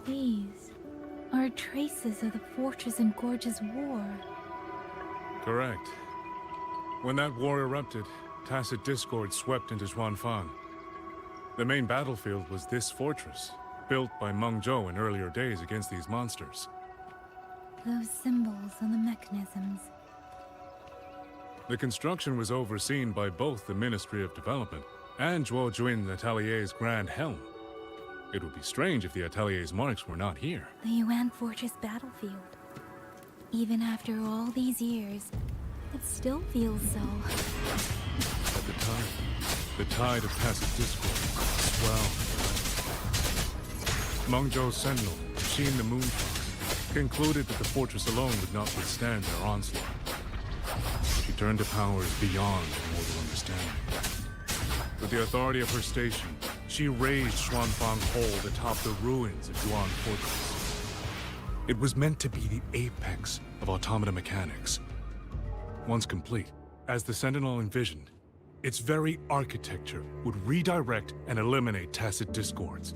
These are traces of the Fortress and Gorge's war. Correct. When that war erupted, tacit discord swept into Xuanfang. The main battlefield was this fortress, built by Meng Zhou in earlier days against these monsters. Those symbols on the mechanisms. The construction was overseen by both the Ministry of Development and Zhuo Juin Atelier's Grand Helm. It would be strange if the Atelier's marks were not here. The Yuan Fortress battlefield. Even after all these years, it still feels so. At the time, the tide of tacit discord swelled. Meng Zhou's sentinel, Xin the Moonfox, concluded that the fortress alone would not withstand their onslaught. She turned to powers beyond mortal understanding. With the authority of her station, she raised Xuanfang Hold atop the ruins of Yuan Fortress. It was meant to be the apex of automata mechanics. Once complete, as the Sentinel envisioned, its very architecture would redirect and eliminate tacit discords.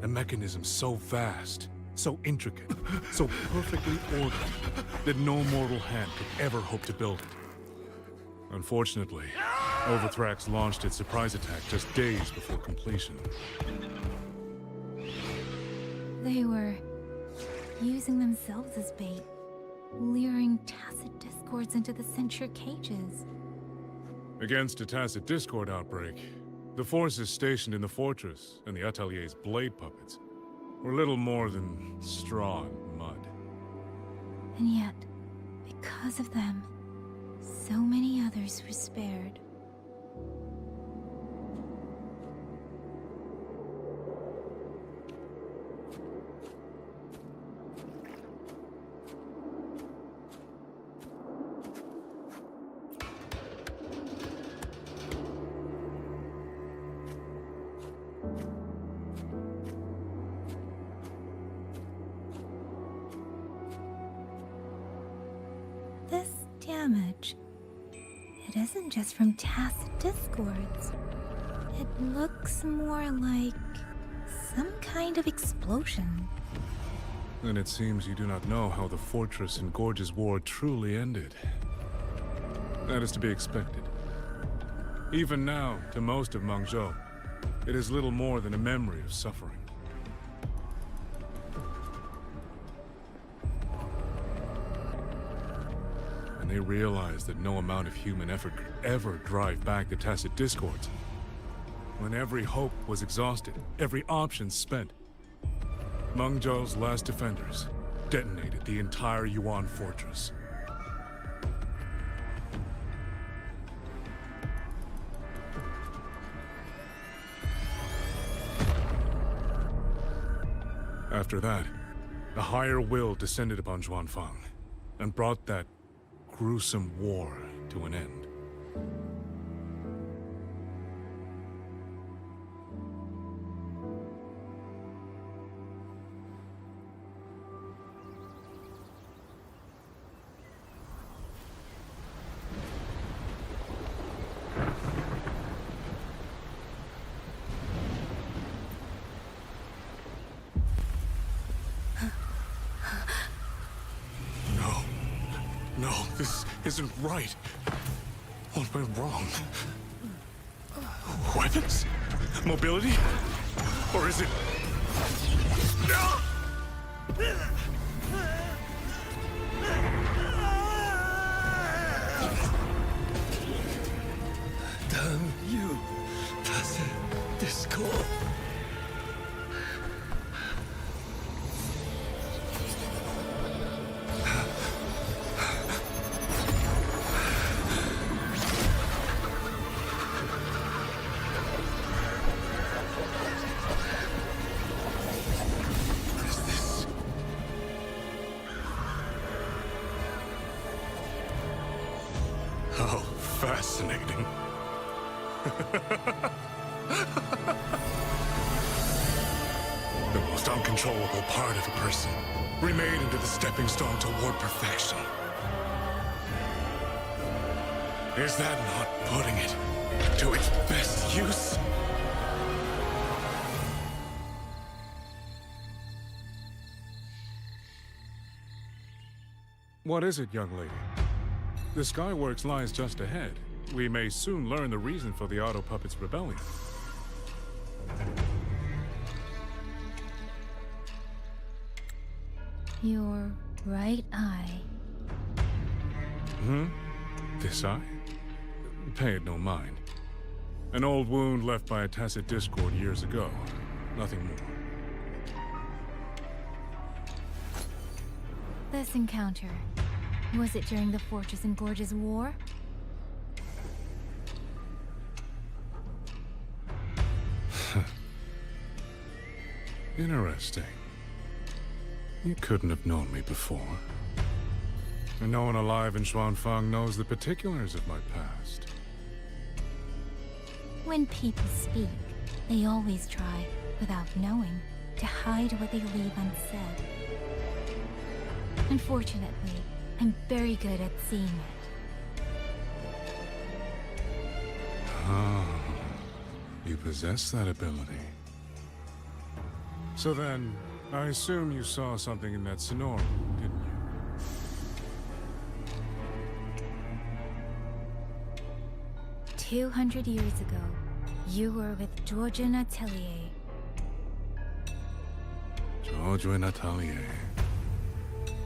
A mechanism so vast, so intricate, so perfectly ordered, that no mortal hand could ever hope to build it. Unfortunately, Overthrax launched its surprise attack just days before completion. They were using themselves as bait, luring tacit discords into the censure cages. Against a tacit discord outbreak, the forces stationed in the fortress and the Atelier's blade puppets were little more than straw and mud. And yet, because of them, so many others were spared. This damage, it isn't just from tacit discords. It looks more like some kind of explosion. Then it seems you do not know how the Fortress and Gorge's war truly ended. That is to be expected. Even now, to most of Meng Zhou, it is little more than a memory of suffering. And they realized that no amount of human effort could ever drive back the tacit discords. When every hope was exhausted, every option spent, Meng Zhou's last defenders detonated the entire Yuan Fortress. After that, a higher will descended upon Xuanfang and brought that gruesome war to an end. No, this isn't right. What went wrong? Weapons? Mobility? Or is it... Damn you, tacit discord. How fascinating. The most uncontrollable part of a person, remade into the stepping stone toward perfection. Is that not putting it to its best use? What is it, young lady? The Skyworks lies just ahead. We may soon learn the reason for the Auto Puppet's rebellion. Your right eye. This eye? Pay it no mind. An old wound left by a tacit discord years ago. Nothing more. This encounter, was it during the Fortress and Gorges War? Interesting. You couldn't have known me before. And no one alive in Xuanfang knows the particulars of my past. When people speak, they always try, without knowing, to hide what they leave unsaid. Unfortunately, I'm very good at seeing it. Ah, you possess that ability. So then, I assume you saw something in that Sonora, didn't you? 200 years ago, you were with Georgia Atelier. Georgia Atelier.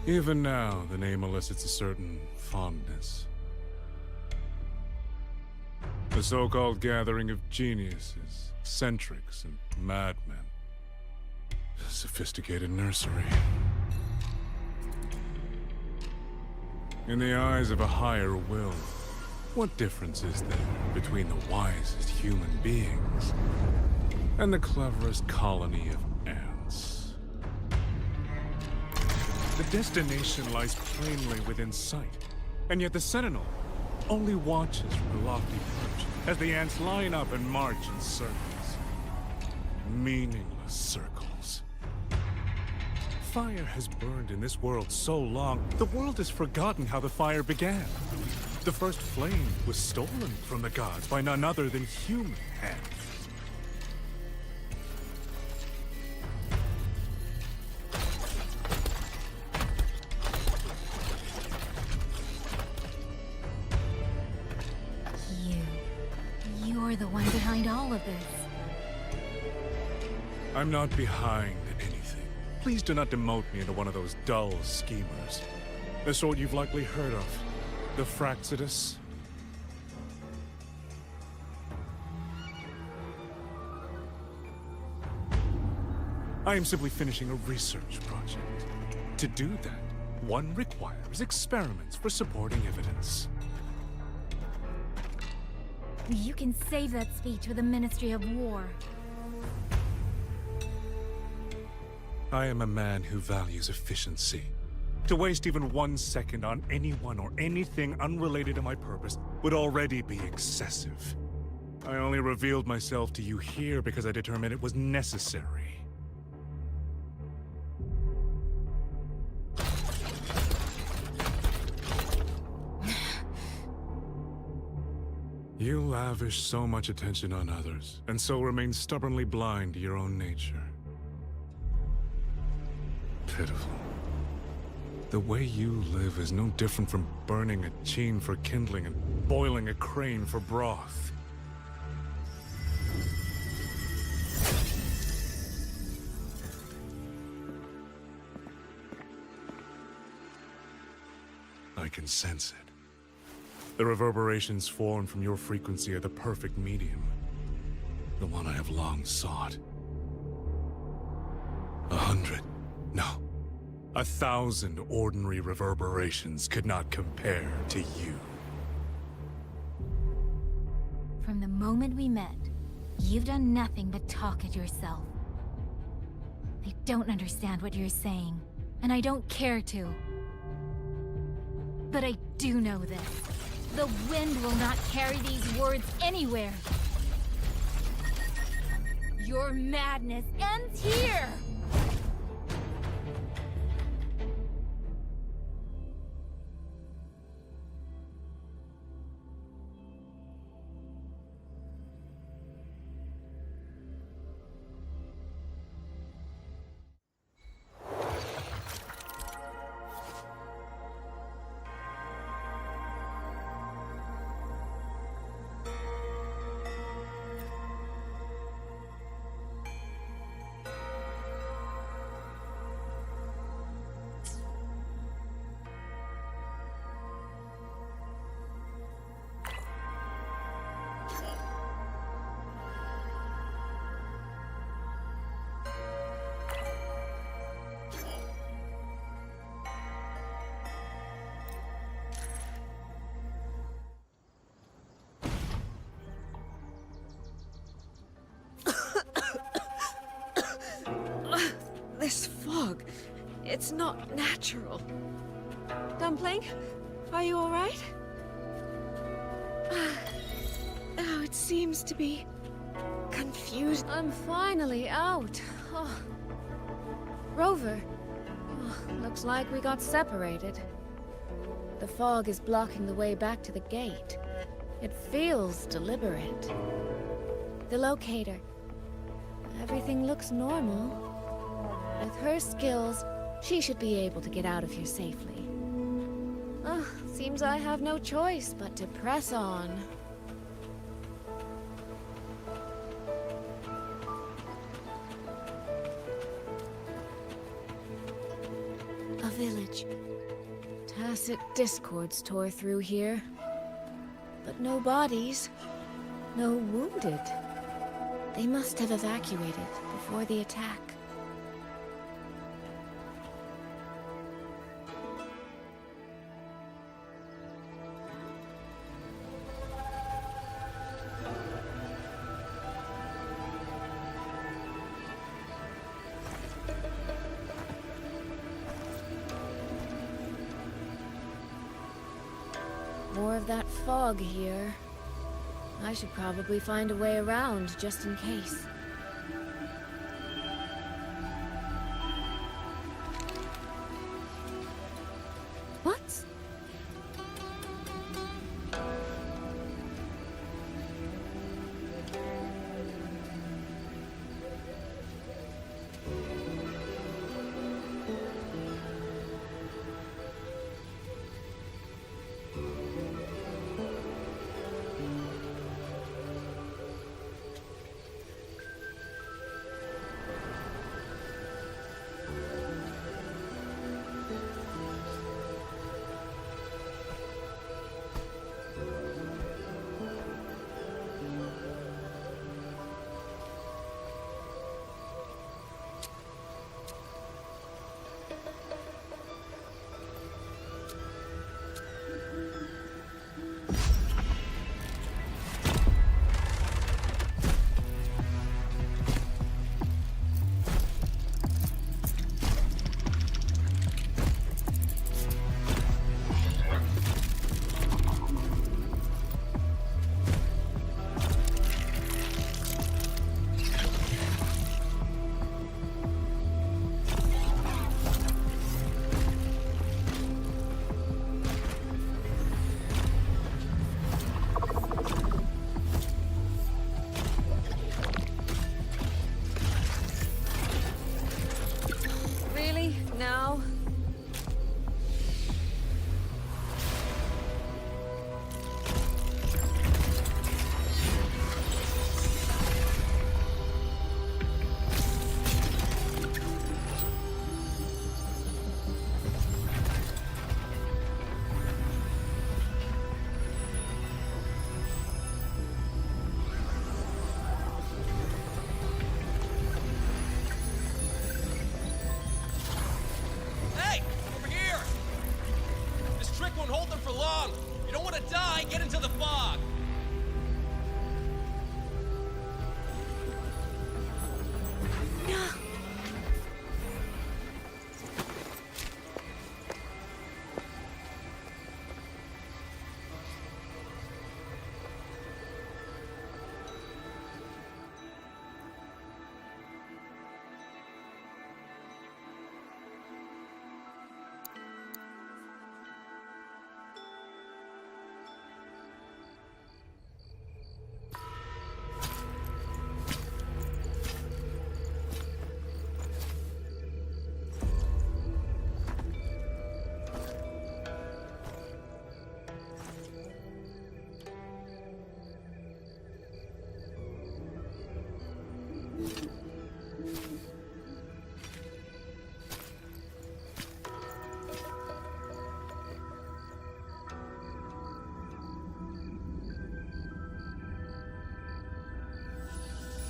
Even now, the name elicits a certain fondness. The so-called gathering of geniuses, eccentrics, and madmen. A sophisticated nursery. In the eyes of a higher will, what difference is there between the wisest human beings and the cleverest colony of ants? The destination lies plainly within sight, and yet the Sentinel only watches from the lofty perch as the ants line up and march in circles. Meaningless circles. Fire has burned in this world so long, the world has forgotten how the fire began. The first flame was stolen from the gods by none other than human hands. You're the one behind all of this. I'm not behind anything. Please do not demote me into one of those dull schemers. The sort you've likely heard of. The Fraxidus. I am simply finishing a research project. To do that, one requires experiments for supporting evidence. You can save that speech for the Ministry of War. I am a man who values efficiency. To waste even 1 second on anyone or anything unrelated to my purpose would already be excessive. I only revealed myself to you here because I determined it was necessary. You lavish so much attention on others, and so remain stubbornly blind to your own nature. Pitiful. The way you live is no different from burning a chine for kindling and boiling a crane for broth. I can sense it. The reverberations formed from your frequency are the perfect medium. The one I have long sought. 100, no, 1,000 ordinary reverberations could not compare to you. From the moment we met, you've done nothing but talk at yourself. I don't understand what you're saying, and I don't care to. But I do know this. The wind will not carry these words anywhere. Your madness ends here! It's not natural. Dumpling, are you all right? Oh, it seems to be confused. I'm finally out. Oh. Rover, looks like we got separated. The fog is blocking the way back to the gate. It feels deliberate. The locator. Everything looks normal. With her skills, she should be able to get out of here safely. Seems I have no choice but to press on. A village. Tacit discords tore through here. But no bodies. No wounded. They must have evacuated before the attack. More of that fog here. I should probably find a way around, just in case. What? Now? Won't hold them for long. You don't want to die, get into the fog. No.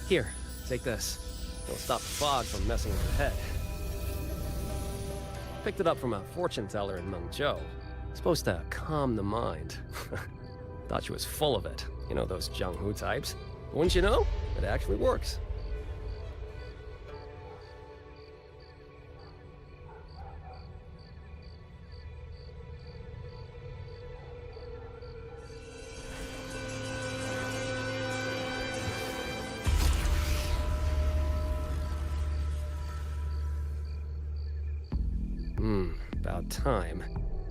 Here, take this. It'll stop the fog from messing with your head. Picked it up from a fortune teller in Mengzhou. Supposed to calm the mind. Thought she was full of it. You know those Jianghu types. But wouldn't you know? It actually works. About time.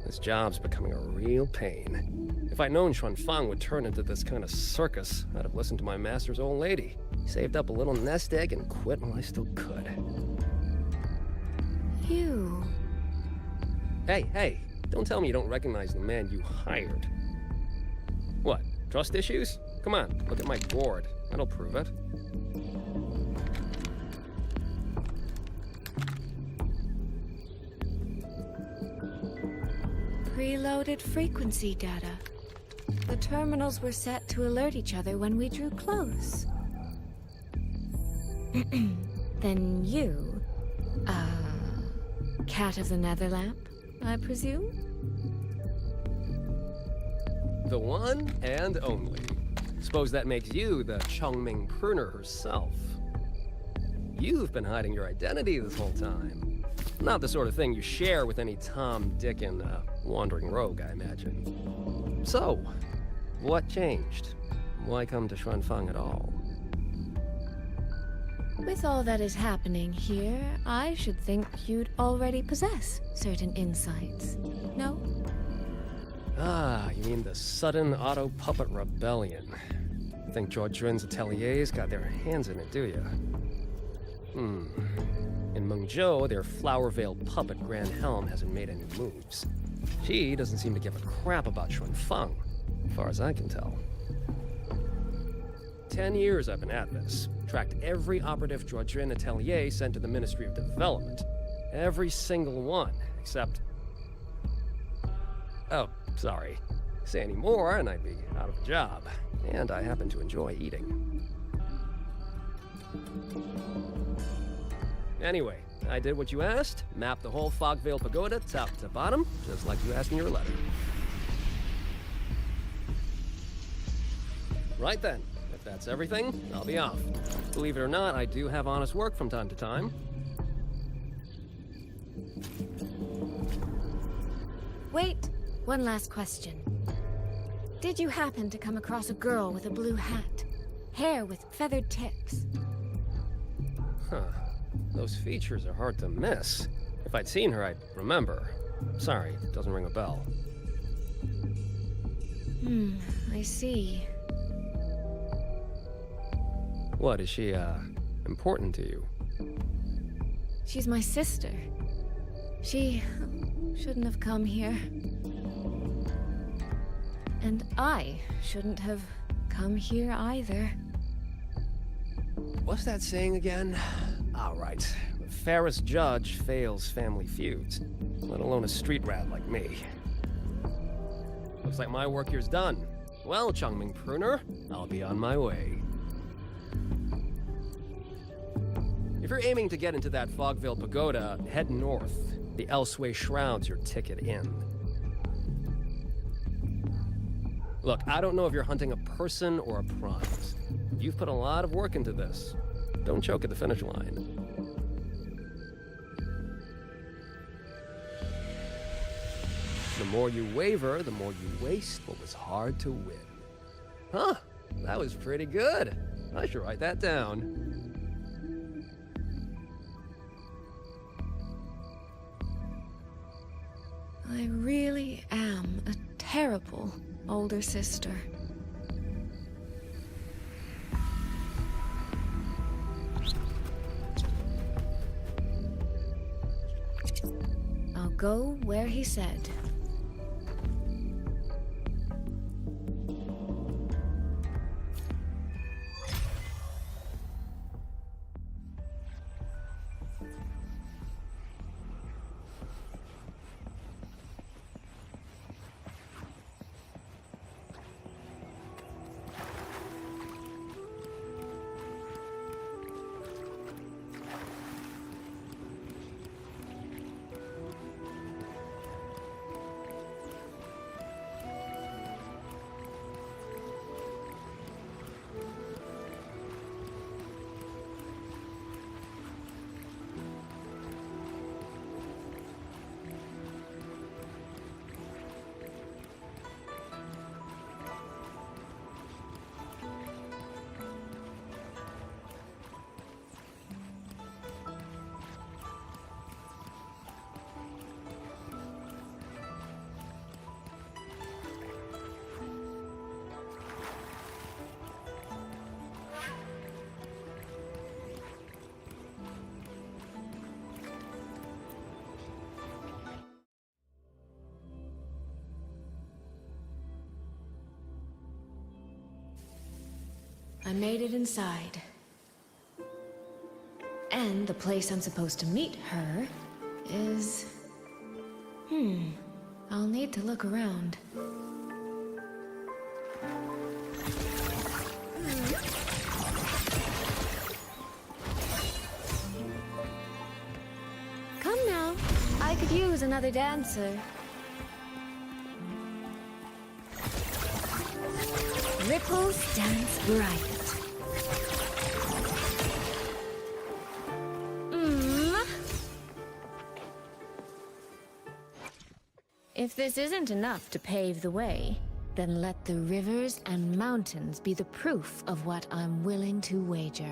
This job's becoming a real pain. If I'd known Xuanfang would turn into this kind of circus, I'd have listened to my master's old lady. Saved up a little nest egg and quit while I still could. You... Hey, don't tell me you don't recognize the man you hired. What, trust issues? Come on, look at my board. That'll prove it. Preloaded frequency data. The terminals were set to alert each other when we drew close. Then you... Cat of the Netherlamp, I presume? The one and only. Suppose that makes you the Chongming pruner herself. You've been hiding your identity this whole time. Not the sort of thing you share with any Tom, Dick, and wandering rogue, I imagine. So, what changed? Why come to Xuanfang at all? With all that is happening here, I should think you'd already possess certain insights. No? Ah, you mean the sudden auto-puppet rebellion. Think Zhuojuan's ateliers got their hands in it, do you? In Mengzhou, their flower-veiled puppet Grand Helm hasn't made any moves. She doesn't seem to give a crap about Xuanfang, as far as I can tell. 10 years I've been at this. Tracked every operative Zhuojuan atelier sent to the Ministry of Development. Every single one, except... Oh, sorry. Say any more and I'd be out of a job. And I happen to enjoy eating. Anyway, I did what you asked. Mapped the whole Fogvale Pagoda top to bottom, just like you asked in your letter. Right then. If that's everything, I'll be off. Believe it or not, I do have honest work from time to time. Wait, one last question. Did you happen to come across a girl with a blue hat? Hair with feathered tips? Huh. Those features are hard to miss. If I'd seen her, I'd remember. Sorry, it doesn't ring a bell. I see. What, is she, important to you? She's my sister. She shouldn't have come here. And I shouldn't have come here either. What's that saying again? All right. The fairest judge fails family feuds, let alone a street rat like me. Looks like my work here's done. Well, Chongming Pruner, I'll be on my way. If you're aiming to get into that Fogvale Pagoda, head north. The Elseway Shroud's your ticket in. Look, I don't know if you're hunting a person or a prize. You've put a lot of work into this. Don't choke at the finish line. The more you waver, the more you waste what was hard to win. Huh, that was pretty good. I should write that down. I really am a terrible older sister. I'll go where he said. I made it inside. And the place I'm supposed to meet her is... I'll need to look around. Come now. I could use another dancer. Ripples dance bright. If this isn't enough to pave the way, then let the rivers and mountains be the proof of what I'm willing to wager.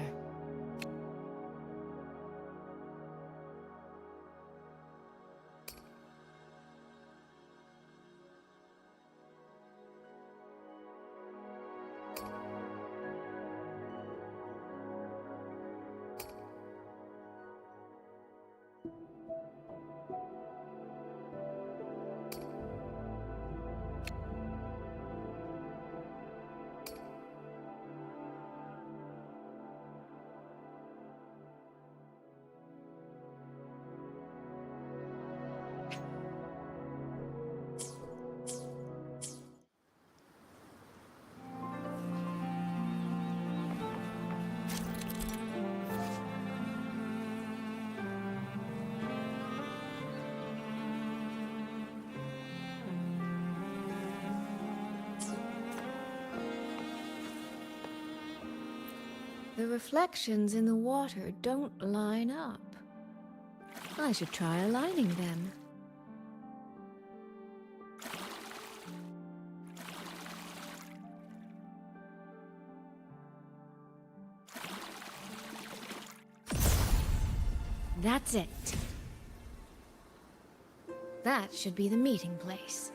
The reflections in the water don't line up. I should try aligning them. That's it. That should be the meeting place.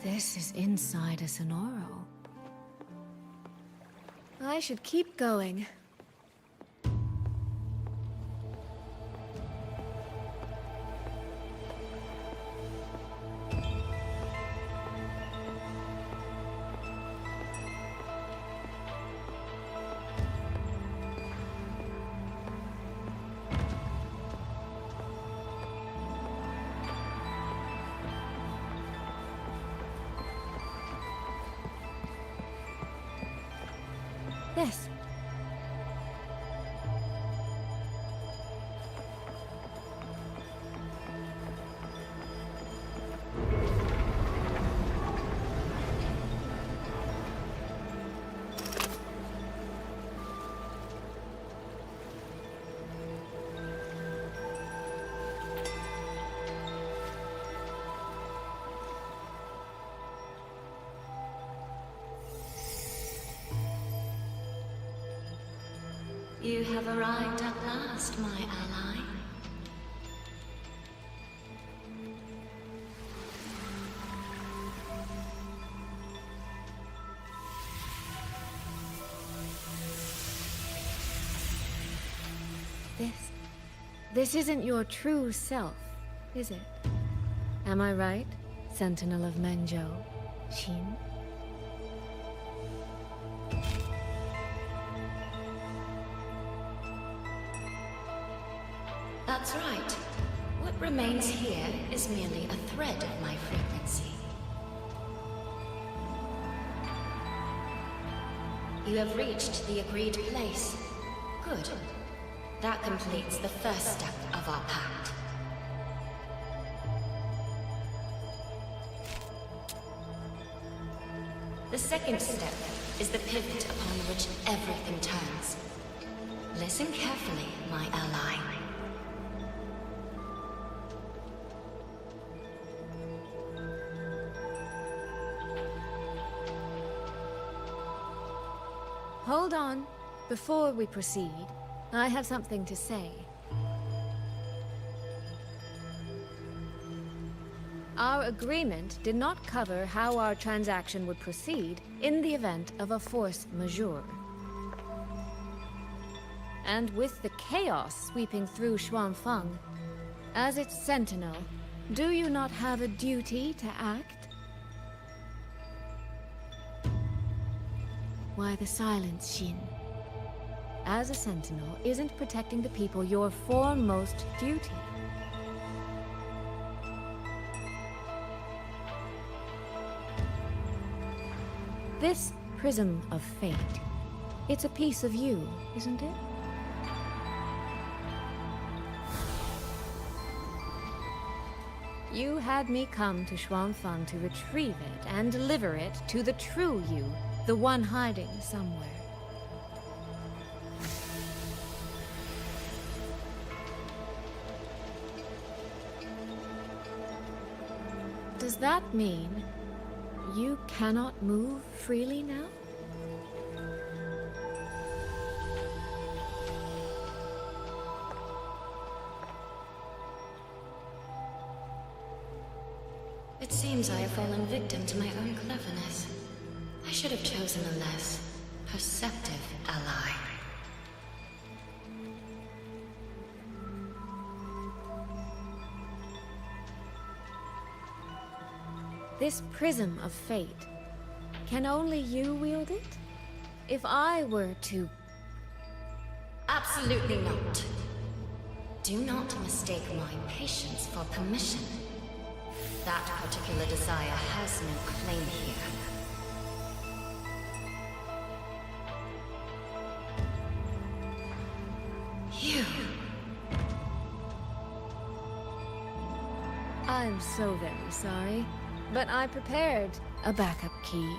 This is inside a Sonoro. I should keep going. Yes. You have arrived at last, my ally. This isn't your true self, is it? Am I right, Sentinel of Mengzhou, Qin? That's right. What remains here is merely a thread of my frequency. You have reached the agreed place. Good. That completes the first step of our pact. The second step is the pivot upon which everything turns. Listen carefully, my ally. Hold on. Before we proceed, I have something to say. Our agreement did not cover how our transaction would proceed in the event of a force majeure. And with the chaos sweeping through Xuanfang, as its sentinel, do you not have a duty to act? Why the silence, Xin? As a sentinel, isn't protecting the people your foremost duty? This prism of fate, it's a piece of you, isn't it? You had me come to Xuanfang to retrieve it and deliver it to the true you, the one hiding somewhere. Does that mean you cannot move freely now? It seems I have fallen victim to my own cleverness. I should have chosen a less perceptive ally. This prism of fate, can only you wield it? If I were to... Absolutely not. Do not mistake my patience for permission. That particular desire has no claim here. You... I'm so very sorry, but I prepared a backup key.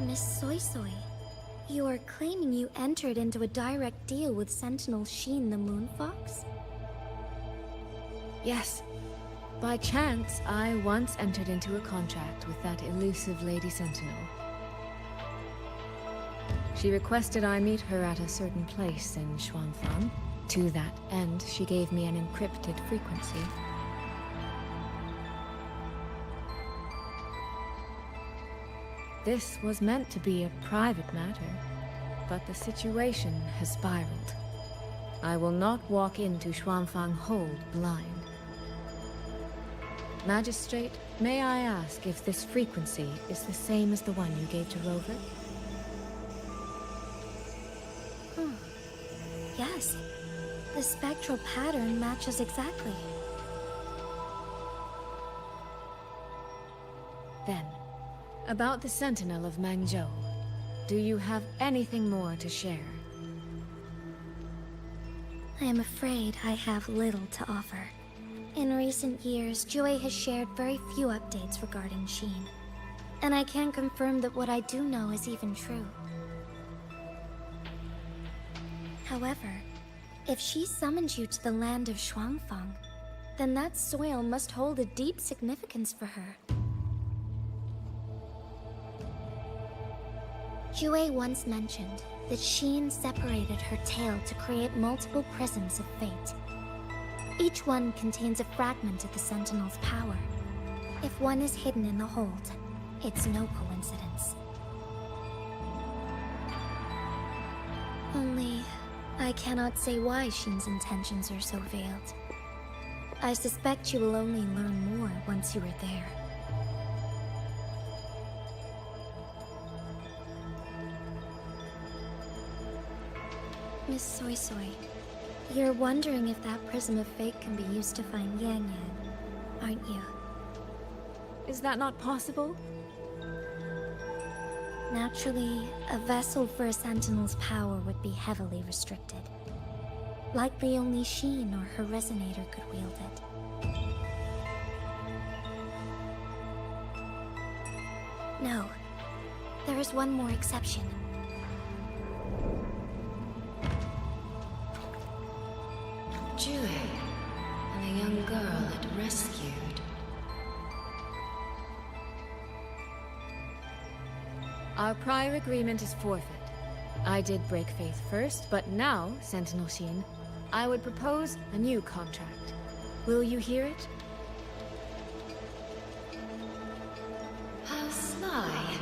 Miss Soy Soy, you are claiming you entered into a direct deal with Sentinel Sheen the Moon Fox? Yes. By chance, I once entered into a contract with that elusive Lady Sentinel. She requested I meet her at a certain place in Xuanfang. To that end, she gave me an encrypted frequency. This was meant to be a private matter, but the situation has spiraled. I will not walk into Xuanfang Hold blind. Magistrate, may I ask if this frequency is the same as the one you gave to Rover? Yes. The spectral pattern matches exactly. Then, about the Sentinel of Mangzhou, do you have anything more to share? I am afraid I have little to offer. In recent years, Jue has shared very few updates regarding Sheen. And I can confirm that what I do know is even true. However, if she summoned you to the land of Xuanfang, then that soil must hold a deep significance for her. Jue once mentioned that Sheen separated her tail to create multiple prisms of fate. Each one contains a fragment of the Sentinel's power. If one is hidden in the hold, it's no coincidence. Only, I cannot say why Sheen's intentions are so veiled. I suspect you will only learn more once you are there. Miss Soy Soy, you're wondering if that prism of fate can be used to find Yang Yang, aren't you? Is that not possible? Naturally, a vessel for a Sentinel's power would be heavily restricted. Likely only Sheen or her resonator could wield it. No. There is one more exception. Jue, and the young girl it rescued. Our prior agreement is forfeit. I did break faith first, but now, Sentinel Sheen, I would propose a new contract. Will you hear it? How sly.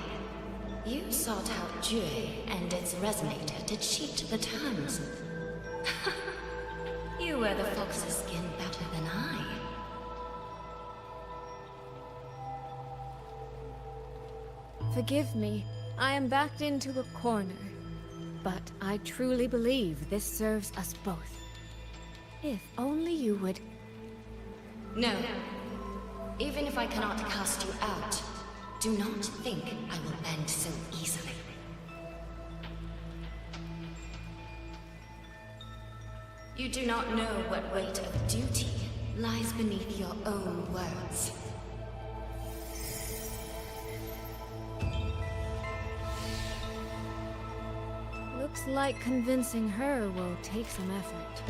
You sought out Jue and its resonator to cheat the terms. You wear the fox's skin better than I. Forgive me. I am backed into a corner. But I truly believe this serves us both. If only you would... No. Even if I cannot cast you out, do not think I will bend so easily. You do not know what weight of duty lies beneath your own words. Looks like convincing her will take some effort.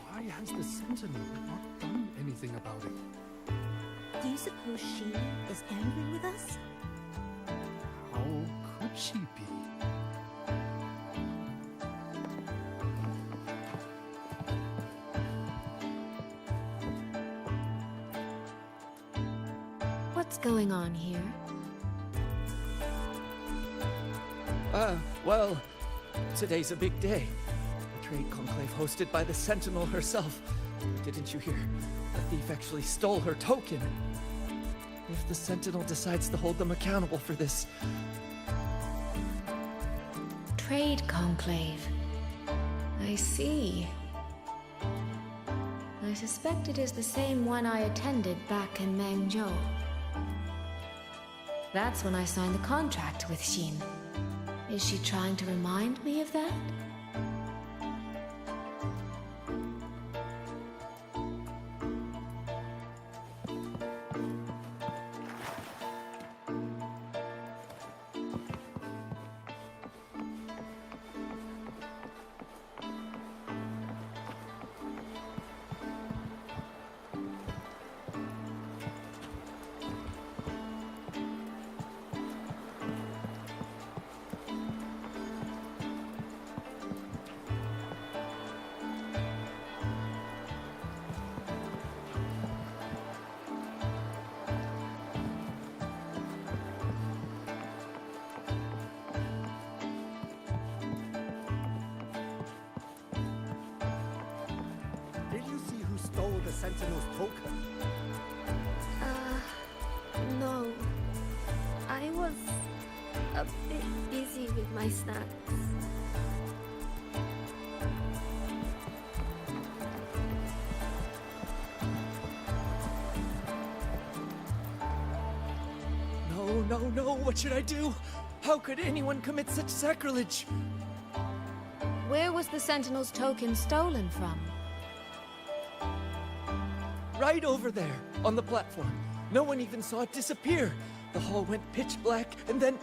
Why has the Sentinel not done anything about it? Do you suppose she is angry with us? How could she be? What's going on here? Well, today's a big day. A trade conclave hosted by the Sentinel herself. Didn't you hear? The thief actually stole her token. If the Sentinel decides to hold them accountable for this... Trade conclave. I see. I suspect it is the same one I attended back in Mengzhou. That's when I signed the contract with Xin. Is she trying to remind me of that? Did you see who stole the Sentinel's token? No. I was a bit busy with my snacks. No, what should I do? How could anyone commit such sacrilege? Where was the Sentinel's token stolen from? Right over there, on the platform. No one even saw it disappear. The hall went pitch black, and then...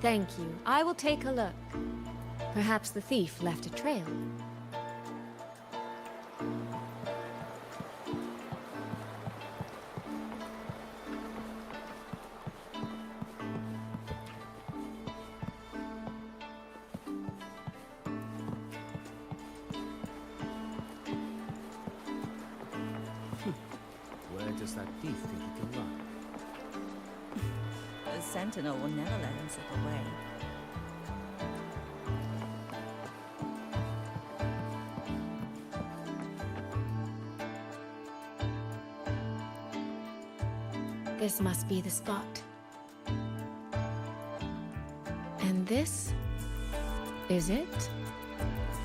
Thank you. I will take a look. Perhaps the thief left a trail. that thief think he can run? The Sentinel will never let him slip away. This must be the spot. And this is it?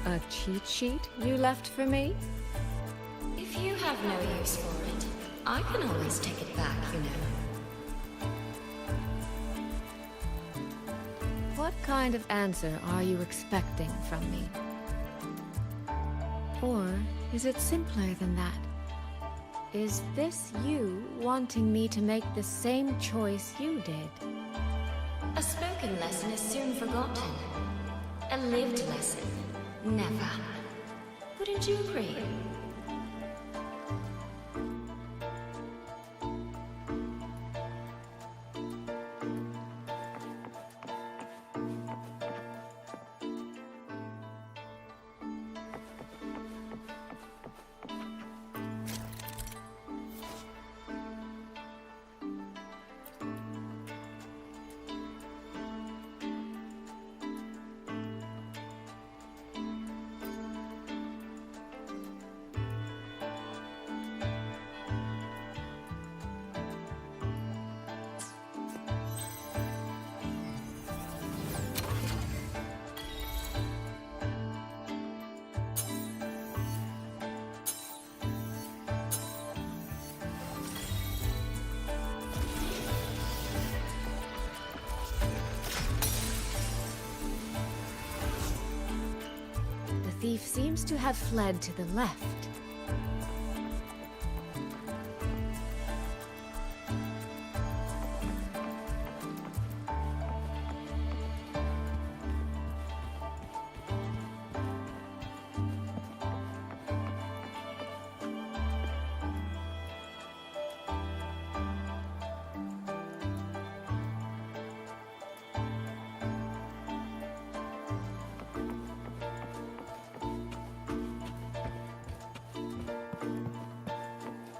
A cheat sheet you left for me? If you have no use for it, I can always take it back, you know. What kind of answer are you expecting from me? Or is it simpler than that? Is this you wanting me to make the same choice you did? A spoken lesson is soon forgotten. A lived lesson, never. Wouldn't you agree? The thief seems to have fled to the left.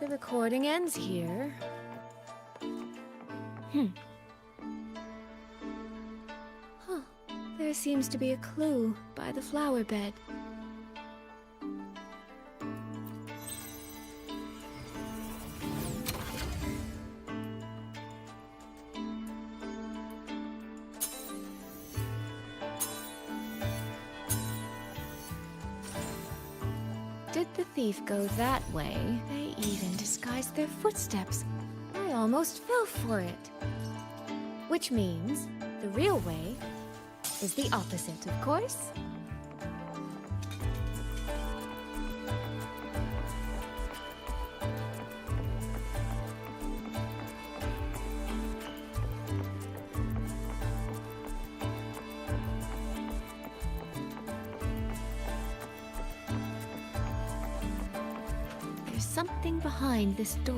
The recording ends here. Huh. There seems to be a clue by the flower bed. Did the thief go that way? They even disguised their footsteps. I almost fell for it. Which means the real way is the opposite, of course. There's something behind this door.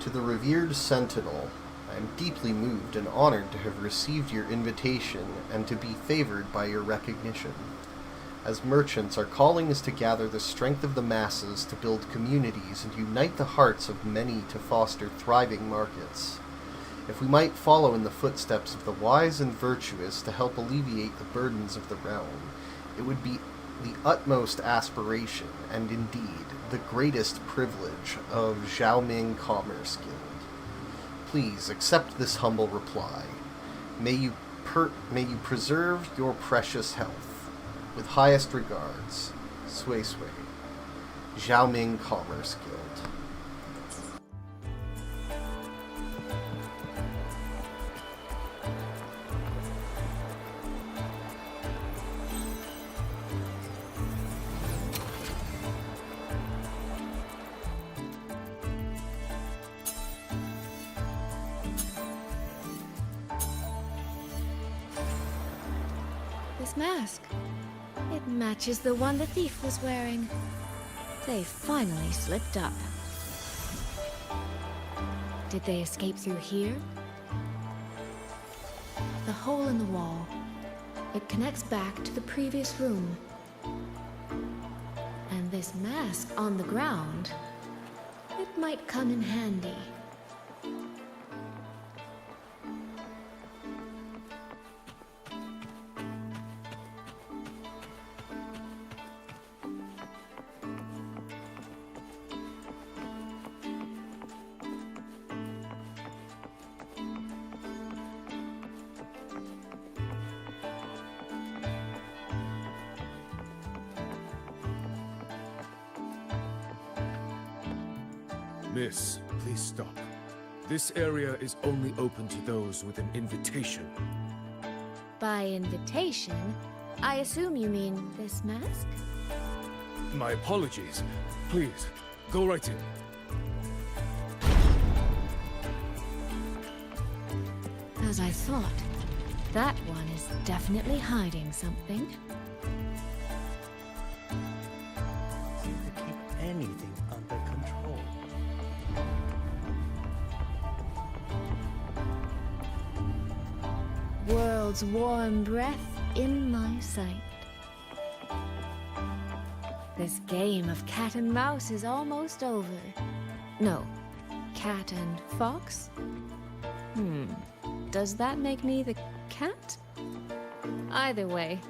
To the revered Sentinel, I am deeply moved and honored to have received your invitation and to be favored by your recognition. As merchants, our calling is to gather the strength of the masses to build communities and unite the hearts of many to foster thriving markets. If we might follow in the footsteps of the wise and virtuous to help alleviate the burdens of the realm, it would be the utmost aspiration, and indeed the greatest privilege, of Xuanfang Commerce Guild. Please accept this humble reply. May you preserve your precious health. With highest regards, Sui, Xuanfang Commerce Guild. This mask. It matches the one the thief was wearing. They finally slipped up. Did they escape through here? The hole in the wall. It connects back to the previous room. And this mask on the ground, it might come in handy. Miss, please stop. This area is only open to those with an invitation. By invitation, I assume you mean this mask? My apologies. Please, go right in. As I thought, that one is definitely hiding something. Seem to keep anything under control. World's warm breath in my sight. This game of cat and mouse is almost over. No, cat and fox? Does that make me the cat? Either way,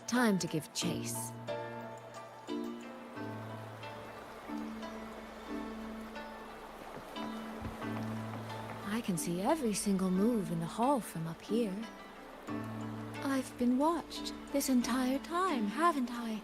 time to give chase. I can see every single move in the hall from up here. I've been watched this entire time, haven't I?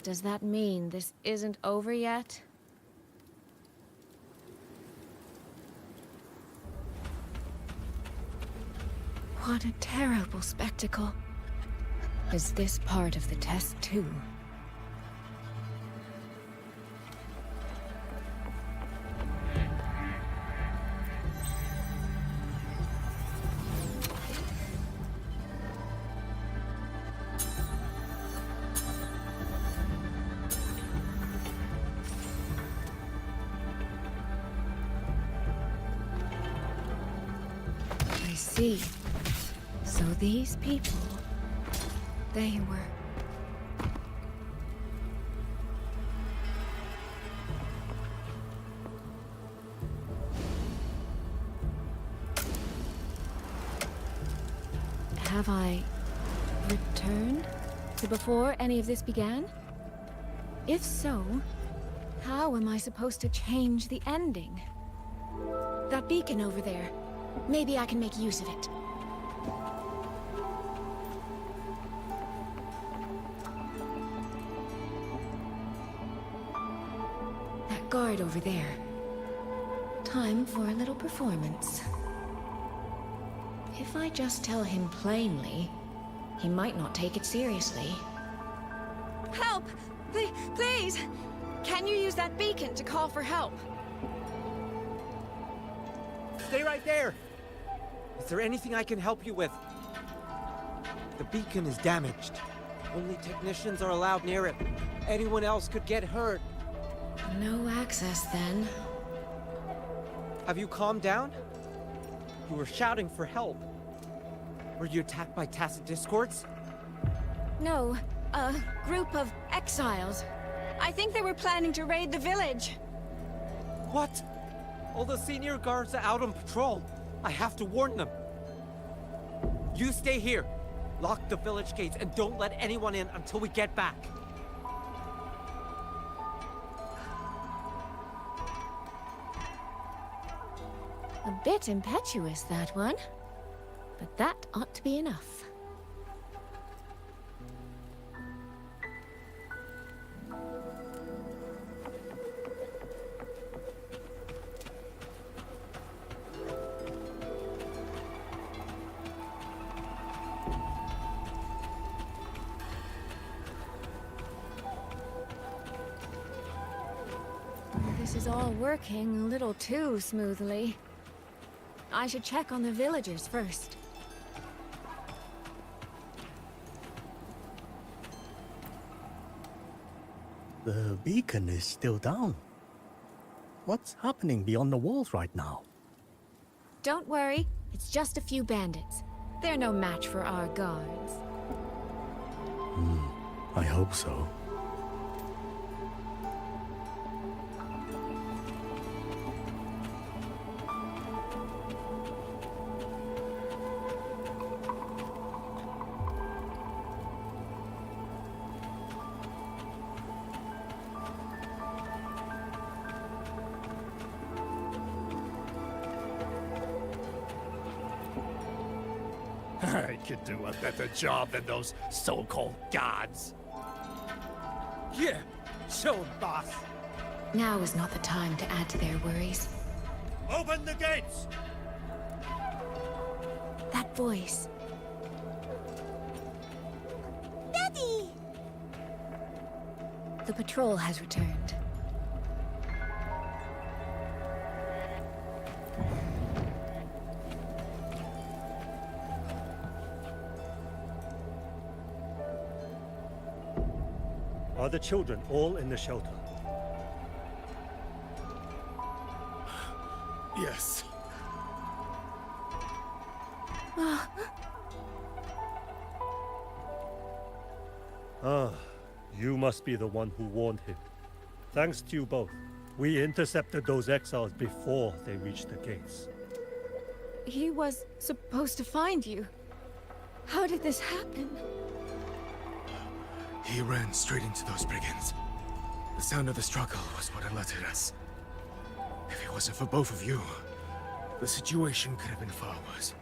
Does that mean this isn't over yet? What a terrible spectacle. Is this part of the test too? I see. So these people, they were... Have I returned to before any of this began? If so, how am I supposed to change the ending? That beacon over there. Maybe I can make use of it. That guard over there. Time for a little performance. If I just tell him plainly, he might not take it seriously. Help! Please! Can you use that beacon to call for help? Stay right there! Is there anything I can help you with? The beacon is damaged. Only technicians are allowed near it. Anyone else could get hurt. No access, then. Have you calmed down? You were shouting for help. Were you attacked by tacit discords? No, a group of exiles. I think they were planning to raid the village. What? All the senior guards are out on patrol. I have to warn them. You stay here. Lock the village gates and don't let anyone in until we get back. A bit impetuous, that one. But that ought to be enough. This is all working a little too smoothly. I should check on the villagers first. The beacon is still down. What's happening beyond the walls right now? Don't worry, it's just a few bandits. They're no match for our guards. I hope so. I could do a better job than those so-called gods. Yeah, show 'em, boss. Now is not the time to add to their worries. Open the gates! That voice. Daddy! The patrol has returned. Are the children all in the shelter? Yes. Ah, you must be the one who warned him. Thanks to you both. We intercepted those exiles before they reached the gates. He was supposed to find you. How did this happen? He ran straight into those brigands. The sound of the struggle was what alerted us. If it wasn't for both of you, the situation could have been far worse.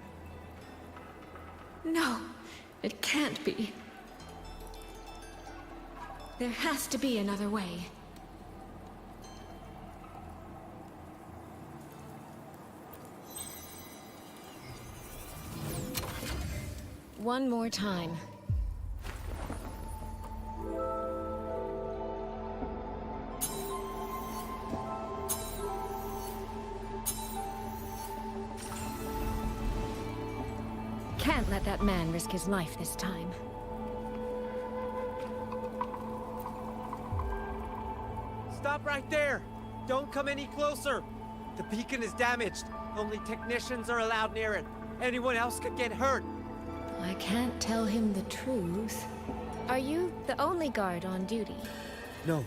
No, it can't be. There has to be another way. One more time. Can't let that man risk his life this time. Stop right there! Don't come any closer! The beacon is damaged. Only technicians are allowed near it. Anyone else could get hurt. I can't tell him the truth. Are you the only guard on duty? No,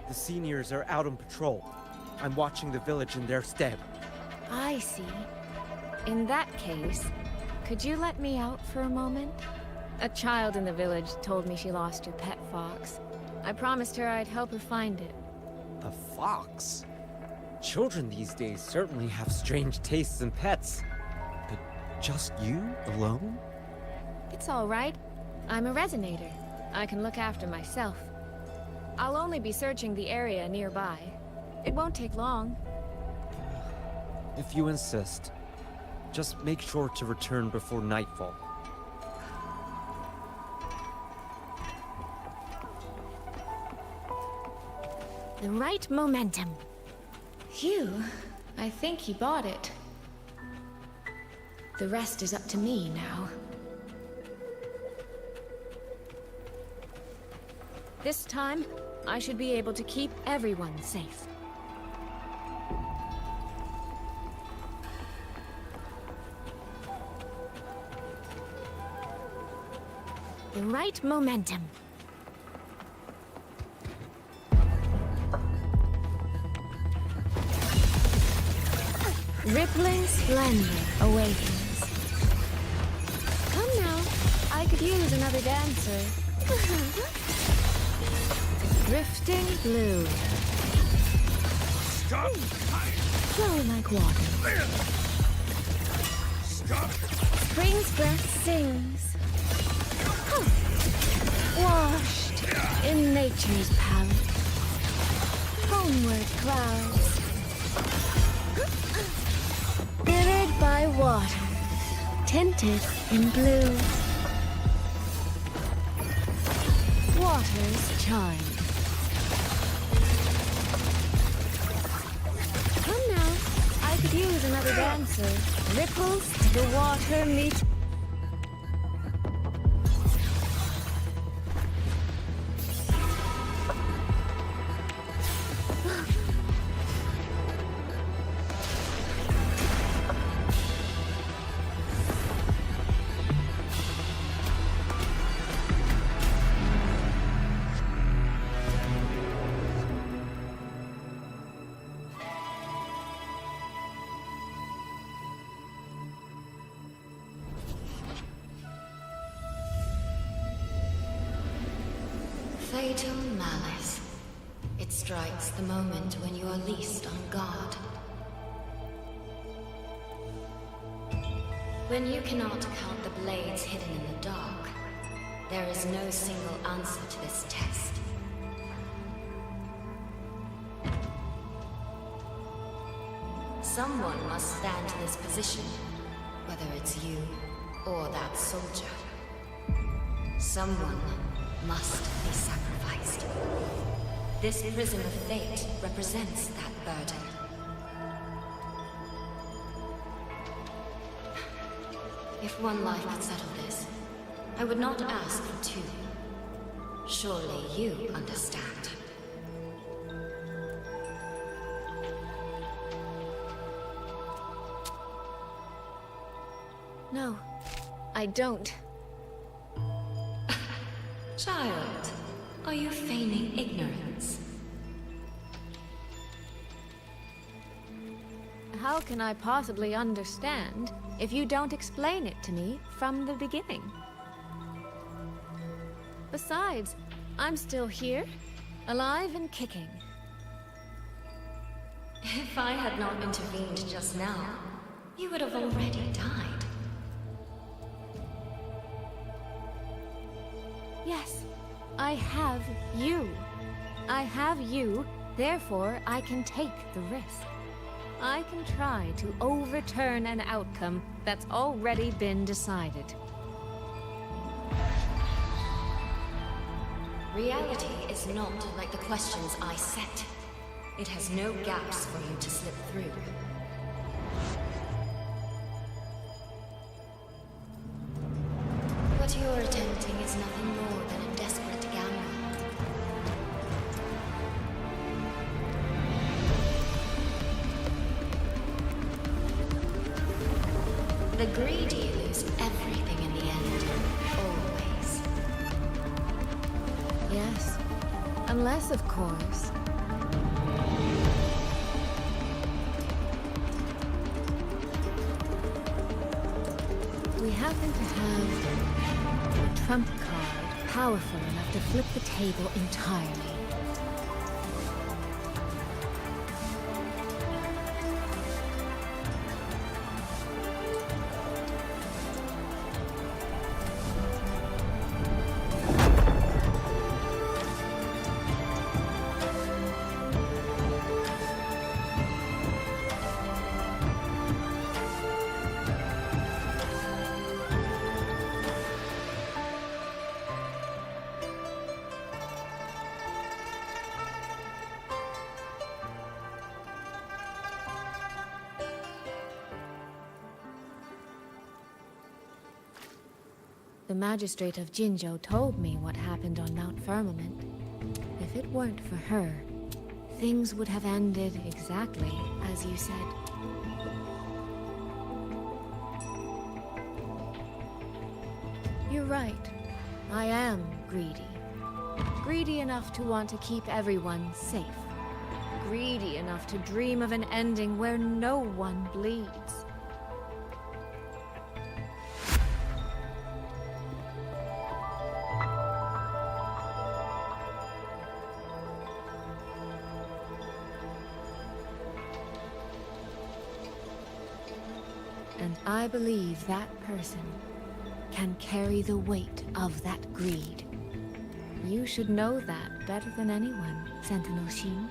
the seniors are out on patrol. I'm watching the village in their stead. I see. In that case, could you let me out for a moment? A child in the village told me she lost her pet fox. I promised her I'd help her find it. A fox? Children these days certainly have strange tastes in pets. But just you alone? It's all right. I'm a resonator. I can look after myself. I'll only be searching the area nearby. It won't take long. If you insist. Just make sure to return before nightfall. The right momentum. Phew, I think he bought it. The rest is up to me now. This time, I should be able to keep everyone safe. The right momentum. Rippling splendor awakens. Come now, I I could use another dancer. Drifting blue. Stop! Flow like water. Stop! Spring's breath sings. Washed in nature's palette. Homeward clouds. Mirrored by water. Tinted in blue. Water's charm. Come now. I could use another dancer. Ripples to the water meet. Fatal malice. It strikes the moment when you are least on guard. When you cannot count the blades hidden in the dark, there is no single answer to this test. Someone must stand in this position, whether it's you or that soldier. Someone must be sacrificed. This prison of fate represents that burden. If one life could settle this, I would not ask for two. Surely you understand. No, I don't. Child, are you feigning ignorance? How can I possibly understand if you don't explain it to me from the beginning? Besides, I'm still here, alive and kicking. If I had not intervened just now, you would have already died. Yes, I have you. I have you, therefore I can take the risk. I can try to overturn an outcome that's already been decided. Reality is not like the questions I set. It has no gaps for you to slip through. What you're attempting is nothing more than a desperate gamble. The greedy lose everything in the end. Always. Yes, unless, of course, we happen to have a trump card powerful enough to flip the table entirely. The magistrate of Jinzhou told me what happened on Mount Firmament. If it weren't for her, things would have ended exactly as you said. You're right. I am greedy. Greedy enough to want to keep everyone safe. Greedy enough to dream of an ending where no one bleeds. And I believe that person can carry the weight of that greed. You should know that better than anyone, Sentinel Sheen.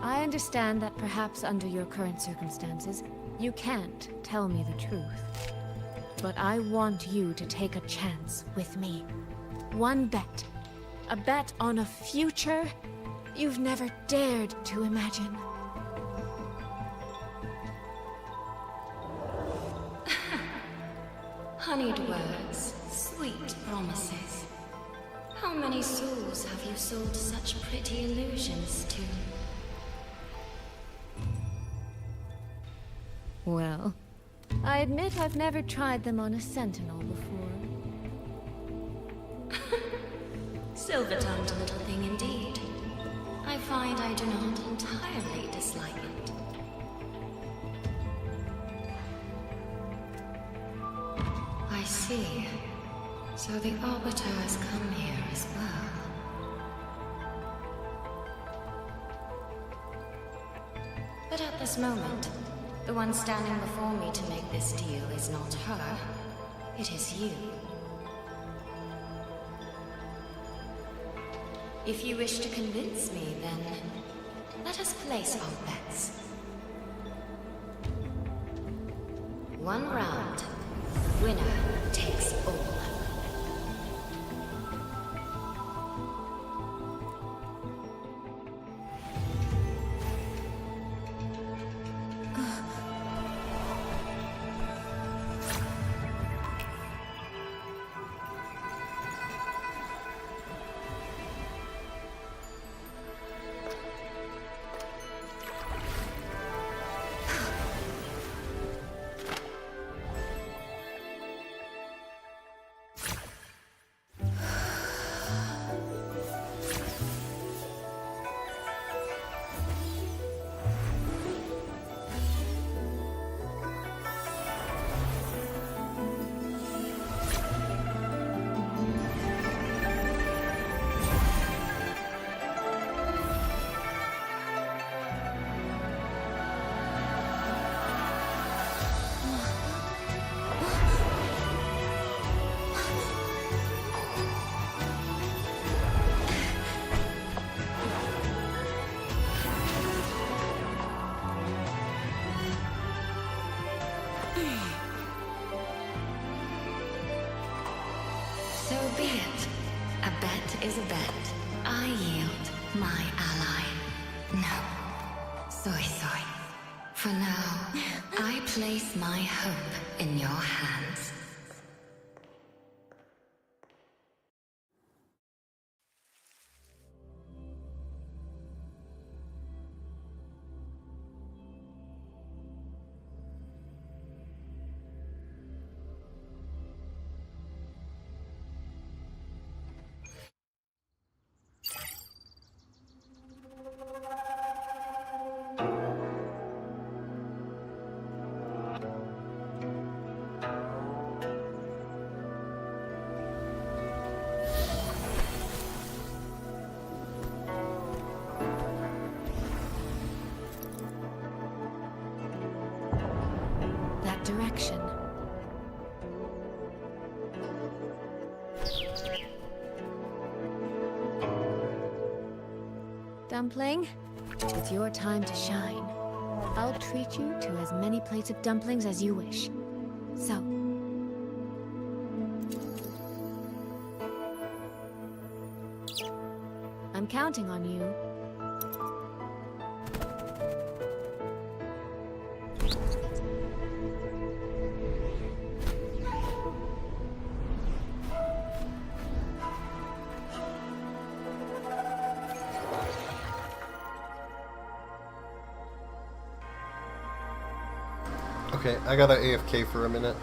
I understand that perhaps under your current circumstances, you can't tell me the truth. But I want you to take a chance with me. One bet. A bet on a future you've never dared to imagine. Honeyed words, sweet promises. How many souls have you sold such pretty illusions to? Well, I admit I've never tried them on a sentinel before. Silver-tongued little thing indeed. I find I do not entirely dislike it. I see. So the Arbiter has come here as well. But at this moment, the one standing before me to make this deal is not her. It is you. If you wish to convince me, then let us place our bets. One round. Winner takes all. So be it. A bet is a bet. I yield my ally. No. Soy. For now, I place my hope in your hands. Direction. Dumpling, it's your time to shine. I'll treat you to as many plates of dumplings as you wish. So, I'm counting on you. Okay, I gotta AFK for a minute.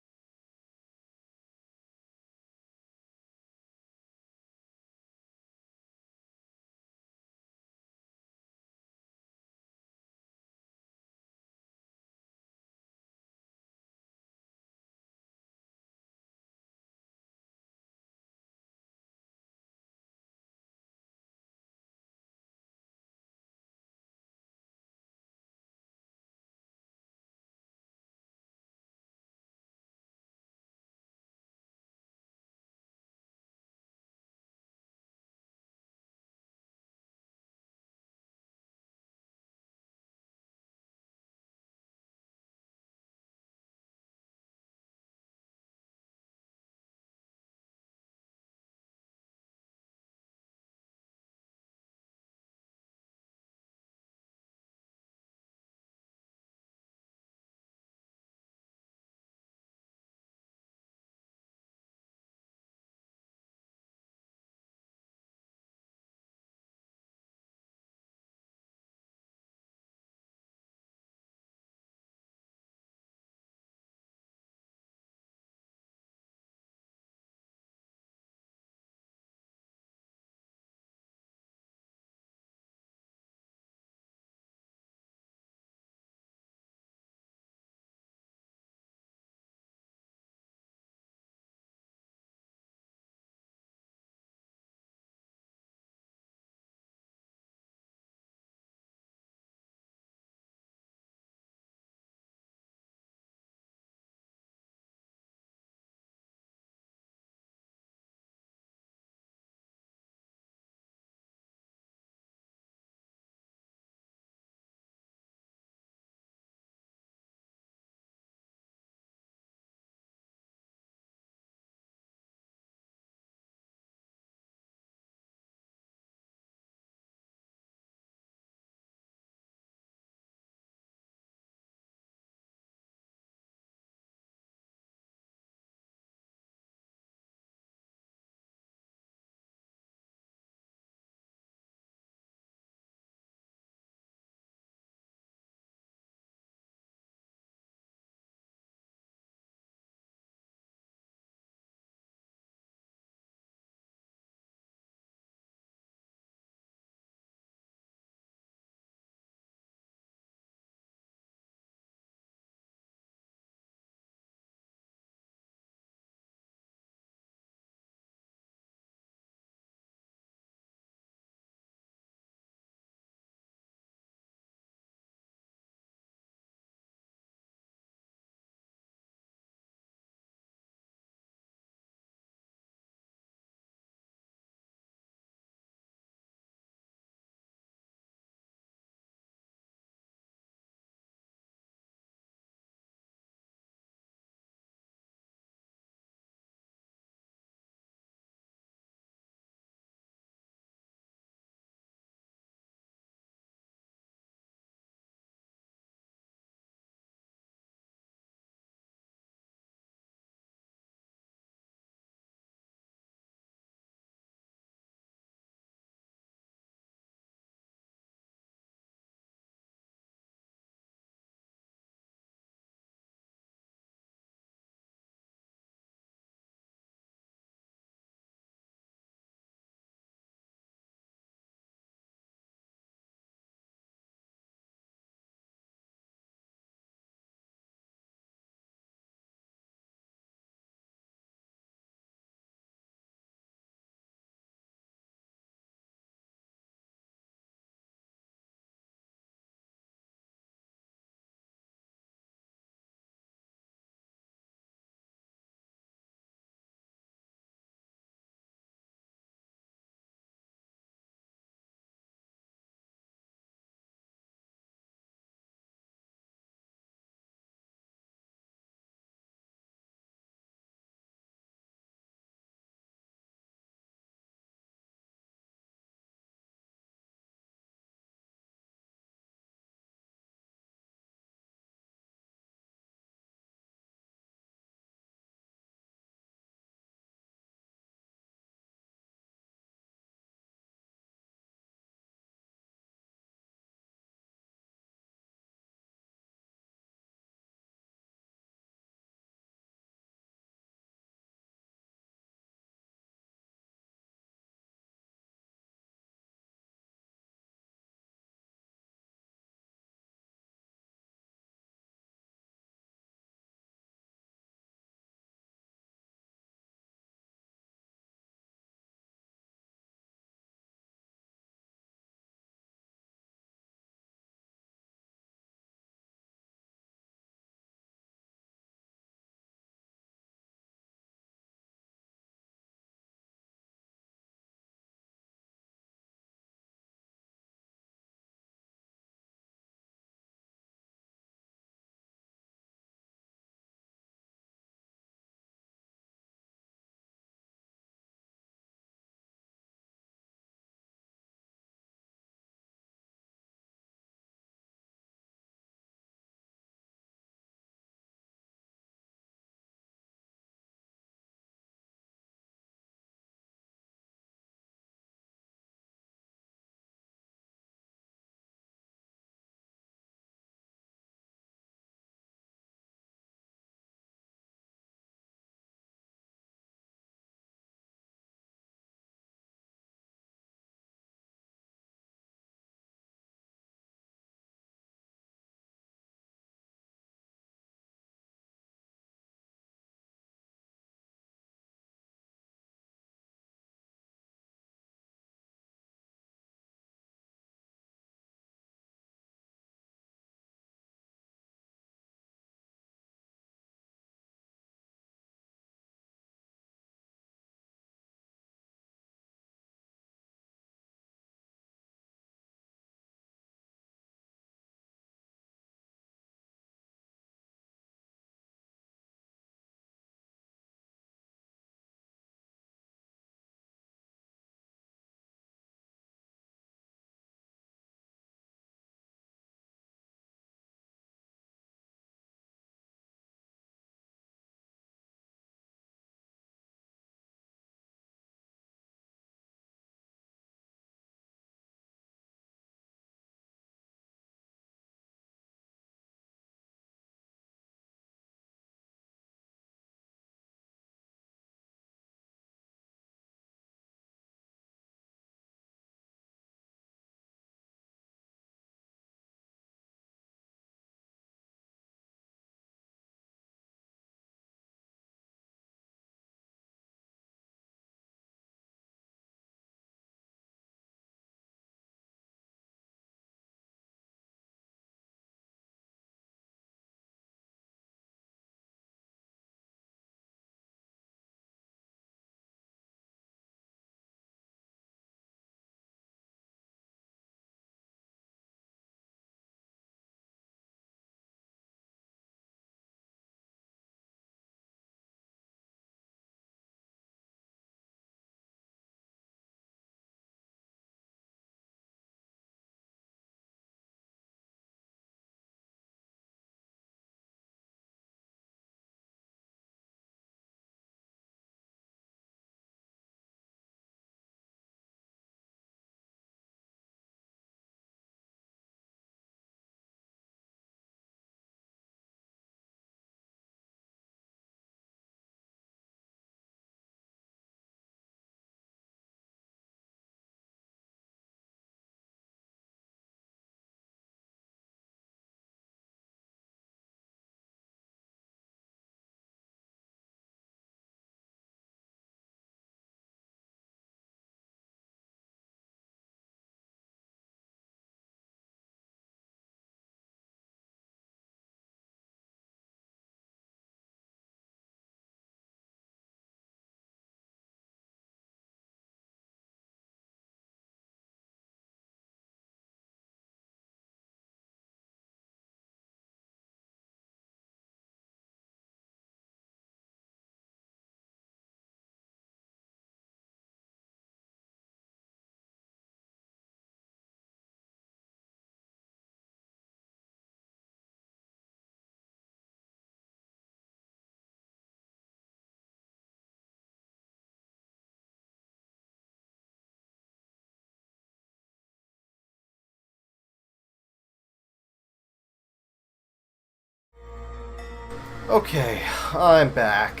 Okay, I'm back.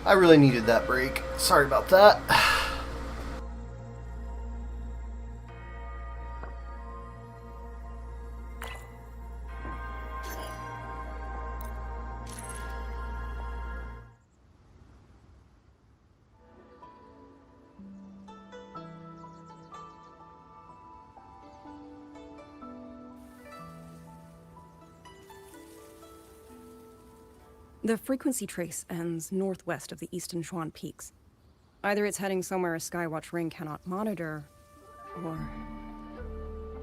I really needed that break. Sorry about that. The frequency trace ends northwest of the eastern Xuan Peaks. Either it's heading somewhere a Skywatch ring cannot monitor, or...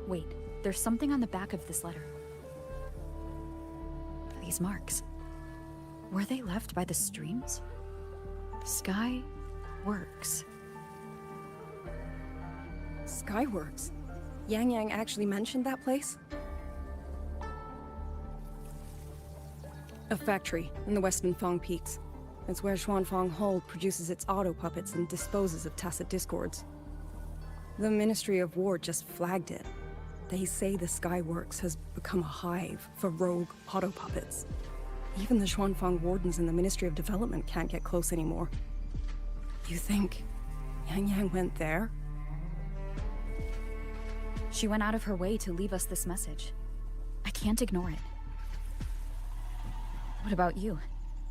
Wait, there's something on the back of this letter. These marks. Were they left by the streams? Skyworks. Skyworks? Yang Yang actually mentioned that place? A factory in the western Fang Peaks. It's where Xuanfang Hold produces its auto puppets and disposes of tacit discords. The Ministry of War just flagged it. They say the Skyworks has become a hive for rogue auto puppets. Even the Xuanfang wardens in the Ministry of Development can't get close anymore. You think Yang Yang went there? She went out of her way to leave us this message. I can't ignore it. What about you?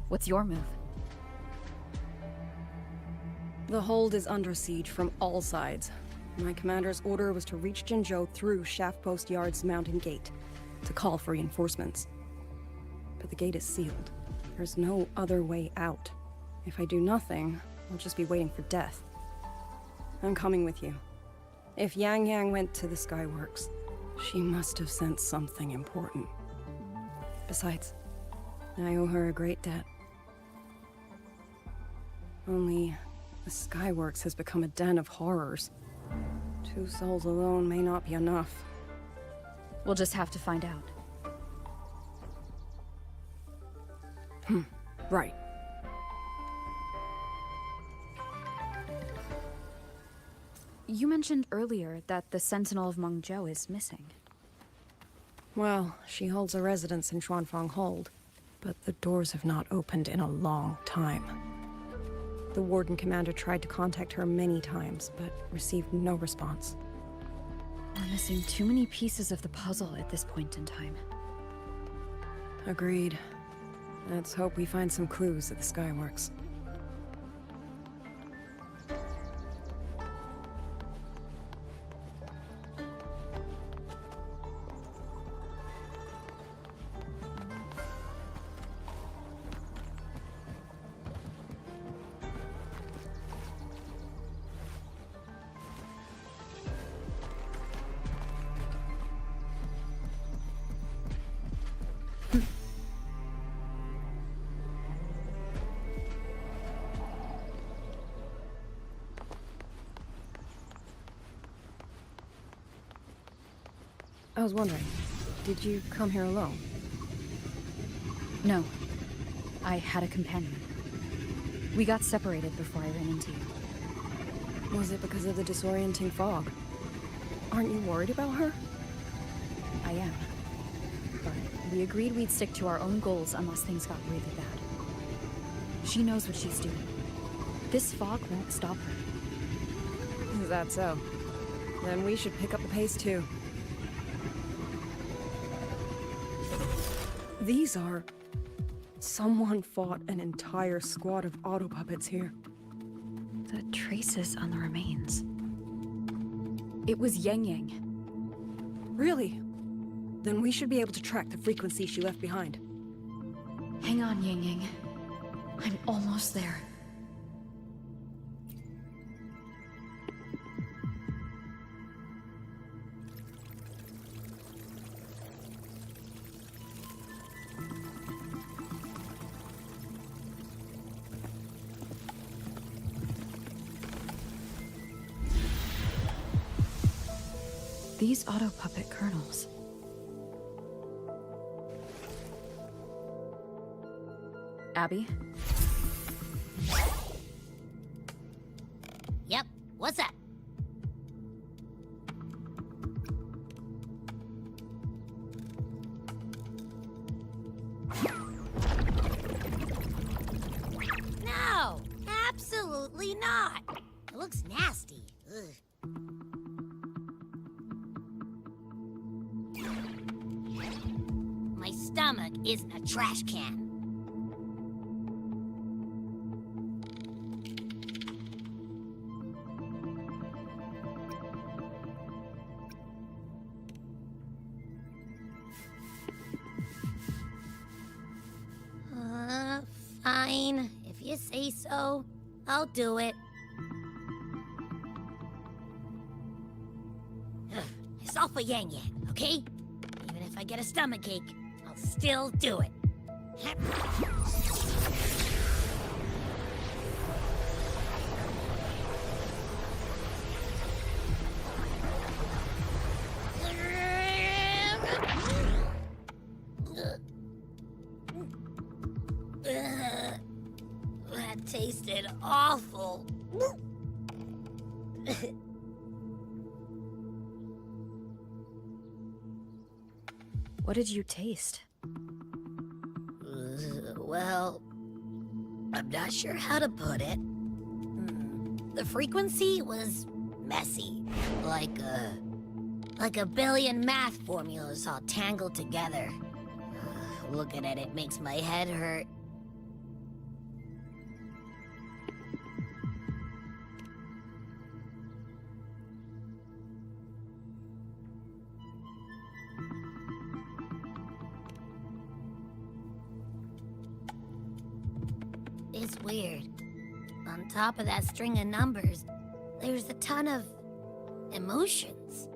What's your move? The hold is under siege from all sides. My commander's order was to reach Jinzhou through Shaft Post Yard's mountain gate, to call for reinforcements. But the gate is sealed. There's no other way out. If I do nothing, I'll just be waiting for death. I'm coming with you. If Yang Yang went to the Skyworks, she must have sent something important. Besides, I owe her a great debt. Only, the Skyworks has become a den of horrors. 2 souls alone may not be enough. We'll just have to find out. Right. You mentioned earlier that the Sentinel of Mengzhou is missing. Well, she holds a residence in Xuanfang Hold, but the doors have not opened in a long time. The Warden Commander tried to contact her many times, but received no response. We're missing too many pieces of the puzzle at this point in time. Agreed. Let's hope we find some clues at the Skyworks. I was wondering, did you come here alone? No. I had a companion. We got separated before I ran into you. Was it because of the disorienting fog? Aren't you worried about her? I am. But we agreed we'd stick to our own goals unless things got really bad. She knows what she's doing. This fog won't stop her. Is that so? Then we should pick up the pace too. These are... Someone fought an entire squad of auto puppets here. The traces on the remains. It was Yang Yang. Really? Then we should be able to track the frequency she left behind. Hang on, Yang Yang. I'm almost there. These auto puppet kernels. Abby? Yep, what's that? looks nasty. Ugh. My stomach isn't a trash can. Fine. If you say so, I'll do it. It's all for Yang Yang, okay? Even if I get a stomachache, I'll still do it. That tasted awful. What did you taste? Well, I'm not sure how to put it. The frequency was messy, like a billion math formulas all tangled together. Looking at it makes my head hurt. It's weird. On top of that string of numbers, there's a ton of emotions.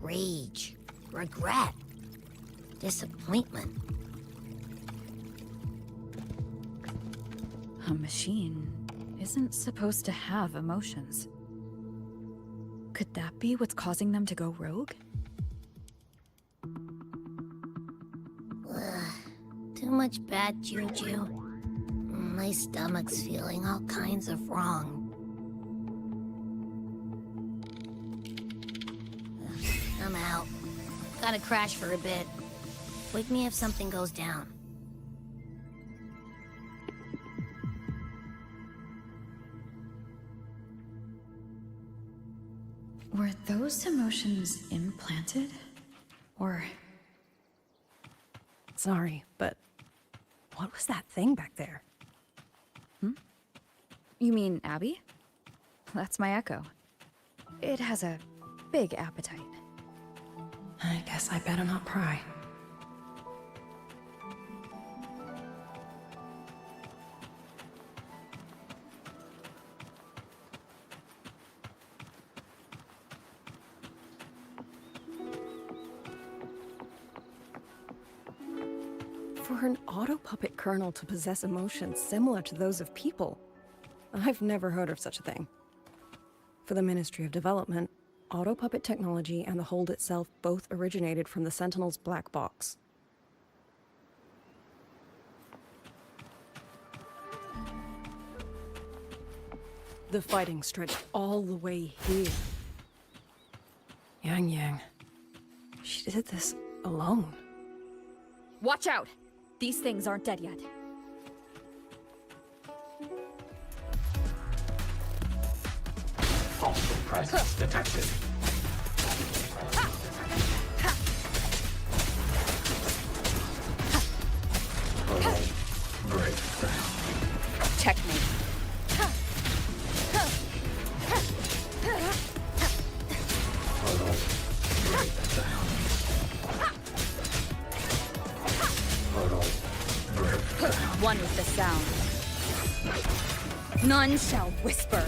Rage, regret, disappointment. A machine isn't supposed to have emotions. Could that be what's causing them to go rogue? Too much bad juju. My stomach's feeling all kinds of wrong. I'm out. Gotta crash for a bit. Wake me if something goes down. Were those emotions implanted? Or... Sorry, but what was that thing back there? You mean Abby? That's my echo. It has a big appetite. I guess I better not pry. For an auto-puppet kernel to possess emotions similar to those of people, I've never heard of such a thing. For the Ministry of Development, auto-puppet technology and the hold itself both originated from the Sentinel's black box. The fighting stretched all the way here. Yang Yang, she did this alone. Watch out! These things aren't dead yet. Hostile presence detected. Break down. Checkmate. One with the sound. None shall whisper.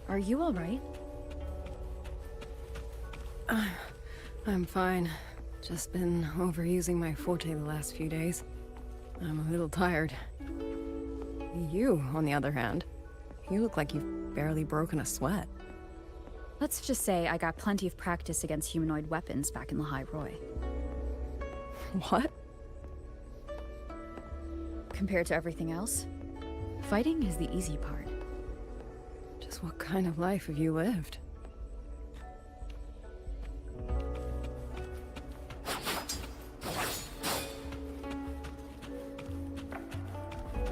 Are you all right? I'm fine. Just been overusing my forte the last few days. I'm a little tired. You, on the other hand, you look like you've barely broken a sweat. Let's just say I got plenty of practice against humanoid weapons back in the High Roy. What? Compared to everything else, Fighting is the easy part. Just what kind of life have you lived?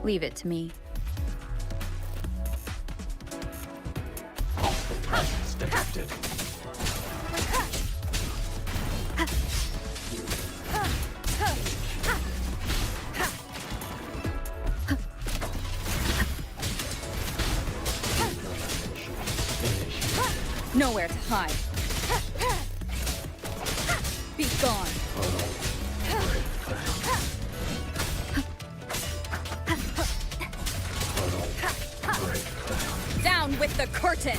Leave it to me. Presence detected. Nowhere to hide. Be gone. Down with the curtain!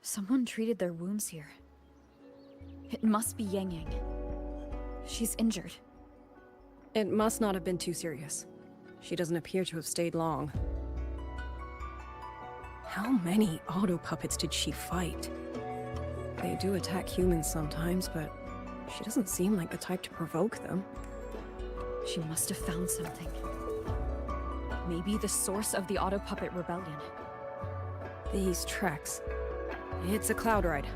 Someone treated their wounds here. It must be Yang Yang. She's injured. It must not have been too serious. She doesn't appear to have stayed long. How many auto puppets did she fight? They do attack humans sometimes, but she doesn't seem like the type to provoke them. She must have found something. Maybe the source of the auto puppet rebellion. These treks. It's a cloud ride.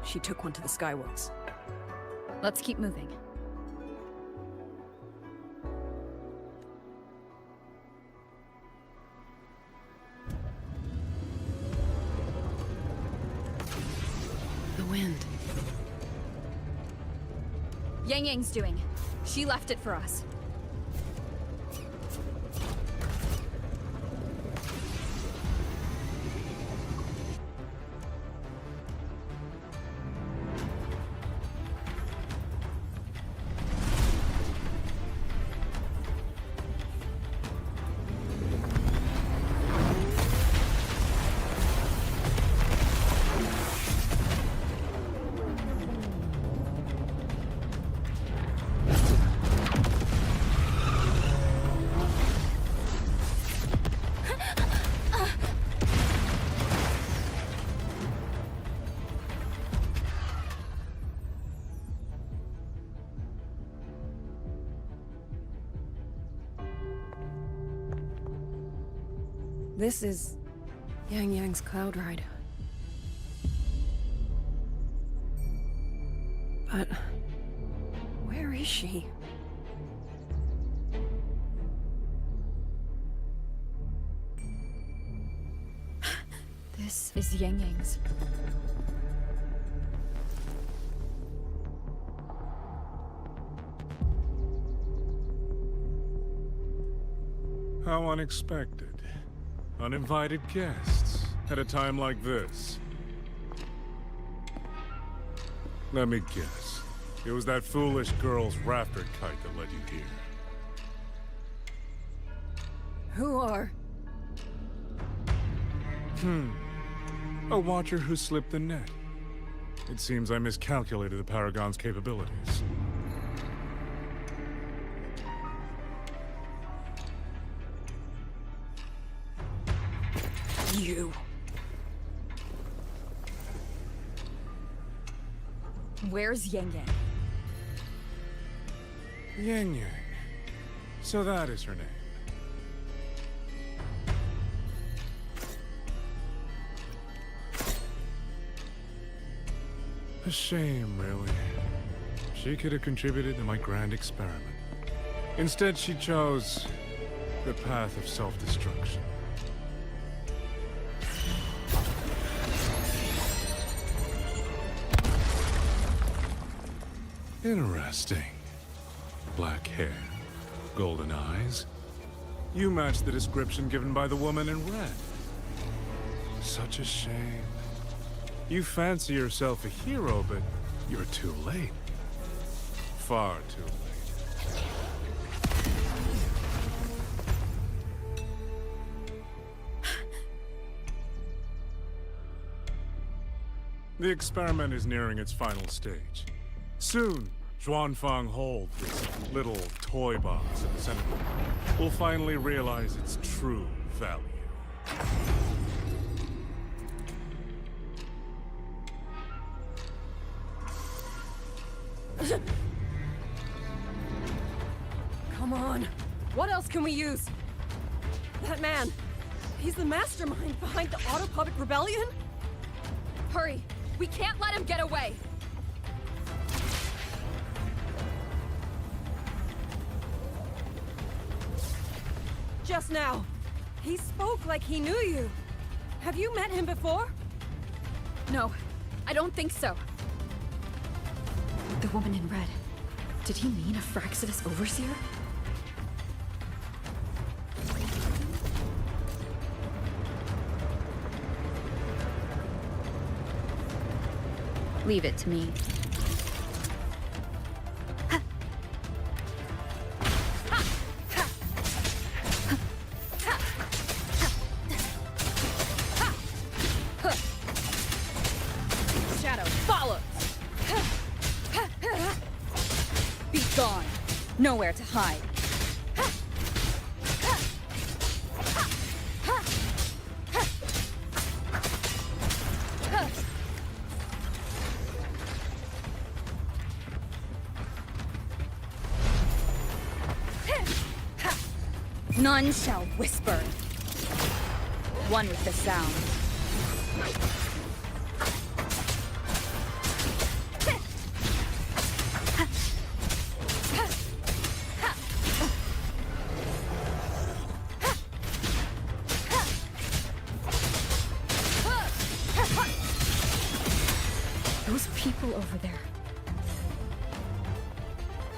She took one to the Skyworks. Let's keep moving. The wind. Yang Yang's doing. She left it for us. This is Yang Yang's cloud ride. But where is she? This is Yang Yang's. How unexpected. Uninvited guests at a time like this. Let me guess. It was that foolish girl's rafter kite that led you here. Who are? A watcher who slipped the net. It seems I miscalculated the Paragon's capabilities. You. Where's Yang Yang? Yang Yang. So that is her name. A shame, really. She could have contributed to my grand experiment. Instead, she chose the path of self-destruction. Interesting. Black hair, golden eyes. You match the description given by the woman in red. Such a shame. You fancy yourself a hero, but you're too late. Far too late. The experiment is nearing its final stage. Soon, Xuanfang Hold, this little toy box in the center, will finally realize its true value. can we use? That man, he's the mastermind behind the Autopublic Rebellion? Hurry! We can't let him get away! Just now, he spoke like he knew you. Have you met him before? No, I don't think so. The woman in red. Did he mean a Fraxidus overseer? Leave it to me. Shadow, follow! Be gone. Nowhere to hide. None shall whisper. One with the sound. Those people over there.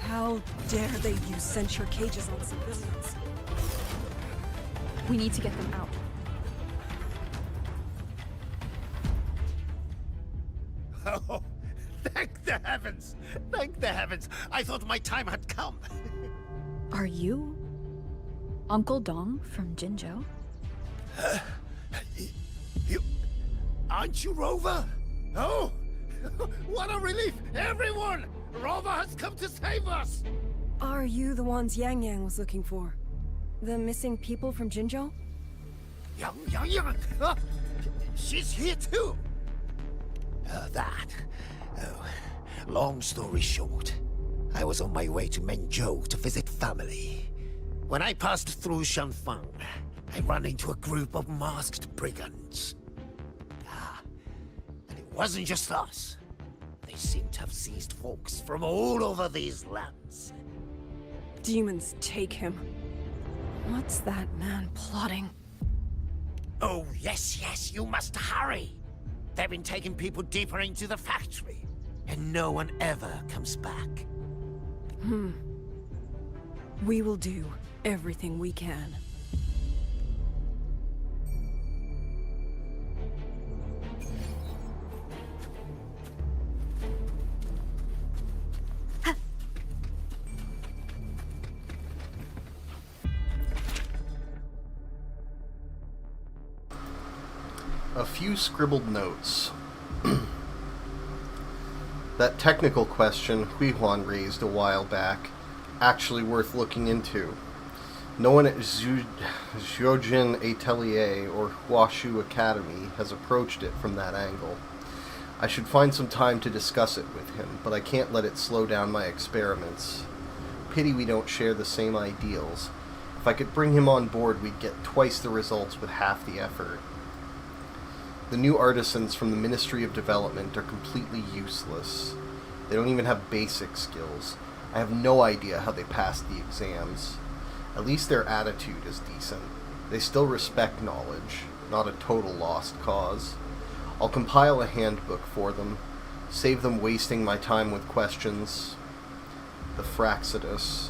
How dare they use censure cages on civilians? We need to get them out. Oh, thank the heavens! Thank the heavens! I thought my time had come. Are you Uncle Dong from Jinzhou? You... Aren't you Rover? Oh! What a relief! Everyone! Rover has come to save us! Are you the ones Yang Yang was looking for? The missing people from Jinzhou? Yang! She's here too! Oh, long story short, I was on my way to Menzhou to visit family. When I passed through Xuanfang, I ran into a group of masked brigands. And it wasn't just us. They seem to have seized folks from all over these lands. Demons take him. What's that man plotting? Oh, yes, you must hurry. They've been taking people deeper into the factory, and no one ever comes back. We will do everything we can. A few scribbled notes. That technical question Huihuan raised a while back, actually worth looking into. No one at Zhuojin Atelier or Huashu Academy has approached it from that angle. I should find some time to discuss it with him, but I can't let it slow down my experiments. Pity we don't share the same ideals. If I could bring him on board, we'd get twice the results with half the effort. The new artisans from the Ministry of Development are completely useless. They don't even have basic skills. I have no idea how they passed the exams. At least their attitude is decent. They still respect knowledge, not a total lost cause. I'll compile a handbook for them, save them wasting my time with questions. The Fraxidus.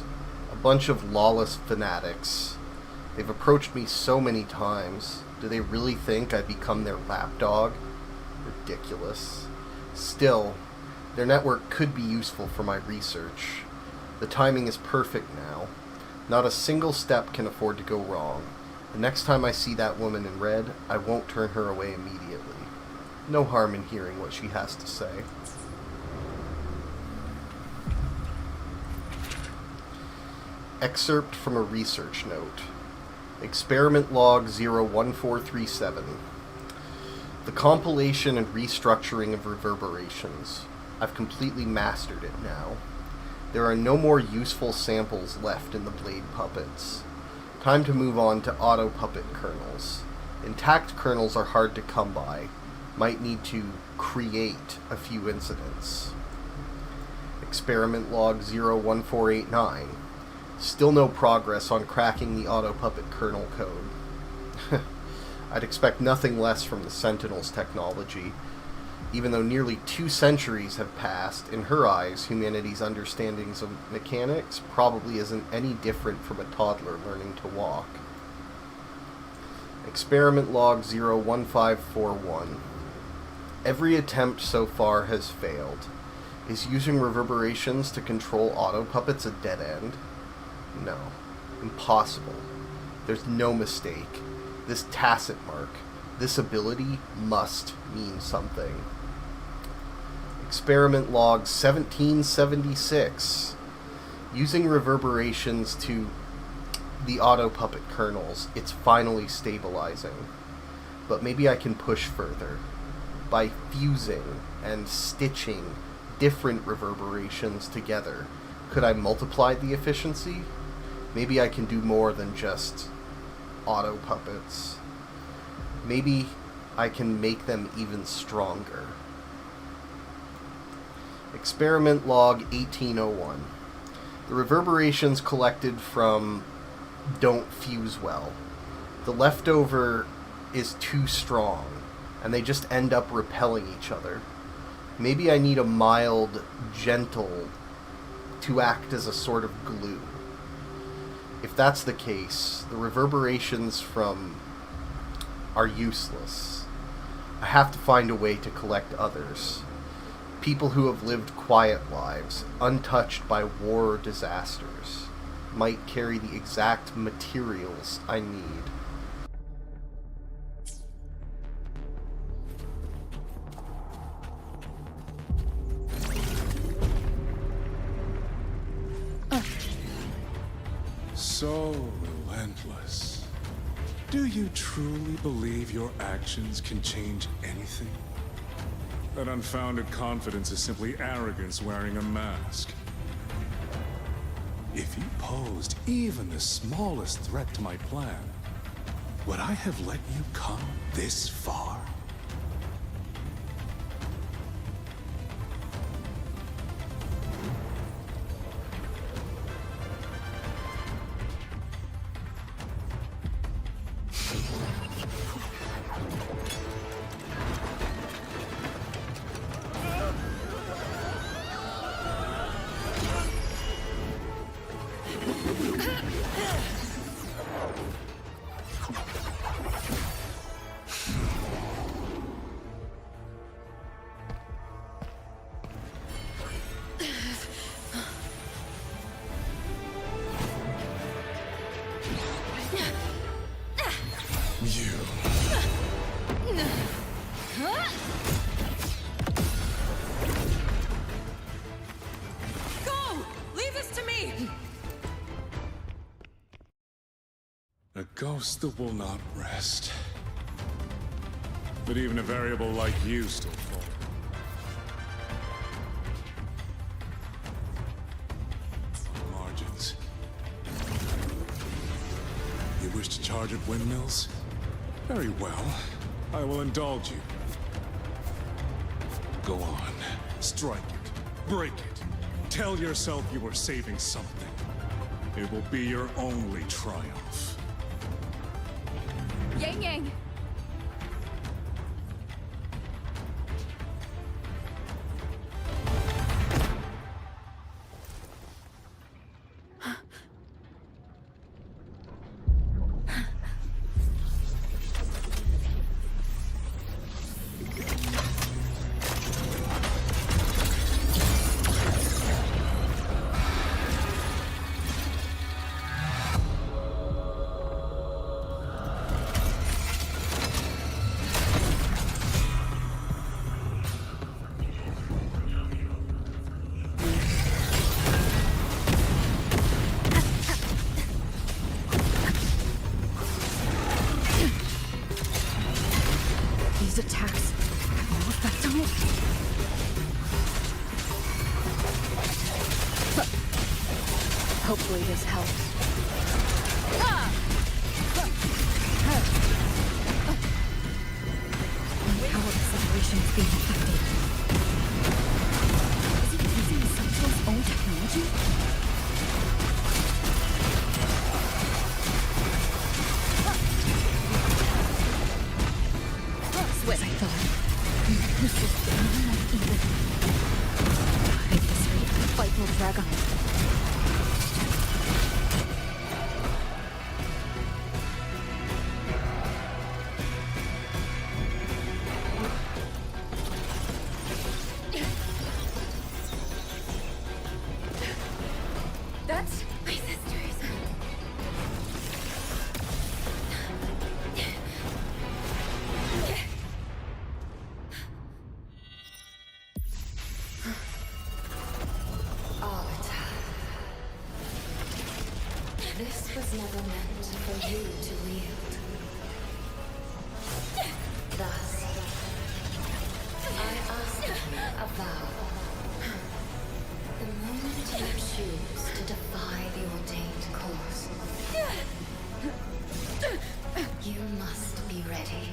A bunch of lawless fanatics. They've approached me so many times. Do they really think I've become their lapdog? Ridiculous. Still, their network could be useful for my research. The timing is perfect now. Not a single step can afford to go wrong. The next time I see that woman in red, I won't turn her away immediately. No harm in hearing what she has to say. Excerpt from a research note. Experiment log 01437. The compilation and restructuring of reverberations. I've completely mastered it now. There are no more useful samples left in the blade puppets. Time to move on to auto puppet kernels. Intact kernels are hard to come by. Might need to create a few incidents. Experiment log 01489. Still no progress on cracking the auto puppet kernel code. I'd expect nothing less from the Sentinel's technology. Even though nearly 2 centuries have passed, in her eyes, humanity's understandings of mechanics probably isn't any different from a toddler learning to walk. Experiment log 01541. Every attempt so far has failed. Is using reverberations to control auto puppets a dead end? No. Impossible. There's no mistake. This tacit mark, this ability must mean something. Experiment log 1776. Using reverberations to the auto puppet kernels, it's finally stabilizing. But maybe I can push further. By fusing and stitching different reverberations together, could I multiply the efficiency? Maybe I can do more than just auto puppets. Maybe I can make them even stronger. Experiment log 1801. The reverberations collected from don't fuse well. The leftover is too strong, and they just end up repelling each other. Maybe I need a mild, gentle to act as a sort of glue. If that's the case, the reverberations from are useless. I have to find a way to collect others. People who have lived quiet lives, untouched by war or disasters, might carry the exact materials I need. So relentless. Do you truly believe your actions can change anything? That unfounded confidence is simply arrogance wearing a mask. If you posed even the smallest threat to my plan, would I have let you come this far? A ghost that will not rest. But even a variable like you still falls. Margins. You wish to charge at windmills? Very well. I will indulge you. Go on. Strike it. Break it. Tell yourself you were saving something. It will be your only triumph. Yang Yang! These attacks have no effect on it? Hopefully this helps. is being affected. Is it using the Sentinel's own technology? What I thought. This is not even. At this rate, the fight will drag on. That's my sisters. This was never meant for you to wield. Thus, I ask you a vow. The moment you choose to defy the ordained course, you must be ready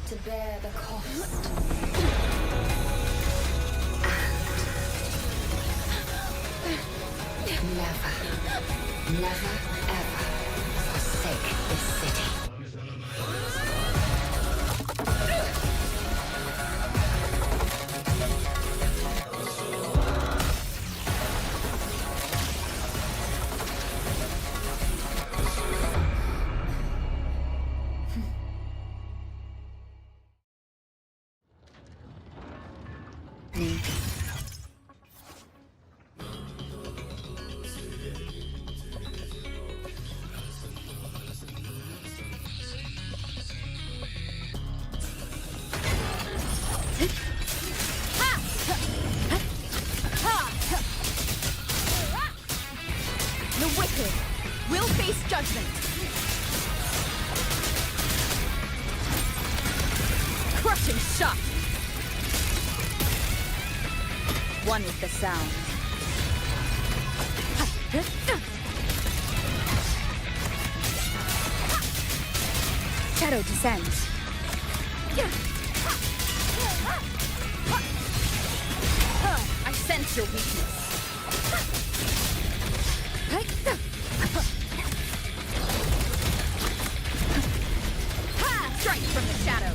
to bear the cost. Never, never, ever forsake this city. The wicked will face judgment. Crushing shot. One with the sound. Shadow descends. I sense your weakness. Strike from the shadow.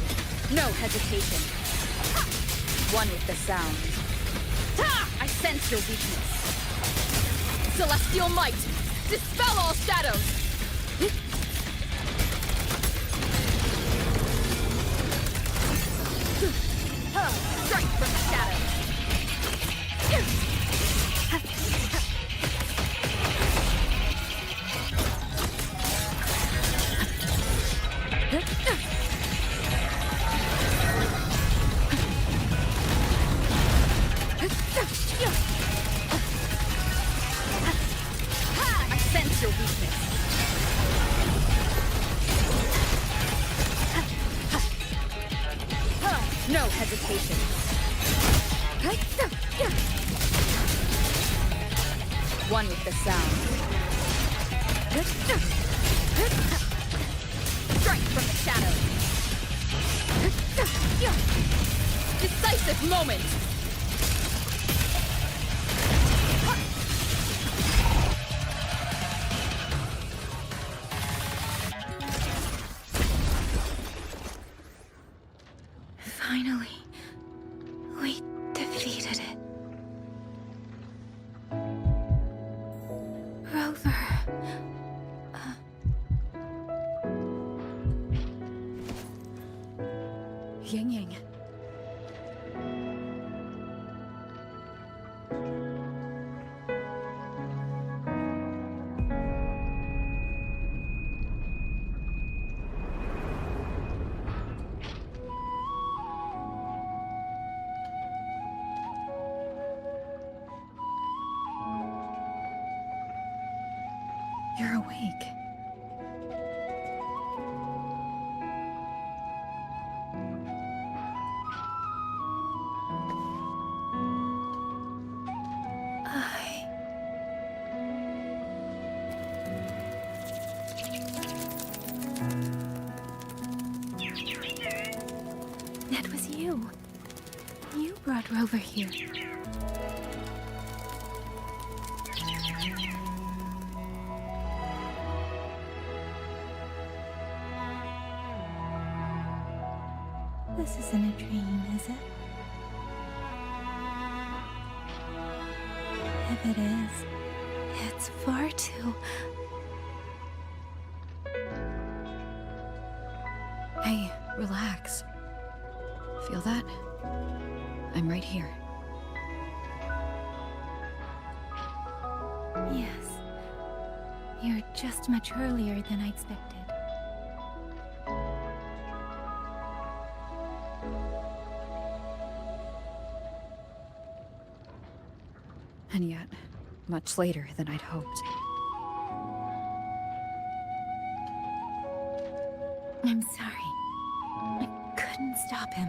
No hesitation. One with the sound. I sense your weakness. Celestial might. Dispel all shadows. Strike from the shadow. I sense your weakness. No hesitation. One with the sound. Strike from the shadow. Decisive moment. Finally, we defeated it. Rover. Ying. You're awake. you. You brought Rover here. This isn't a dream, is it? If it is, it's far too... Hey, relax. Feel that? I'm right here. Yes. You're just much earlier than I expected. And yet, much later than I'd hoped. I'm sorry. I couldn't stop him.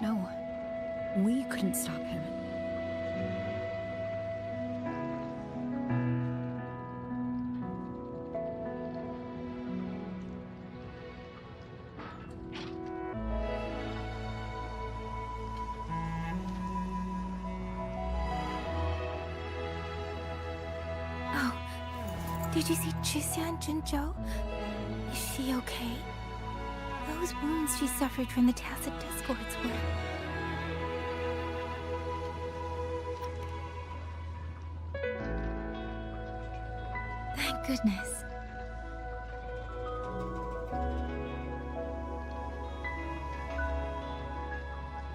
No, we couldn't stop him. Did you see Xuan Jinzhou? Is she okay? Those wounds she suffered from the tacit discords were... Thank goodness.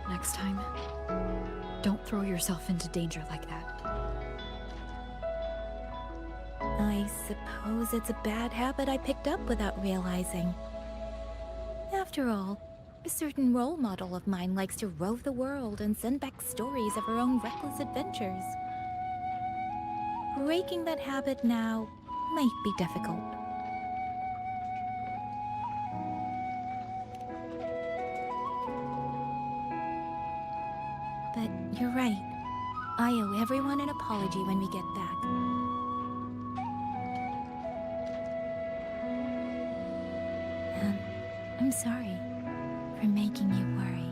Next time, don't throw yourself into danger like that. I suppose it's a bad habit I picked up without realizing. After all, a certain role model of mine likes to rove the world and send back stories of her own reckless adventures. Breaking that habit now might be difficult. But you're right. I owe everyone an apology when we get back. I'm sorry for making you worry.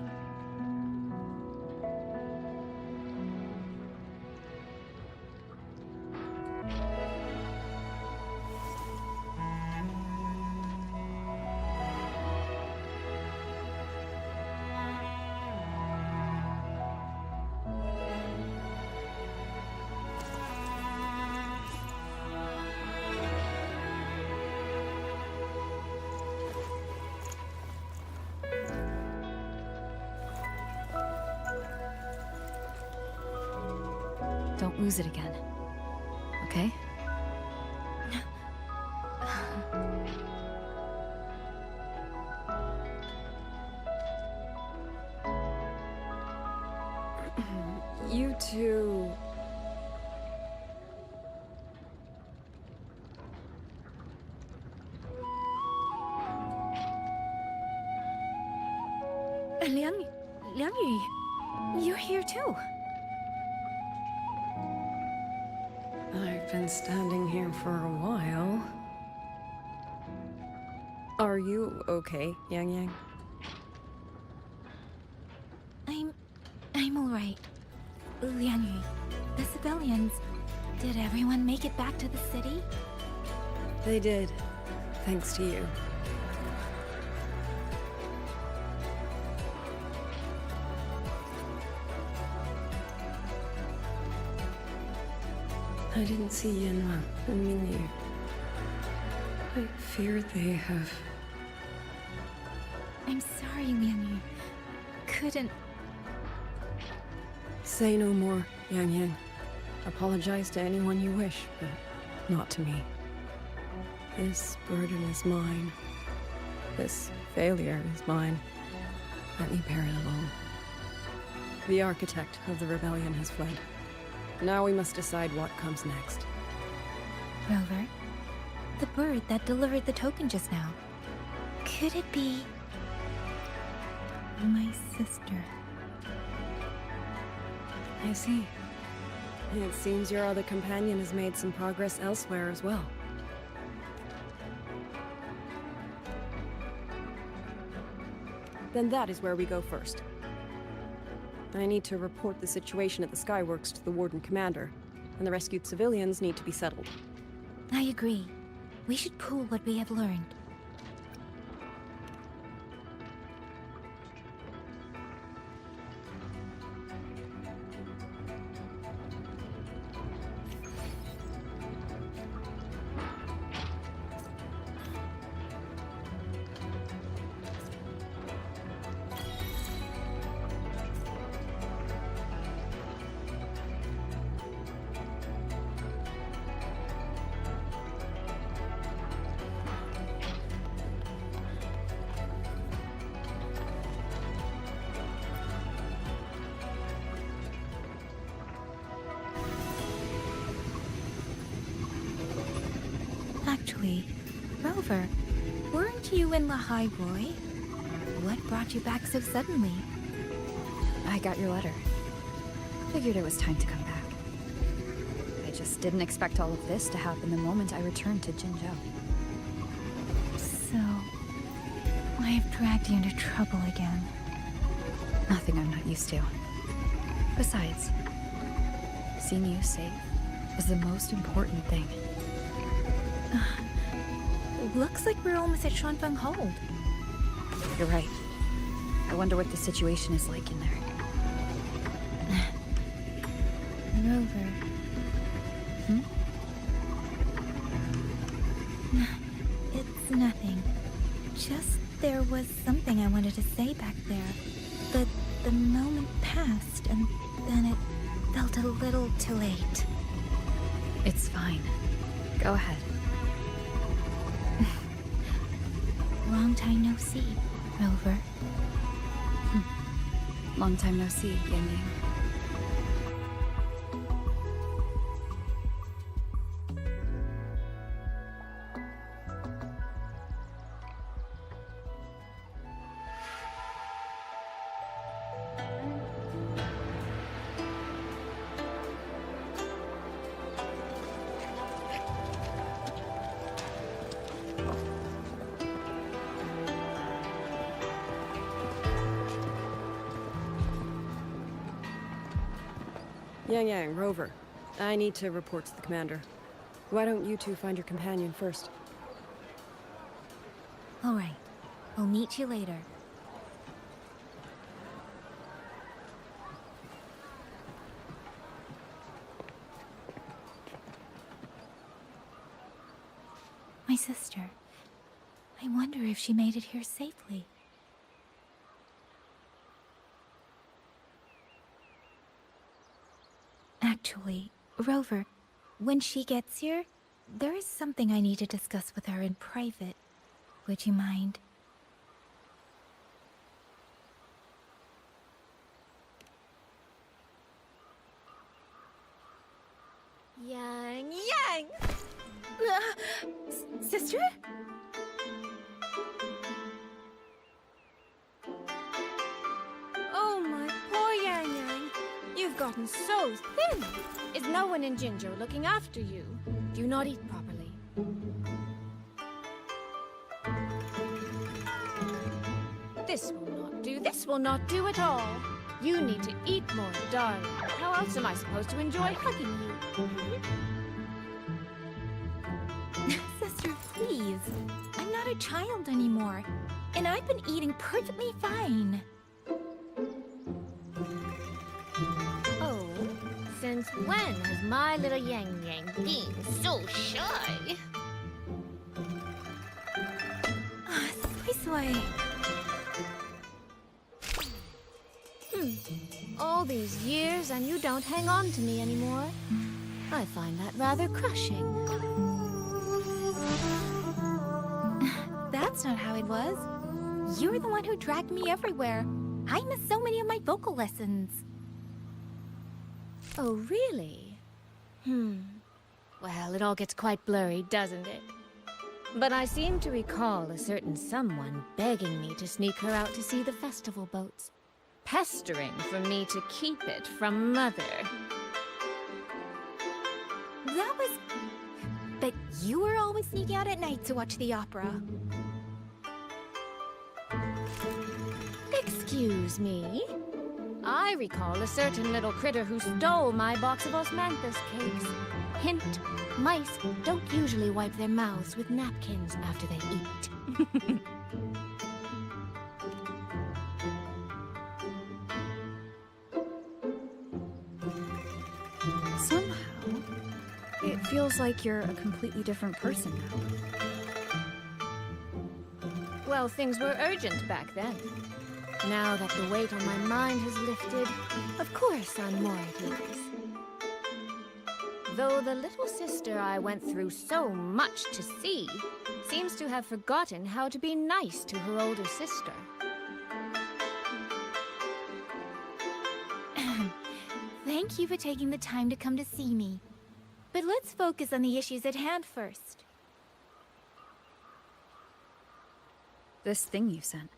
Don't lose it again. Okay? You two... Liang Yu, you're here too. I've been standing here for a while. Are you okay, Yang Yang? I'm alright. Liang Yu, the civilians, did everyone make it back to the city? They did, thanks to you. I didn't see Yanma and Mingyu. I fear they have... I'm sorry, Liang Yu. Couldn't... Say no more, Yang Yang. Apologize to anyone you wish, but not to me. This burden is mine. This failure is mine. Let me bear it alone. The architect of the rebellion has fled. Now we must decide what comes next. Rover, the bird that delivered the token just now. Could it be... my sister? I see. It seems your other companion has made some progress elsewhere as well. Then that is where we go first. I need to report the situation at the Skyworks to the Warden Commander, and the rescued civilians need to be settled. I agree. We should pool what we have learned. Actually, Rover, weren't you in Lahai Roy? What brought you back so suddenly? I got your letter. Figured it was time to come back. I just didn't expect all of this to happen the moment I returned to Jinzhou. So, I have dragged you into trouble again. Nothing I'm not used to. Besides, seeing you safe is the most important thing. Looks like we're almost at Xuanfang Hold. You're right. I wonder what the situation is like in there. Rover. It's nothing. Just there was something I wanted to say back there. But the moment passed, and then it felt a little too late. It's fine. Go ahead. Long time no see, Rover. Long time no see, Yang Yang. Yang Yang, Rover. I need to report to the commander. Why don't you two find your companion first? All right. We'll meet you later. My sister. I wonder if she made it here safely. Actually, Rover, when she gets here, there is something I need to discuss with her in private. Would you mind? Yang Yang! Sister? Oh, my poor Yang Yang. You've gotten so thin. Is no one in Jinzhou looking after you? Do you not eat properly? This will not do. This will not do at all. You need to eat more, darling. How else am I supposed to enjoy hugging you? Sister, please. I'm not a child anymore. And I've been eating perfectly fine. Oh, since when has my little Yang Yang been so shy? Soy. All these years and you don't hang on to me anymore. I find that rather crushing. That's not how it was. You're the one who dragged me everywhere. I missed so many of my vocal lessons. Oh, really? Well, it all gets quite blurry, doesn't it? But I seem to recall a certain someone begging me to sneak her out to see the festival boats. pestering for me to keep it from Mother. That was... But you were always sneaking out at night to watch the opera. Excuse me? I recall a certain little critter who stole my box of osmanthus cakes. Hint, mice don't usually wipe their mouths with napkins after they eat. Somehow, it feels like you're a completely different person now. Well, things were urgent back then. Now that the weight on my mind has lifted, of course I'm more at ease. Though the little sister I went through so much to see seems to have forgotten how to be nice to her older sister. Thank you for taking the time to come to see me. But let's focus on the issues at hand first. This thing you sent.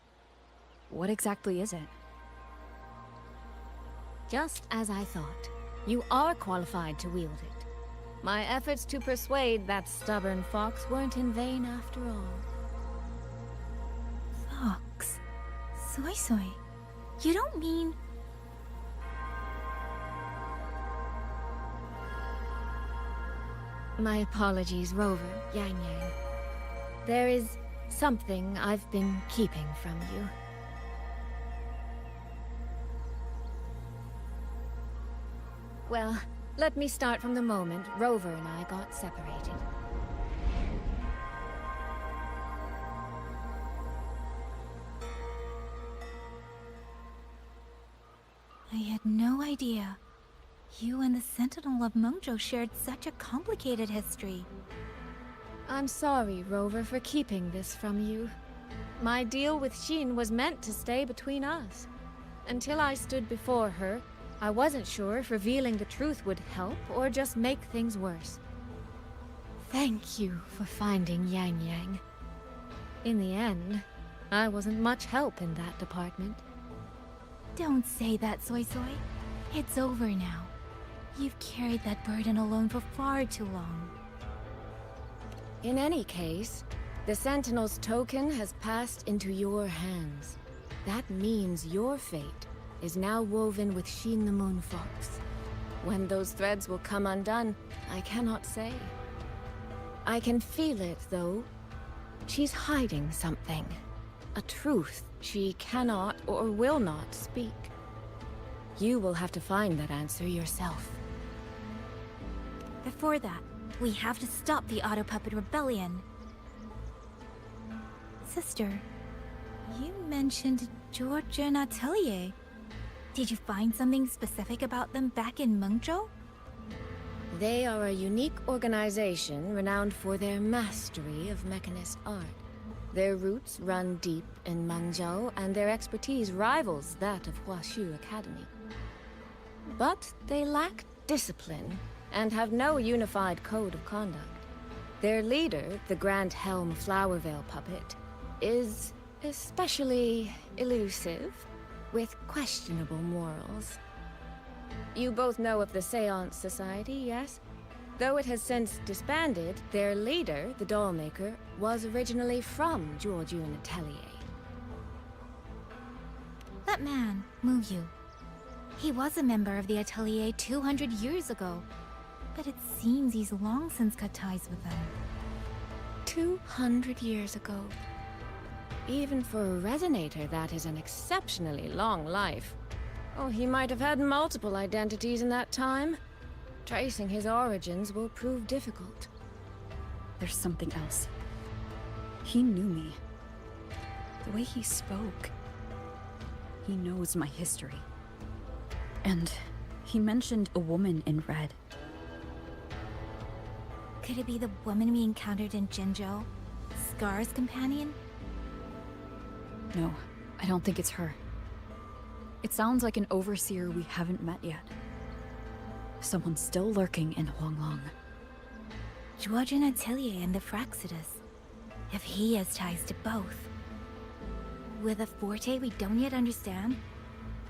What exactly is it? Just as I thought. You are qualified to wield it. My efforts to persuade that stubborn fox weren't in vain after all. Fox? Soy Soy? You don't mean... My apologies, Rover, Yang Yang. There is something I've been keeping from you. Well, let me start from the moment Rover and I got separated. I had no idea. You and the Sentinel of Mengzhou shared such a complicated history. I'm sorry, Rover, for keeping this from you. My deal with Xin was meant to stay between us. Until I stood before her, I wasn't sure if revealing the truth would help or just make things worse. Thank you for finding Yang Yang. In the end, I wasn't much help in that department. Don't say that, Soy Soy. It's over now. You've carried that burden alone for far too long. In any case, the Sentinel's token has passed into your hands. That means your fate is now woven with Xin the Moon Fox. When those threads will come undone, I cannot say. I can feel it, though. She's hiding something. A truth she cannot or will not speak. You will have to find that answer yourself. Before that, we have to stop the Auto Puppet Rebellion. Sister, you mentioned Georgia and Atelier. Did you find something specific about them back in Mengzhou? They are a unique organization renowned for their mastery of mechanist art. Their roots run deep in Mengzhou, and their expertise rivals that of Huaxu Academy. But they lack discipline and have no unified code of conduct. Their leader, the Grand Helm Flowervale puppet, is especially elusive, with questionable morals. You both know of the Seance Society, yes? Though it has since disbanded, their leader, the Dollmaker, was originally from Jiujun Atelier. That man, Mu Yu. He was a member of the Atelier 200 years ago, but it seems he's long since cut ties with them. 200 years ago. Even for a resonator, that is an exceptionally long life. Oh, he might have had multiple identities in that time. Tracing his origins will prove difficult. There's something else. He knew me. The way he spoke. He knows my history. And he mentioned a woman in red. Could it be the woman we encountered in Jinzhou? Scar's companion? No, I don't think it's her. It sounds like an overseer we haven't met yet. Someone still lurking in Huanglong. Jiujun Atelier and the Fraxidus. If he has ties to both. With a forte we don't yet understand,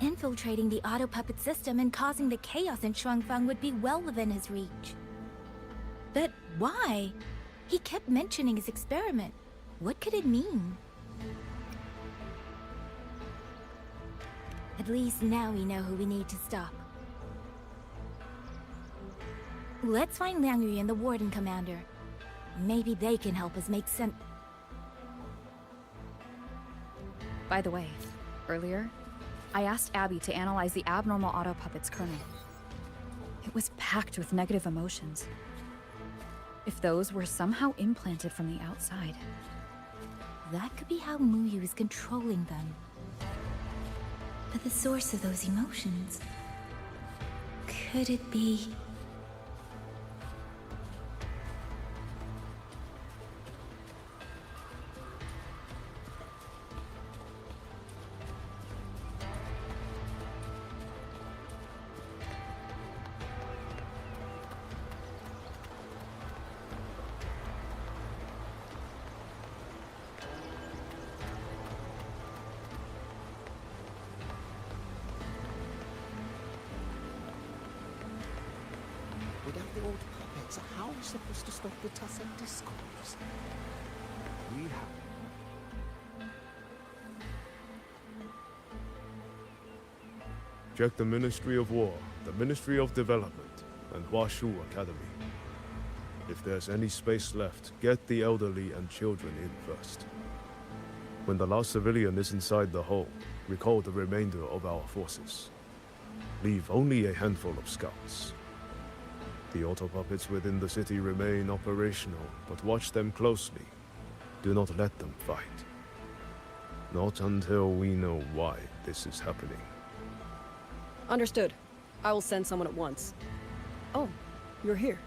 Infiltrating the auto puppet system and causing the chaos in Xuanfang would be well within his reach. But why? He kept mentioning his experiment. What could it mean? At least now we know who we need to stop. Let's find Liang Yu and the Warden Commander. Maybe they can help us make sense. By the way, earlier, I asked Abby to analyze the abnormal auto puppet's kernel. It was packed with negative emotions. If those were somehow implanted from the outside, that could be how Muyu is controlling them. But the source of those emotions, could it be... Without the old puppets, how are we supposed to stop the Tussan discourse? We have. Check the Ministry of War, the Ministry of Development, and Huashu Academy. If there's any space left, get the elderly and children in first. When the last civilian is inside the hull, recall the remainder of our forces. Leave only a handful of scouts. The auto puppets within the city remain operational, but watch them closely. Do not let them fight. Not until we know why this is happening. Understood. I will send someone at once. Oh, you're here.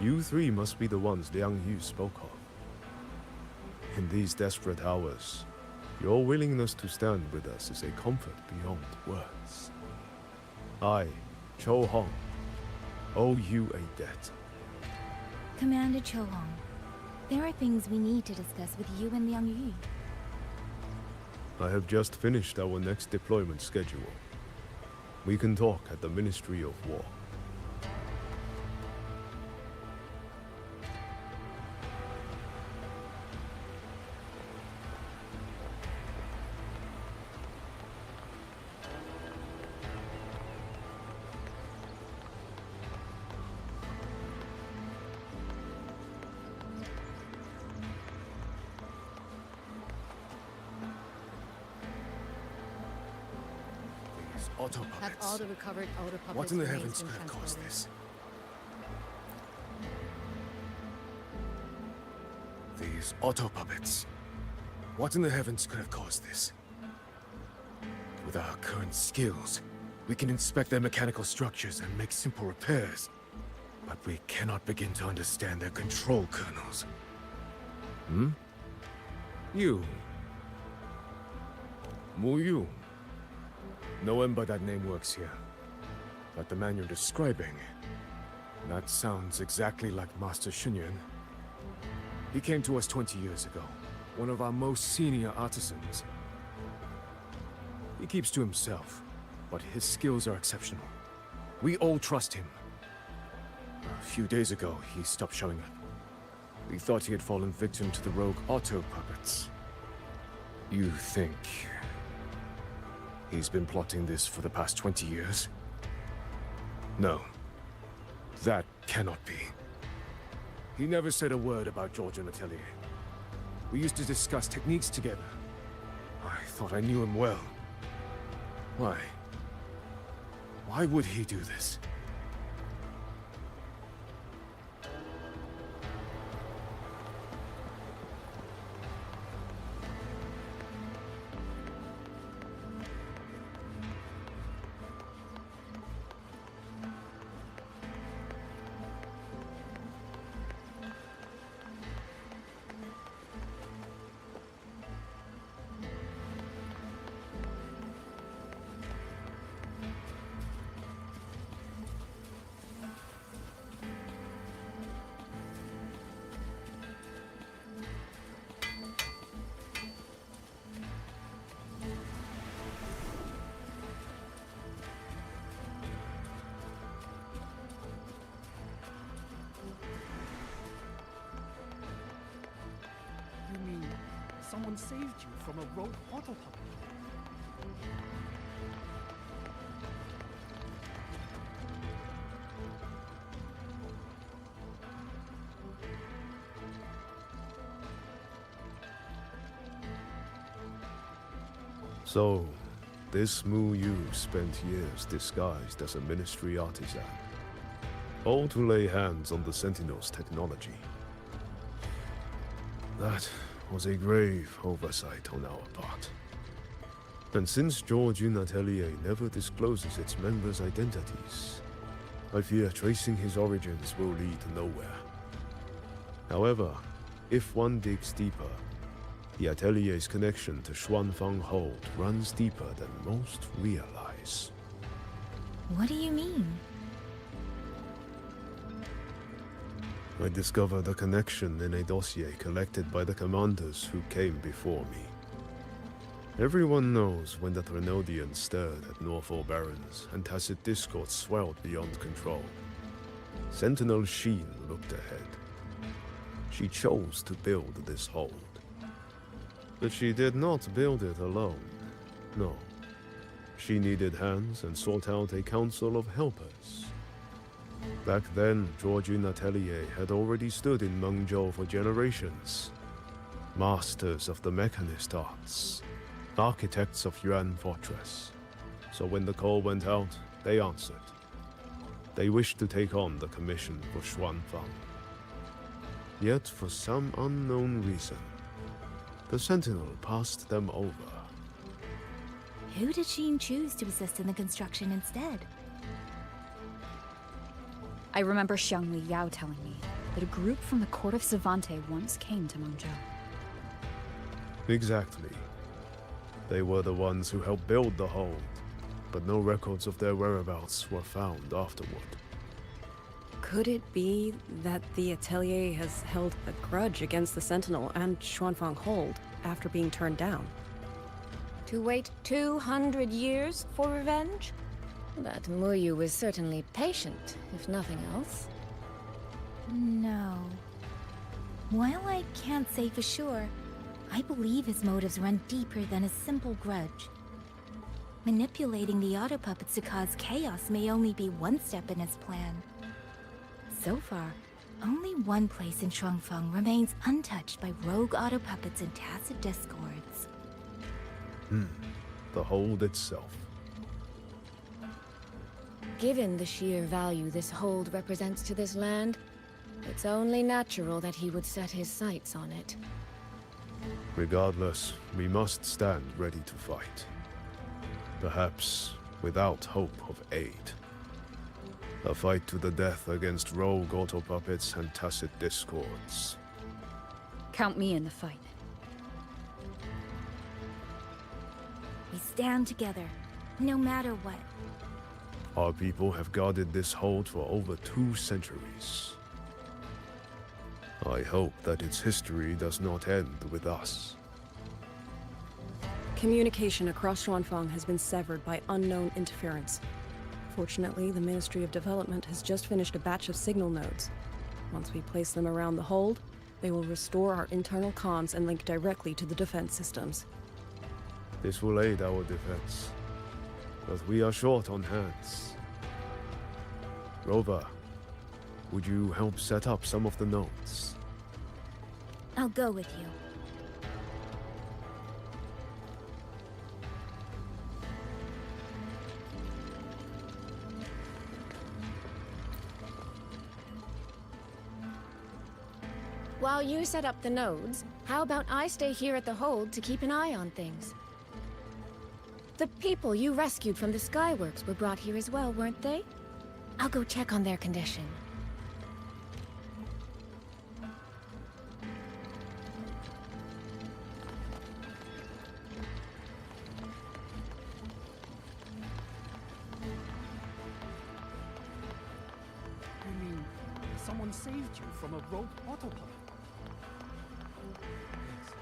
You three must be the ones Liang Yu spoke of. In these desperate hours, your willingness to stand with us is a comfort beyond words. I, Cho Hong, owe you a debt. Commander Cho Hong, there are things we need to discuss with you and Liang Yu. I have just finished our next deployment schedule. We can talk at the Ministry of War. Auto Have puppets. all the recovered auto puppets What in the remains heavens been could have caused transported? this? These auto puppets. What in the heavens could have caused this? With our current skills, we can inspect their mechanical structures and make simple repairs. But we cannot begin to understand their control kernels. Hmm? You. Muyu. No one but that name works here. But the man you're describing... that sounds exactly like Master Xunyuan. He came to us 20 years ago. One of our most senior artisans. He keeps to himself, but his skills are exceptional. We all trust him. A few days ago, he stopped showing up. We thought he had fallen victim to the rogue auto puppets. You think... he's been plotting this for the past 20 years? No. That cannot be. He never said a word about George and Atelier. We used to discuss techniques together. I thought I knew him well. Why? Why would he do this? someone saved you from a rogue autopilot. So, this Mu Yu spent years disguised as a ministry artisan, all to lay hands on the Sentinel's technology. That was a grave oversight on our part. And since Georgian Atelier never discloses its members' identities, I fear tracing his origins will lead nowhere. However, if one digs deeper, the Atelier's connection to Xuanfang Hold runs deeper than most realize. What do you mean? I discovered a connection in a dossier collected by the commanders who came before me. Everyone knows when the Threnodians stirred at Northall Barrens and tacit discord swelled beyond control. Sentinel Sheen looked ahead. She chose to build this hold. But she did not build it alone. No. She needed hands and sought out a council of helpers. Back then, Georgian Atelier had already stood in Mengzhou for generations. Masters of the mechanist arts. Architects of Yuan Fortress. So when the call went out, they answered. They wished to take on the commission for Xuanfang. Yet, for some unknown reason, the Sentinel passed them over. Who did Sheen choose to assist in the construction instead? I remember Xiangli Yao telling me that a group from the court of Savante once came to Mengzhou. Exactly. They were the ones who helped build the hold, but no records of their whereabouts were found afterward. Could it be that the Atelier has held a grudge against the Sentinel and Xuanfang Hold after being turned down? To wait 200 years for revenge? That Muyu was certainly patient, if nothing else. No. While I can't say for sure, I believe his motives run deeper than a simple grudge. Manipulating the auto puppets to cause chaos may only be one step in his plan. So far, only one place in Xuanfang remains untouched by rogue auto puppets and tacit discords. The hold itself. Given the sheer value this hold represents to this land, it's only natural that he would set his sights on it. Regardless, we must stand ready to fight. Perhaps without hope of aid. A fight to the death against rogue auto puppets and tacit discords. Count me in the fight. We stand together, no matter what. Our people have guarded this hold for over 2 centuries. I hope that its history does not end with us. Communication across Xuanfang has been severed by unknown interference. Fortunately, the Ministry of Development has just finished a batch of signal nodes. Once we place them around the hold, they will restore our internal comms and link directly to the defense systems. This will aid our defense, but we are short on hands. Rover, would you help set up some of the nodes? I'll go with you. While you set up the nodes, how about I stay here at the hold to keep an eye on things? The people you rescued from the Skyworks were brought here as well, weren't they? I'll go check on their condition. You mean someone saved you from a rogue autopilot? Yes.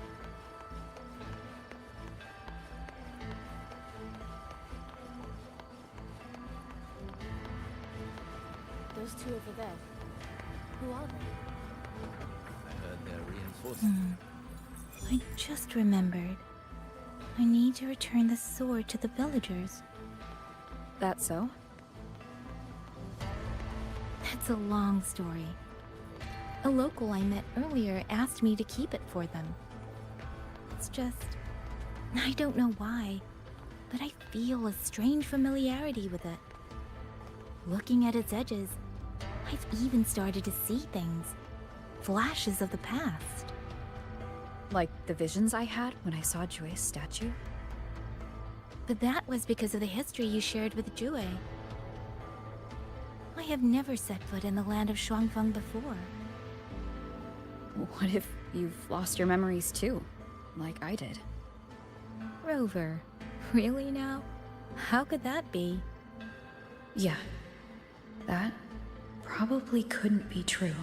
Those two over there. Who are they? I heard they're reinforcing. I just remembered. I need to return the sword to the villagers. That so? That's a long story. A local I met earlier asked me to keep it for them. It's just... I don't know why, but I feel a strange familiarity with it. Looking at its edges, I've even started to see things. Flashes of the past. Like the visions I had when I saw Jue's statue? But that was because of the history you shared with Jue. I have never set foot in the land of Xuanfang before. What if you've lost your memories too, like I did? Rover, really now? How could that be? Yeah, that probably couldn't be true.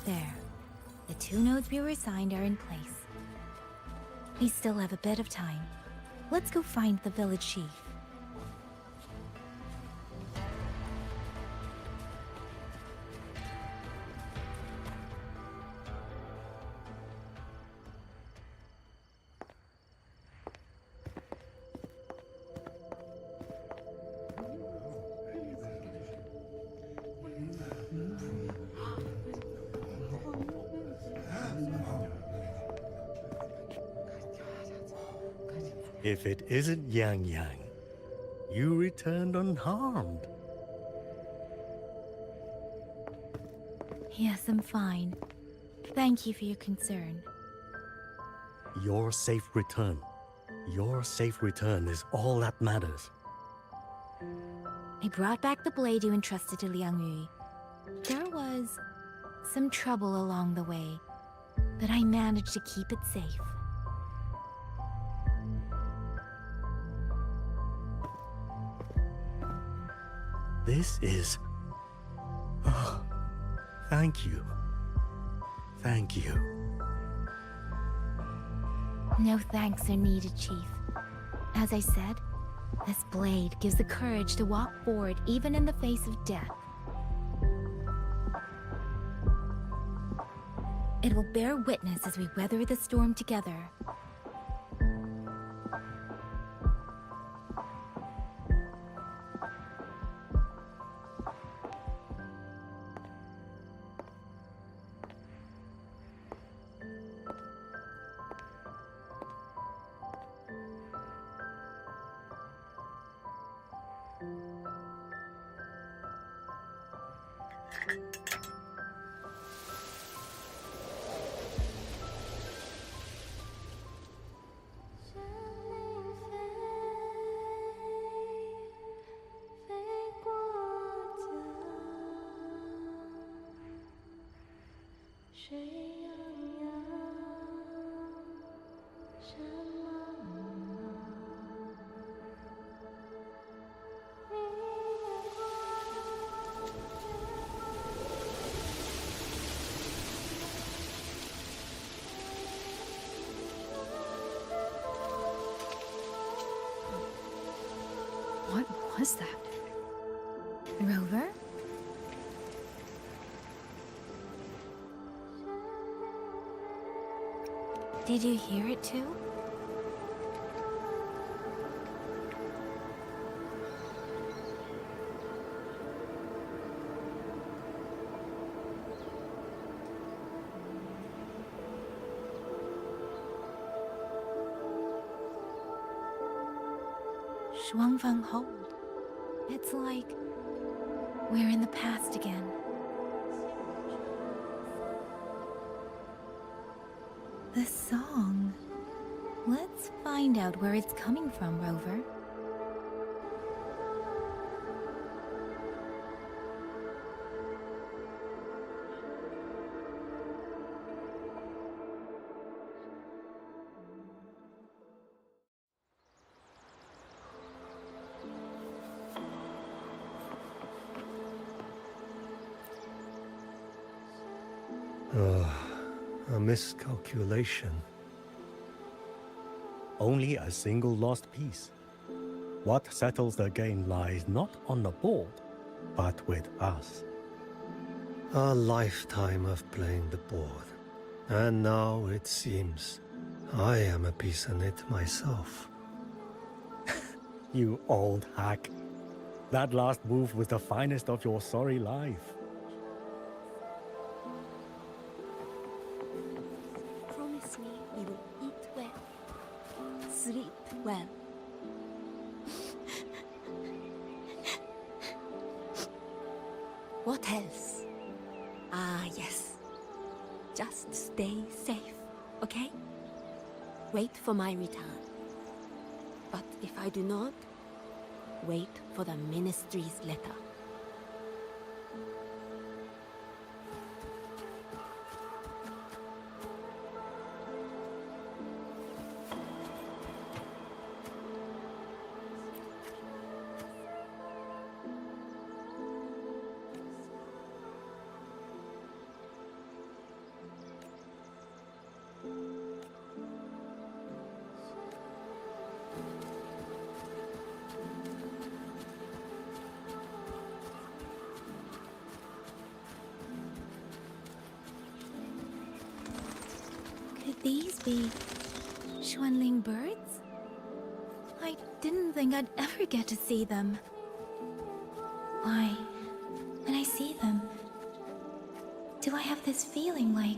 There. The 2 nodes we were assigned are in place. We still have a bit of time. Let's go find the village chief. If it isn't Yang Yang, you returned unharmed. Yes, I'm fine. Thank you for your concern. Your safe return. Your safe return is all that matters. I brought back the blade you entrusted to Liang Yu. There was some trouble along the way, but I managed to keep it safe. This is... Oh, thank you. Thank you. No thanks are needed, Chief. As I said, this blade gives the courage to walk forward even in the face of death. It will bear witness as we weather the storm together. What was that? Rover? Did you hear it too? Xuanfang hold. It's like we're in the past again. The song. Let's find out where it's coming from, Rover. A miscalculation. Only a single lost piece. What settles the game lies not on the board, but with us. A lifetime of playing the board. And now it seems I am a piece in it myself. You old hack. That last move was the finest of your sorry life. Promise me you will eat well, sleep well. What else? Ah, yes. Just stay safe, okay? Wait for my return. But if I do not, wait for the ministry's letter. Could these be Xuanling birds? I didn't think I'd ever get to see them. Why, when I see them, do I have this feeling like...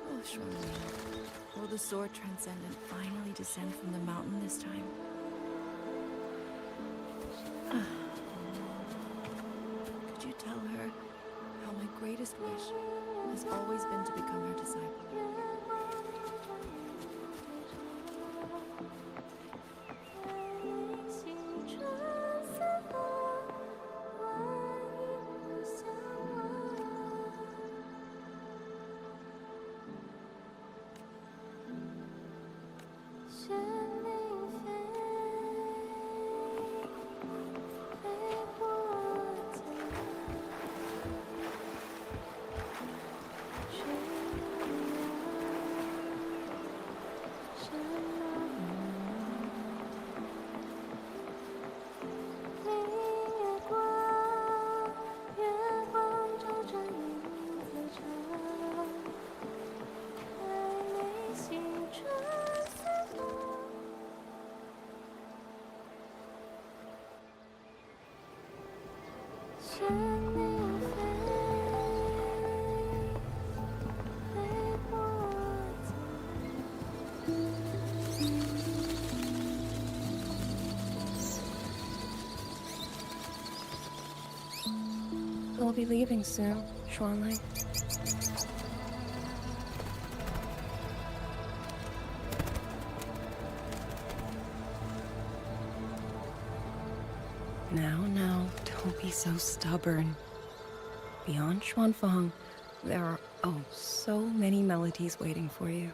Oh, Xuanfang, will the Sword Transcendent finally descend from the mountain this time? Could you tell her how my greatest wish has always been to become her disciple? I'll be leaving soon, Xuanling. Now, don't be so stubborn. Beyond Xuanfang, there are, oh, so many melodies waiting for you.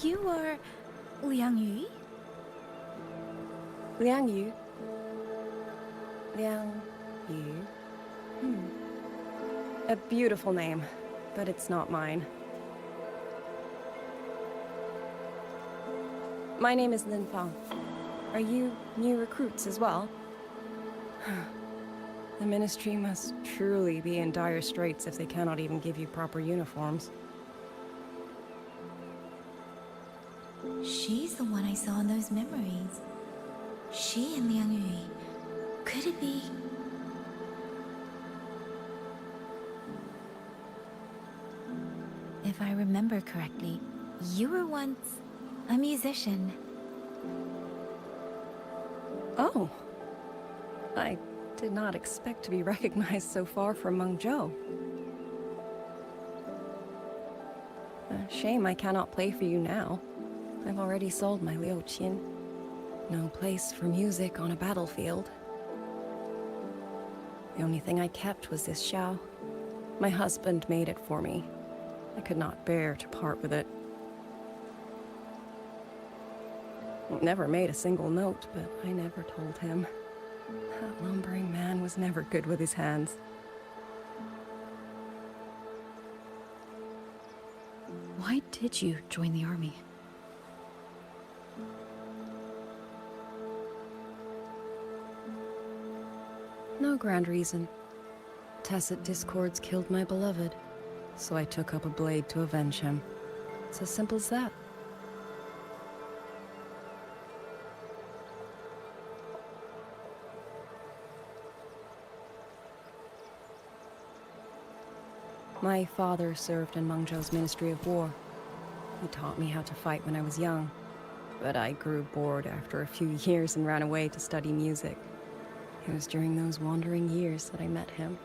You are Liang Yu? Liang Yu? Liang Yu? A beautiful name, but it's not mine. My name is Lin Fang. Are you new recruits as well? The Ministry must truly be in dire straits if they cannot even give you proper uniforms. She's the one I saw in those memories. She and Liang Yu. Could it be... If I remember correctly, you were once a musician. Oh. I Did not expect to be recognized so far from Mengzhou. Shame I cannot play for you now. I've already sold my Liuqin. No place for music on a battlefield. The only thing I kept was this xiao. My husband made it for me. I could not bear to part with it. It never made a single note, but I never told him. That lumbering man was never good with his hands. Why did you join the army? No grand reason. Tacit discords killed my beloved, so I took up a blade to avenge him. It's as simple as that. My father served in Mengzhou's Ministry of War. He taught me how to fight when I was young, but I grew bored after a few years and ran away to study music. It was during those wandering years that I met him.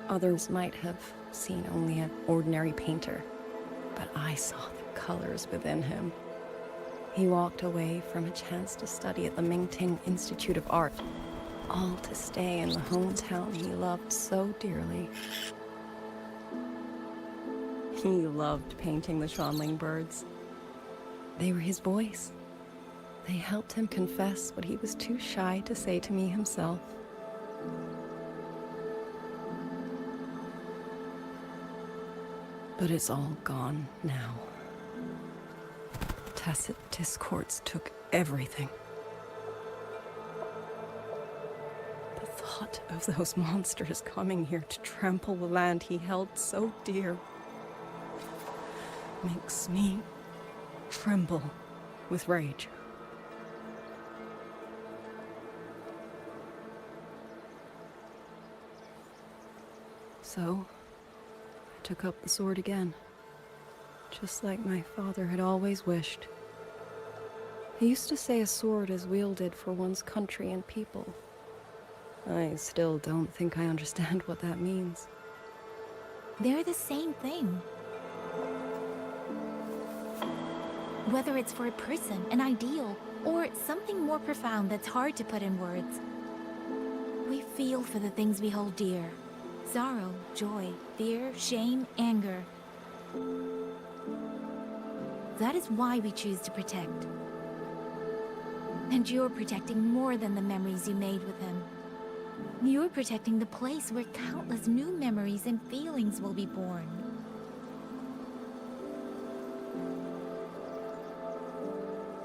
Others might have seen only an ordinary painter, but I saw the colors within him. He walked away from a chance to study at the Mingting Institute of Art, all to stay in the hometown he loved so dearly. He loved painting the Xuanling birds. They were his voice. They helped him confess what he was too shy to say to me himself. But it's all gone now. Tacit discords took everything. The thought of those monsters coming here to trample the land he held so dear makes me tremble with rage. So, I took up the sword again, just like my father had always wished. He used to say a sword is wielded for one's country and people. I still don't think I understand what that means. They're the same thing. Whether it's for a person, an ideal, or something more profound that's hard to put in words. We feel for the things we hold dear. Sorrow, joy, fear, shame, anger. That is why we choose to protect. And you're protecting more than the memories you made with him. You're protecting the place where countless new memories and feelings will be born.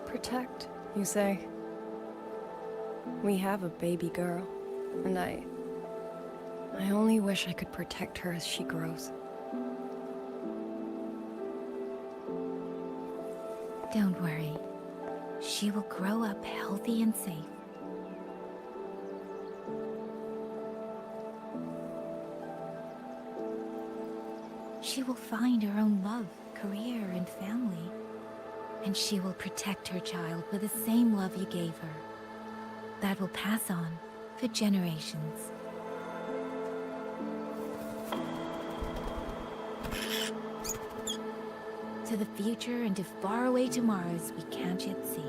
Protect, you say? We have a baby girl, and I only wish I could protect her as she grows. Don't worry. She will grow up healthy and safe. She will find her own love, career, and family. And she will protect her child with the same love you gave her. That will pass on for generations. To the future and to faraway tomorrows we can't yet see.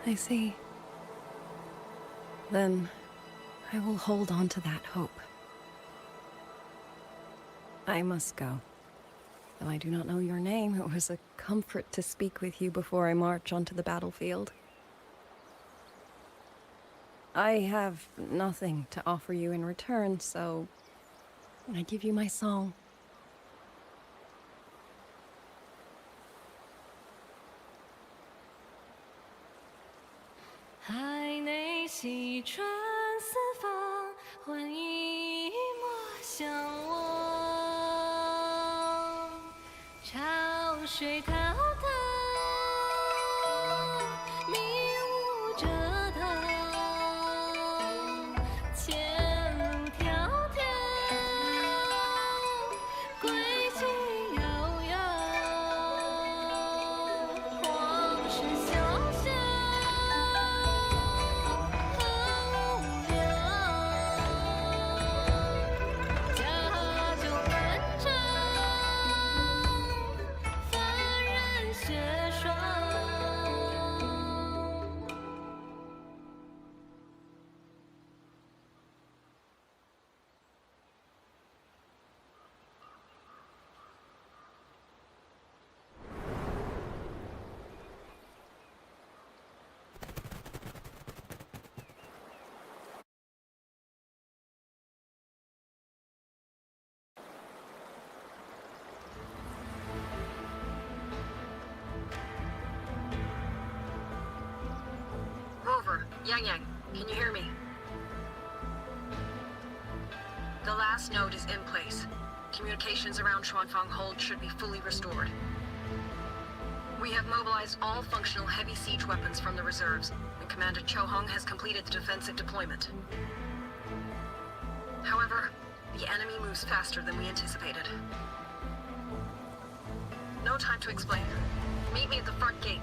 I see. Then I will hold on to that hope. I must go. Though I do not know your name, it was a comfort to speak with you before I march onto the battlefield. I have nothing to offer you in return, so I give you my song. Yang Yang, can you hear me? The last node is in place. Communications around Xuanfang Hold should be fully restored. We have mobilized all functional heavy siege weapons from the reserves, and Commander Cho Hong has completed the defensive deployment. However, the enemy moves faster than we anticipated. No time to explain. Meet me at the front gate.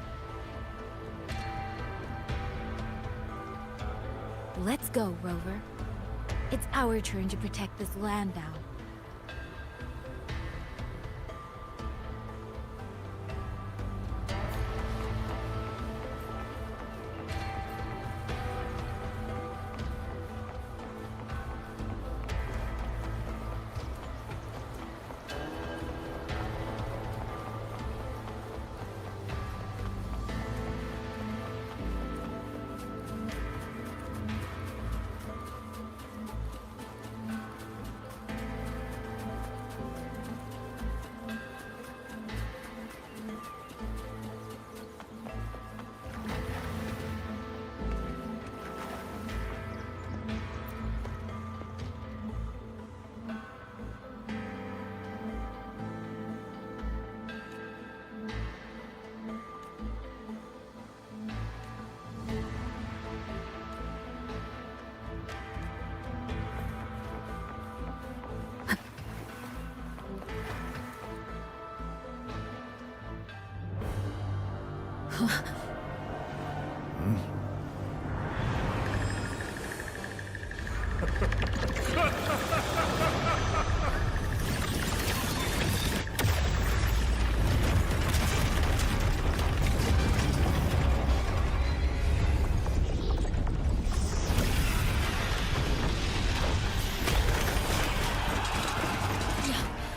Let's go, Rover. It's our turn to protect this land now.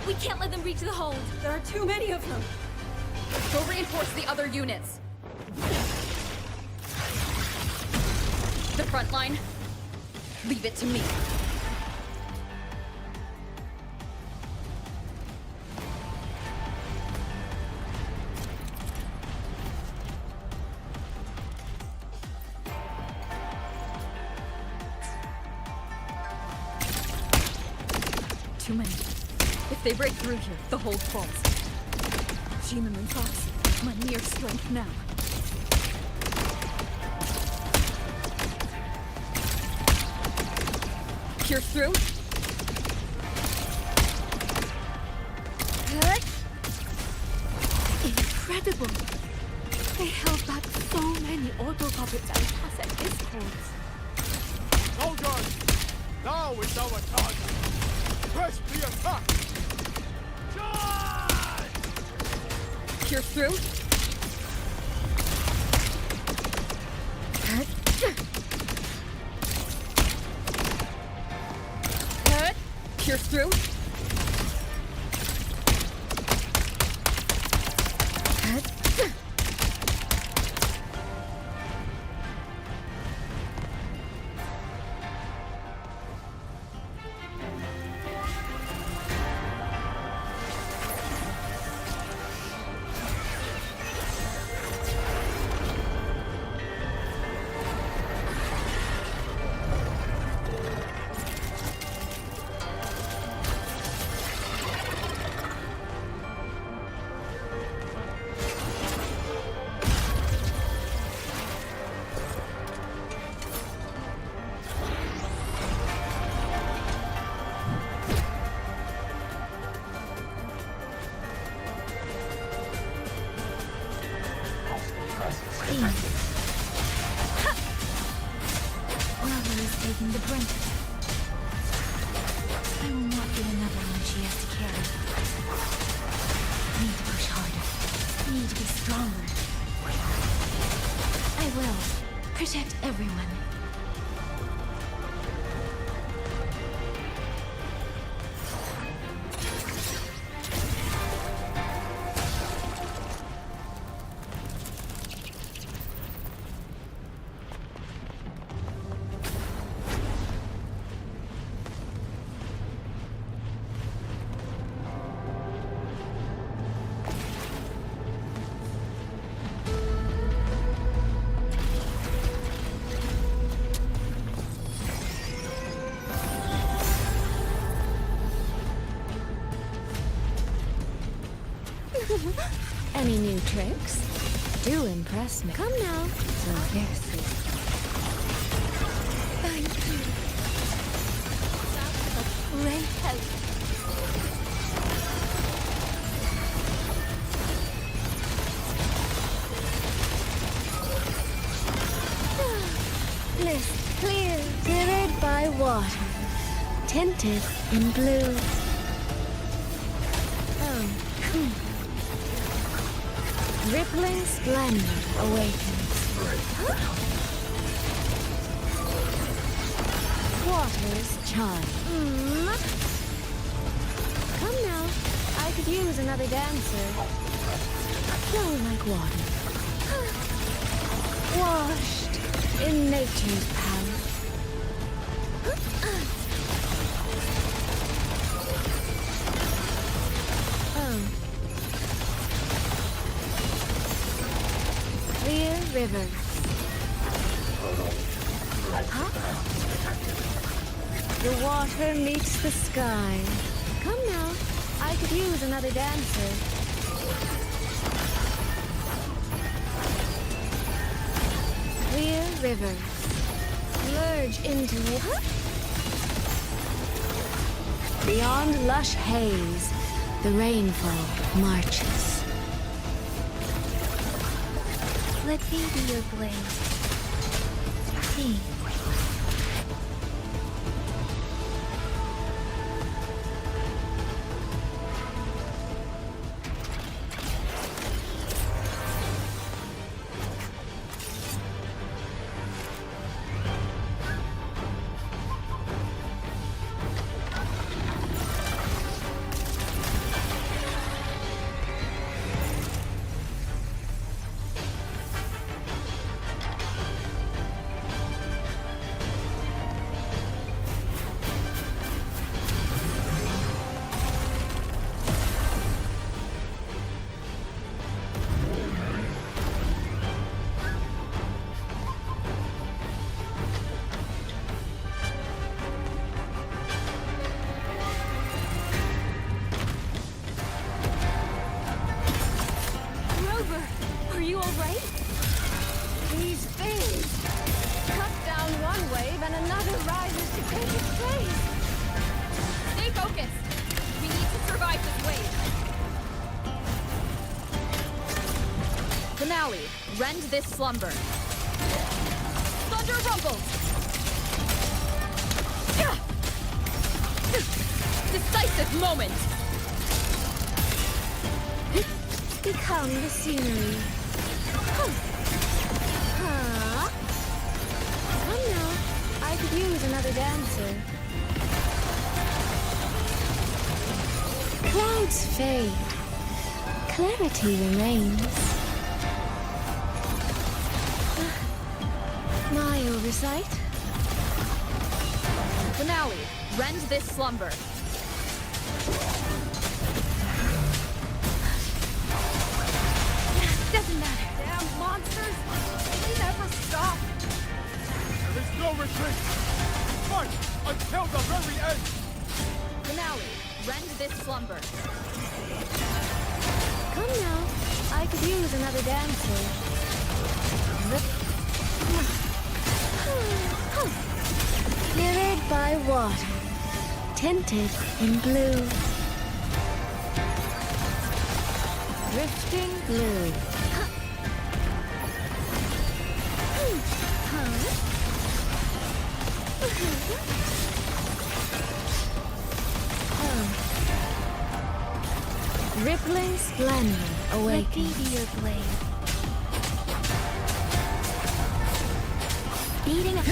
We can't let them reach the hold. There are too many of them. Go reinforce the other units. The front line, leave it to me. Too many. If they break through here, the hold falls. Jima and Fox, my mere strength now. Pierce through. Incredible! They held back so many auto-puppets and cassette discords. Soldiers! Now is our time! Press the attack! Pierce through. Pierce through. Lover is taking the brunt of it. I will not be another one she has to carry. Need to push harder. Need to be stronger. I will protect everyone. Any new tricks? Do impress me. Come now. So this is... Thank you. That's a great help. List clear, mirrored by water, tinted in blue. Oh, rippling splendor awakens. Water's charm. Come now, I could use another dancer. Flow like water. Washed in nature's power. Oh. Clear river. Huh? The water meets the sky. Come now, I could use another dancer. Clear river. Merge into it. Beyond lush haze, the rainfall marches. Let me be your blade. Please. Are you alright? These things! Cut down one wave and another rises to take its place! Stay focused! We need to survive this wave! Finale, rend this slumber. Thunder rumbles! Decisive moment! Become the scenery. Huh. Come now. I could use another dancer. Clouds fade. Clarity remains. My oversight. Finale, rend this slumber. Doesn't matter. Damn monsters! They never stop! There is no retreat! Fight until the very end! Finale, rend this slumber. Come now. I could use another dancer. Mirrored by water. Tinted in blue. Drifting blue. Rippling splendor awakens. Let me be your blade. Beating up.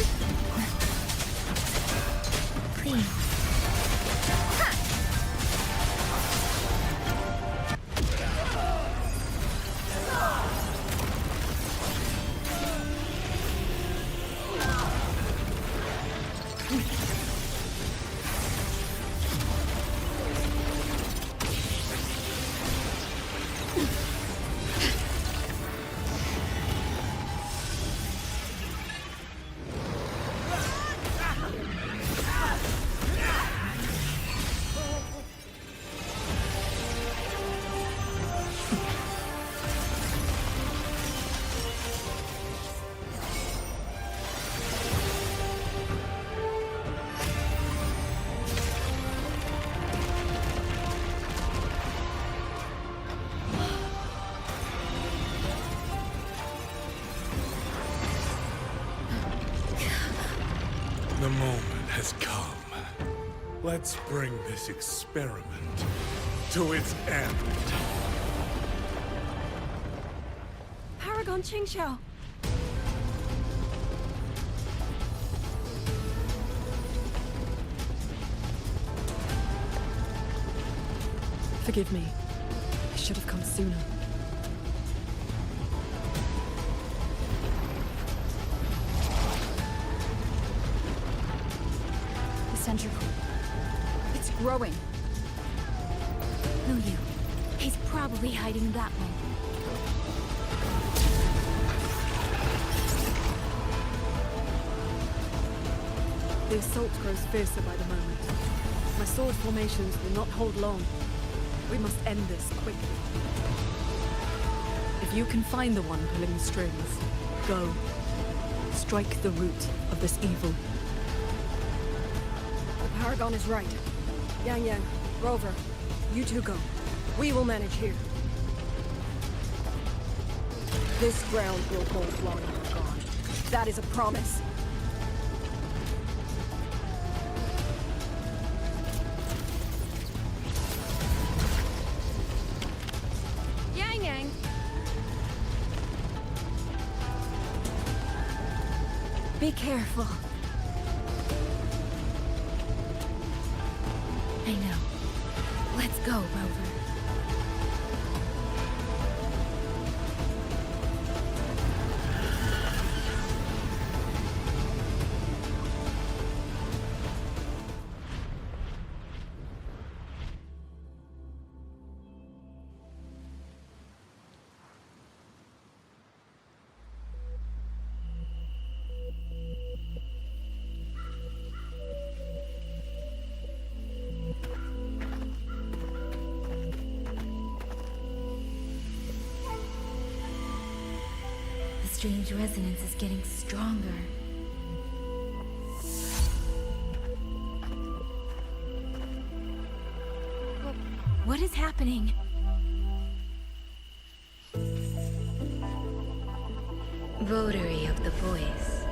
Clean. has come. Let's bring this experiment to its end. Paragon Qingxiao! Forgive me. I should have come sooner. The centricle. It's growing. Who knew? He's probably hiding that way. The assault grows fiercer by the moment. My sword formations will not hold long. We must end this quickly. If you can find the one pulling the strings, go. Strike the root of this evil. The Paragon is right. Yang Yang, Rover, you two go. We will manage here. This ground will hold long you're gone. That is a promise. Yang Yang! Be careful. I know. Let's go, Rover. The strange resonance is getting stronger. What is happening? Votary of the voice.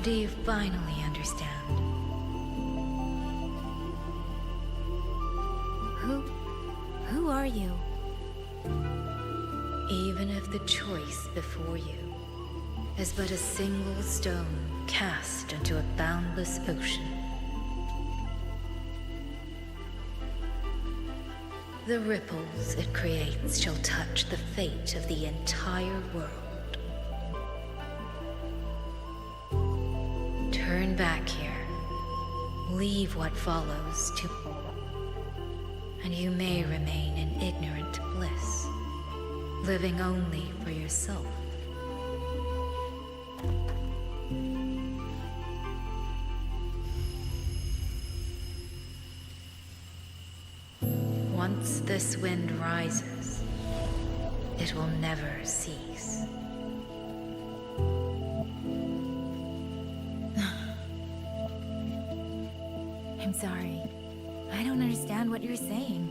Do you finally understand? Who are you? Even if the choice before you is but a single stone cast into a boundless ocean, the ripples it creates shall touch the fate of the entire world. Turn back here. Leave what follows to... and you may remain in ignorant bliss, living only for yourself. Once this wind rises, it will never cease. I'm sorry. I don't understand what you're saying.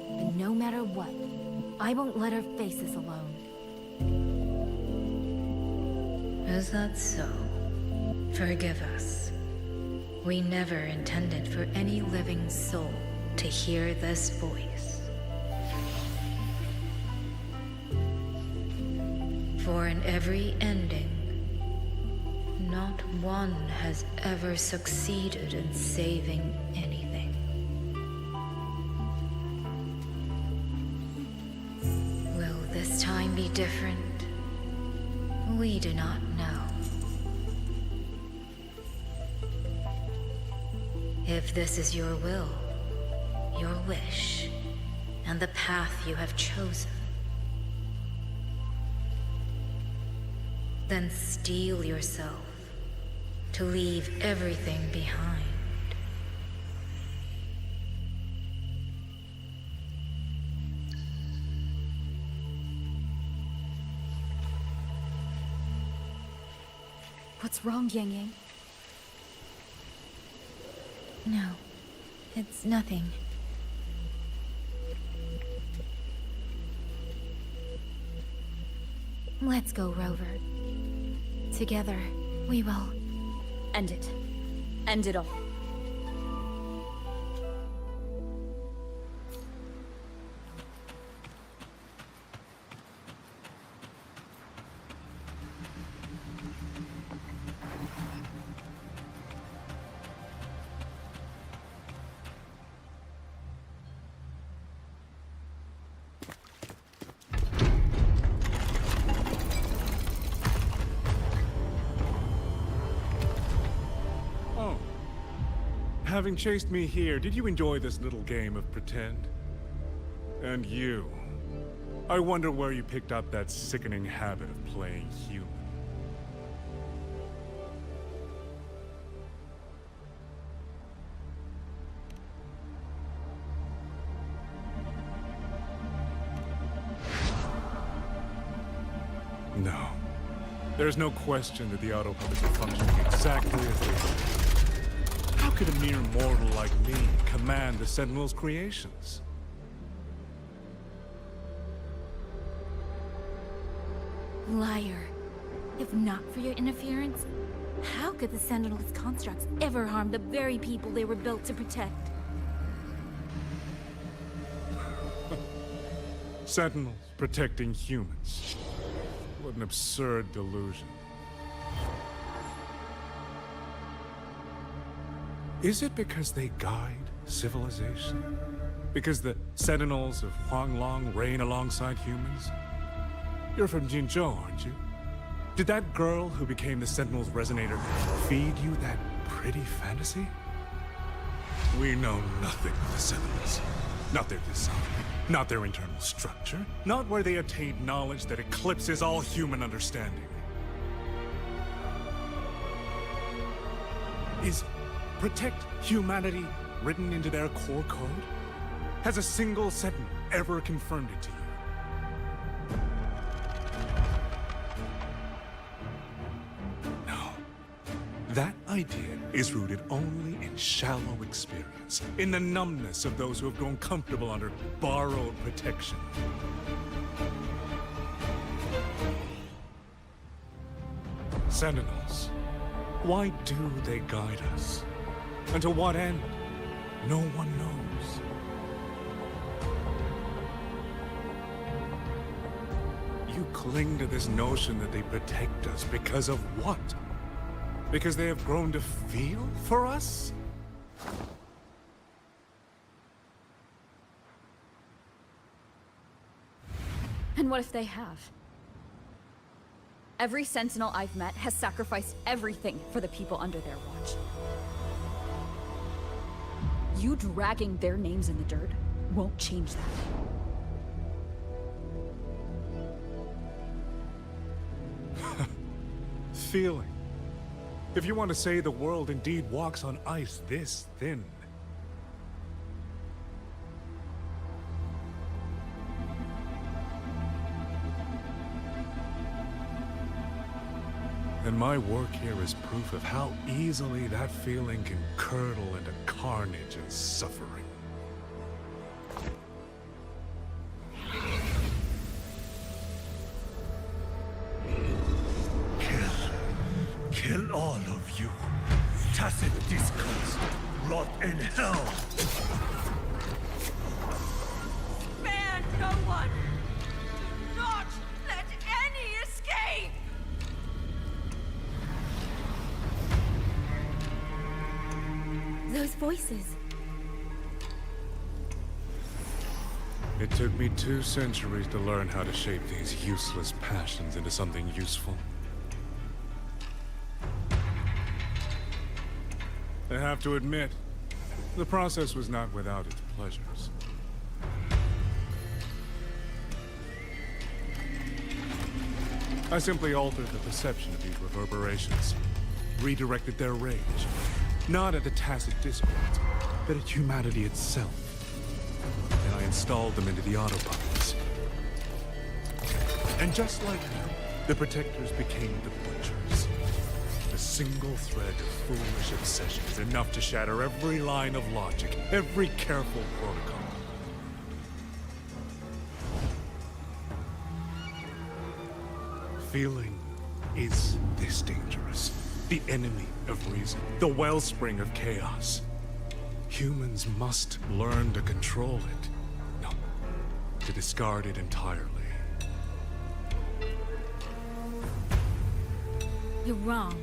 But no matter what, I won't let our faces alone. Is that so? Forgive us. We never intended for any living soul to hear this voice. For in every ending, not one has ever succeeded in saving anything. Will this time be different? We do not know. If this is your will, your wish, and the path you have chosen, then steel yourself to leave everything behind. What's wrong, Yang Yang? No, it's nothing. Let's go, Rover. Together, we will end it. End it all. Having chased me here, did you enjoy this little game of pretend? And you? I wonder where you picked up that sickening habit of playing human. No. There's no question that the autopuppets are functioning exactly as they should. How could a mere mortal like me command the Sentinel's creations? Liar. If not for your interference, how could the Sentinel's constructs ever harm the very people they were built to protect? Sentinels protecting humans. What an absurd delusion. Is it because they guide civilization? Because the Sentinels of Huanglong reign alongside humans? You're from Jinzhou, aren't you? Did that girl who became the Sentinel's resonator feed you that pretty fantasy? We know nothing of the Sentinels. Not their design, not their internal structure, not where they attained knowledge that eclipses all human understanding. Is protect humanity written into their core code? Has a single Sentinel ever confirmed it to you? No. That idea is rooted only in shallow experience, in the numbness of those who have grown comfortable under borrowed protection. Sentinels, why do they guide us? And to what end? No one knows. You cling to this notion that they protect us because of what? Because they have grown to feel for us? And what if they have? Every Sentinel I've met has sacrificed everything for the people under their watch. You dragging their names in the dirt won't change that. Feeling. If you want to say the world indeed walks on ice this thin. And my work here is proof of how easily that feeling can curdle into carnage and suffering. Kill all of you. Tacit discourse. Rot in hell. Spare no one! Do not let any escape! Those voices. It took me 2 centuries to learn how to shape these useless passions into something useful. I have to admit, the process was not without its pleasures. I simply altered the perception of these reverberations, redirected their rage, not at the tacit discords, but at humanity itself. And I installed them into the autobots. And just like them, the protectors became the butchers. A single thread of foolish obsessions, enough to shatter every line of logic, every careful protocol. Feeling is this dangerous. the enemy of reason, the wellspring of chaos. Humans must learn to control it. No, to discard it entirely. You're wrong.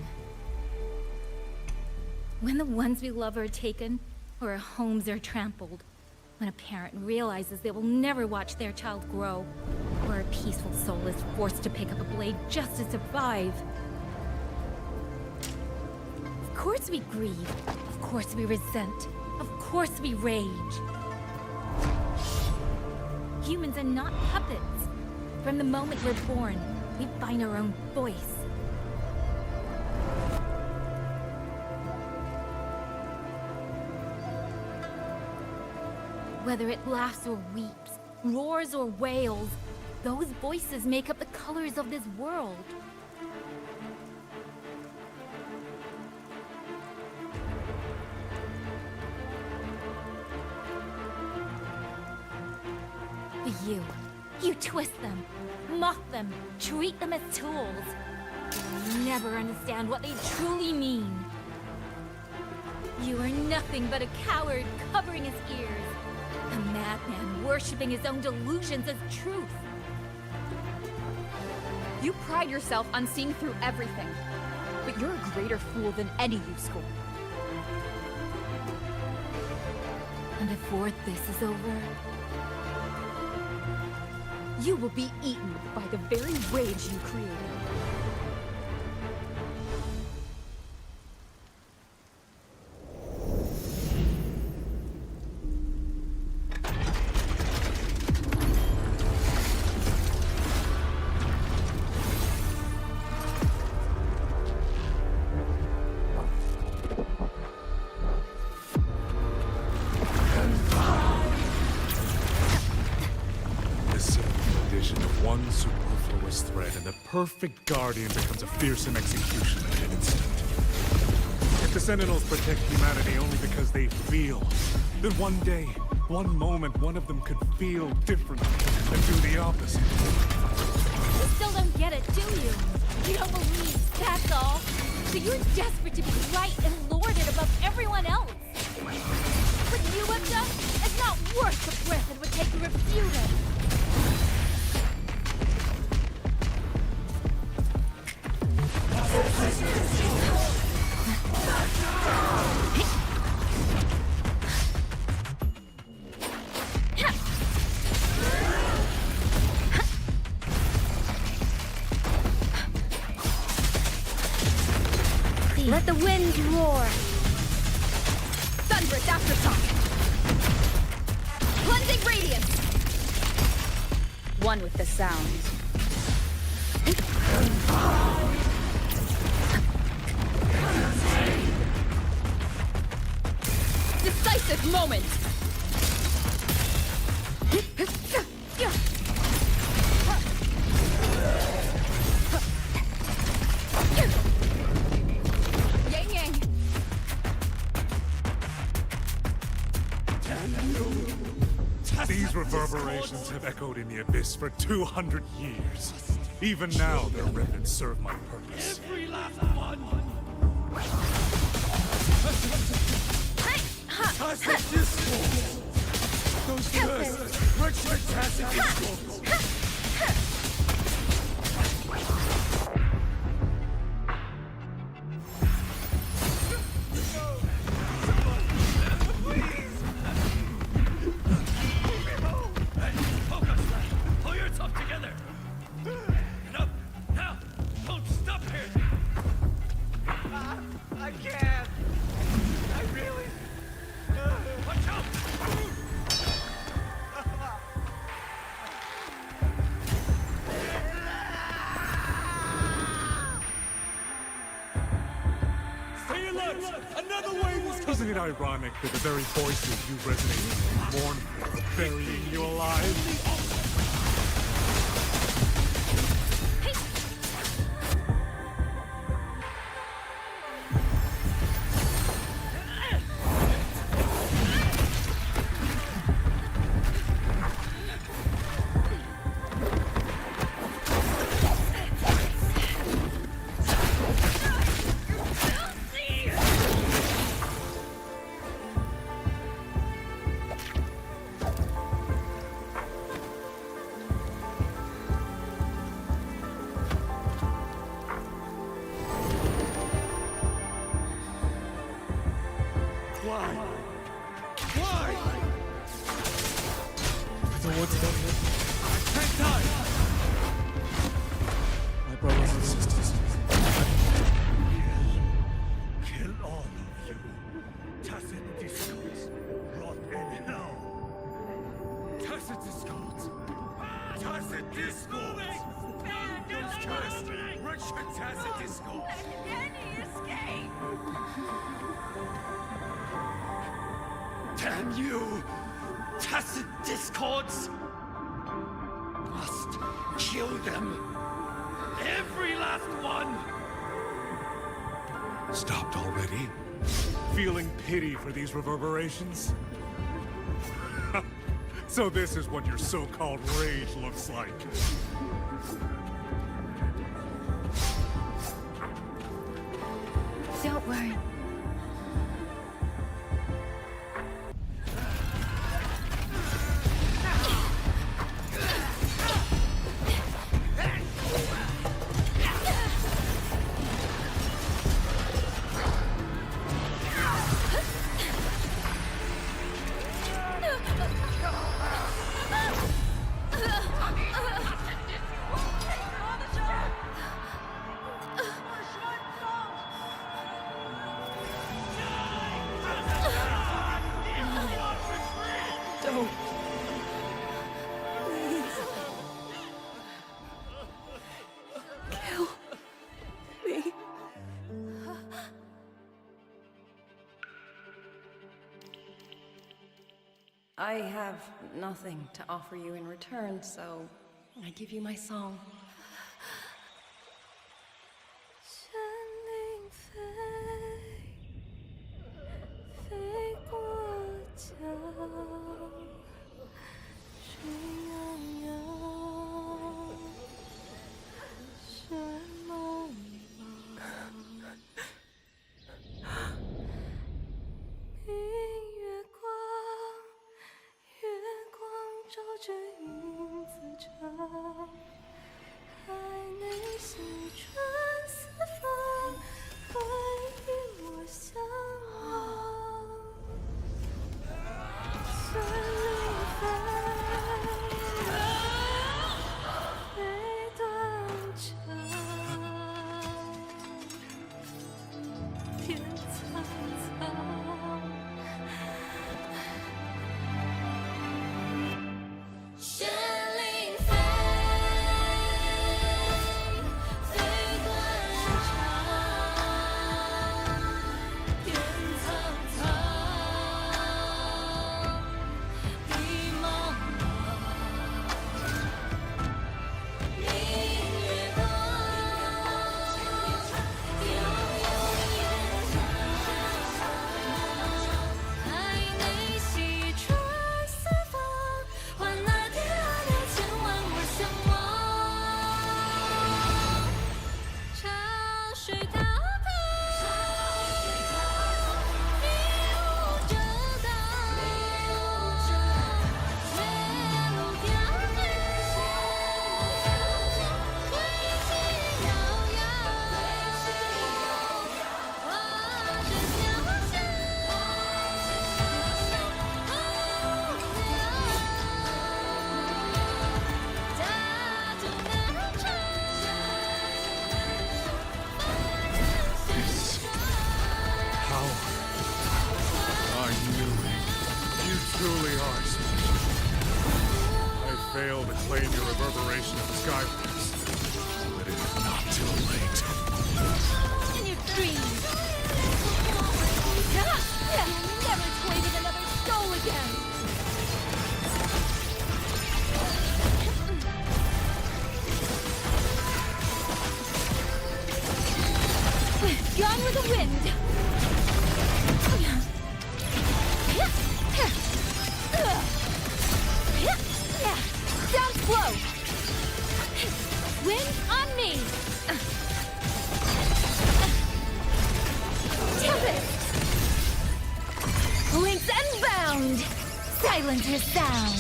When the ones we love are taken, or our homes are trampled, when a parent realizes they will never watch their child grow, or a peaceful soul is forced to pick up a blade just to survive. Of course we grieve. Of course we resent. Of course we rage. Humans are not puppets. From the moment we're born, we find our own voice. Whether it laughs or weeps, roars or wails, those voices make up the colors of this world. But you twist them, mock them, treat them as tools. You'll never understand what they truly mean. You are nothing but a coward covering his ears. A madman worshipping his own delusions as truth. You pride yourself on seeing through everything, but you're a greater fool than any you scorn. And before this is over, you will be eaten by the very rage you created. Perfect guardian becomes a fearsome executioner in an instant. If the Sentinels protect humanity only because they feel, then one day, one moment, one of them could feel differently and do the opposite. You still don't get it, do you? You don't believe, that's all. So you're desperate to be right and lord it above everyone else. What you have done is not worth the breath it would take to refute it. Let the wind roar. Thunderous aftershock. Cleansing radiance. One with the sound. Decisive moment. These reverberations have echoed in the abyss for 200 years. Even now, their remnants serve my purpose. Every last one! Fantastic discourse! Those first, fantastic discourse! Isn't it ironic that the very voices you resonate with mourn for are burying you alive? want to go here. I can't die! My brothers and sisters. Kill all of you. Tacit discords, rot in hell. Tacit discords! Tacit discords! Those cursed, wretched tacit discords! Any escape! Damn you! Tacit discords! Must kill them! Every last one! Stopped already? Feeling pity for these reverberations? So this is what your so-called rage looks like. Don't worry. Don't. Please. Kill me. I have nothing to offer you in return, so I give you my song. Truly ours. I failed to claim your reverberation of the Skywards, but it is not too late. In your dreams! You'll never toy with another soul again! Gone with the wind! Down slow! Wind on me! Tempest! Links unbound! Silence her sound!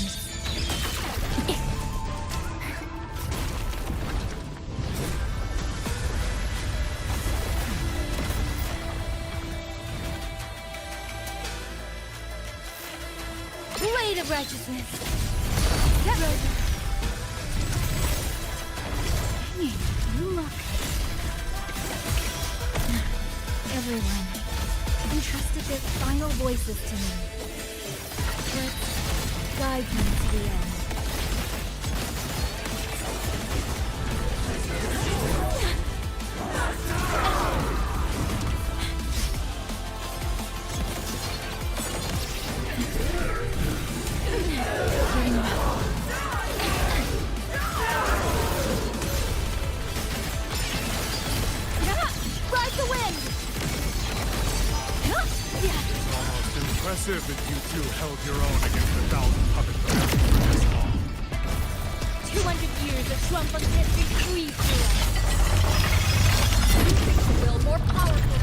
Blade of righteousness! You look. Everyone entrusted their final voices to me. Let's guide them to the end. Impressive that you two held your own against 1,000 puppet players for this long. 200 years of Xuanfang history breathed through us. You think the will more powerful.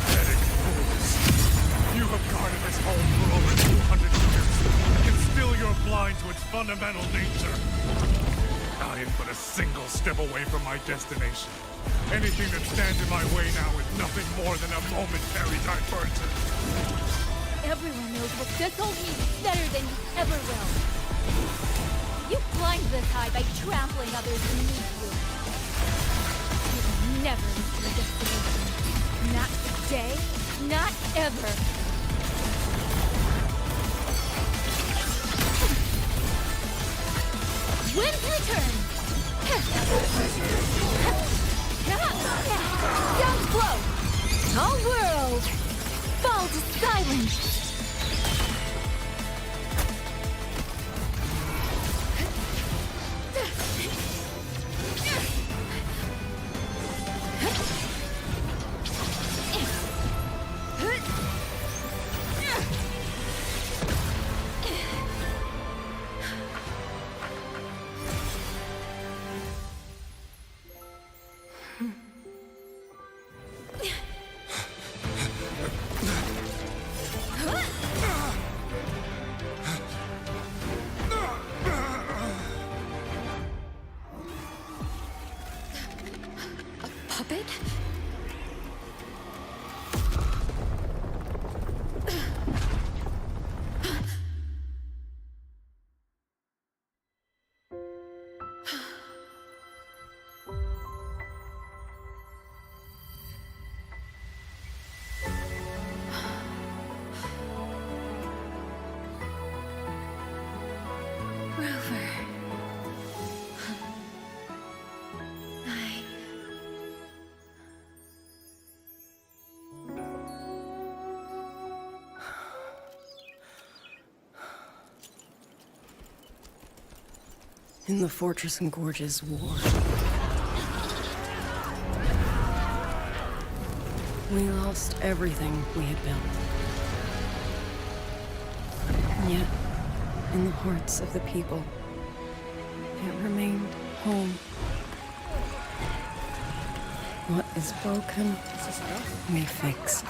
Pathetic fools. You have guarded this home for over 200 years, and still you're blind to its fundamental nature. I am but a single step away from my destination. Anything that stands in my way now is nothing more than a momentary diversion. Everyone knows what this will mean better than you ever will. You climbed this high by trampling others beneath you. You will never reach your destination. Not today, not ever. Wind's return! Down slow! All world! Fall to silence! Puppet? Rover. In the Fortress and Gorge's war, we lost everything we had built. And yet, in the hearts of the people, it remained home. What is broken, we fix.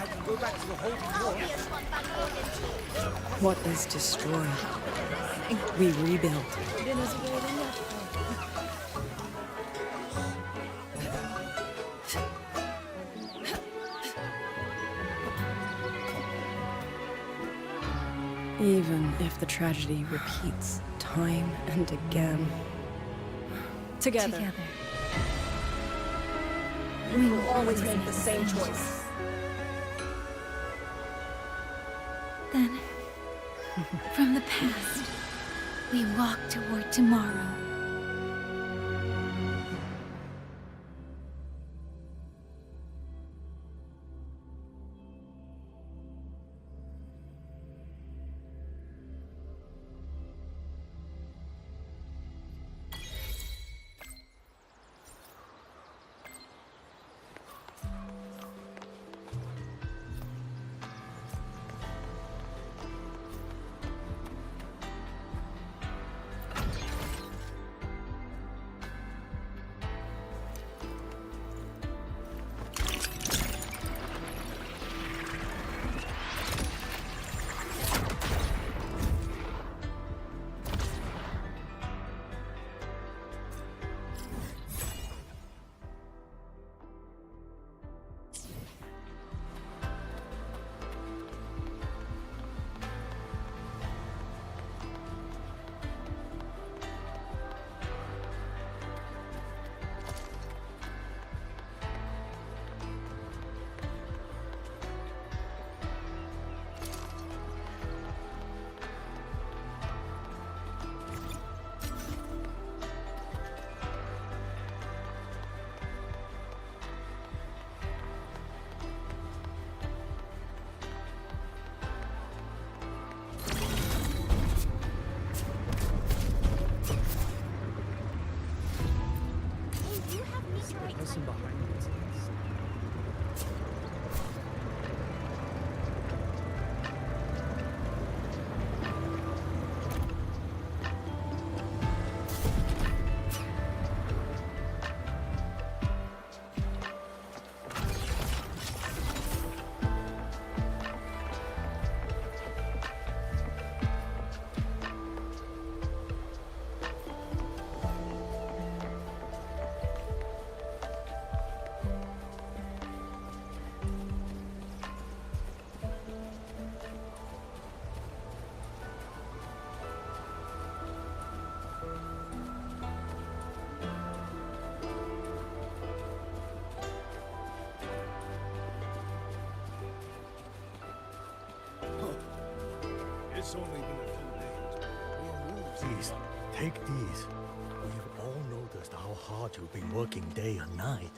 What is destroyed, we rebuild. Even if the tragedy repeats time and again. Together. We will always make the same choice. Then, from the past, we walk toward tomorrow. person behind these things. It's only been a few days. Your moves. Please, take these. We've all noticed how hard you've been working day and night.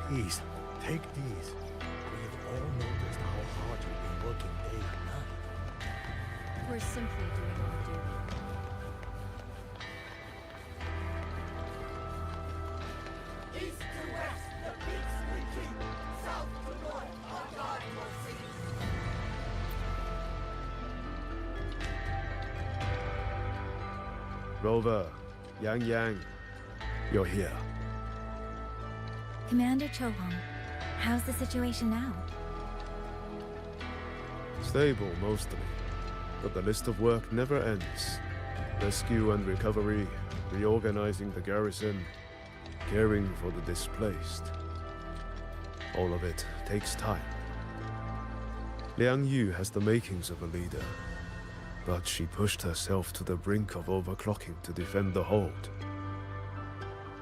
Please, take these. We've all noticed how hard you've been working day and night. We're simply doing our duty. East to west, the peaks we keep. South to north, our God foresees. Rover, Yang, you're here. Commander Chohong, how's the situation now? Stable, mostly. But the list of work never ends. Rescue and recovery, reorganizing the garrison, caring for the displaced. All of it takes time. Liang Yu has the makings of a leader, but she pushed herself to the brink of overclocking to defend the hold.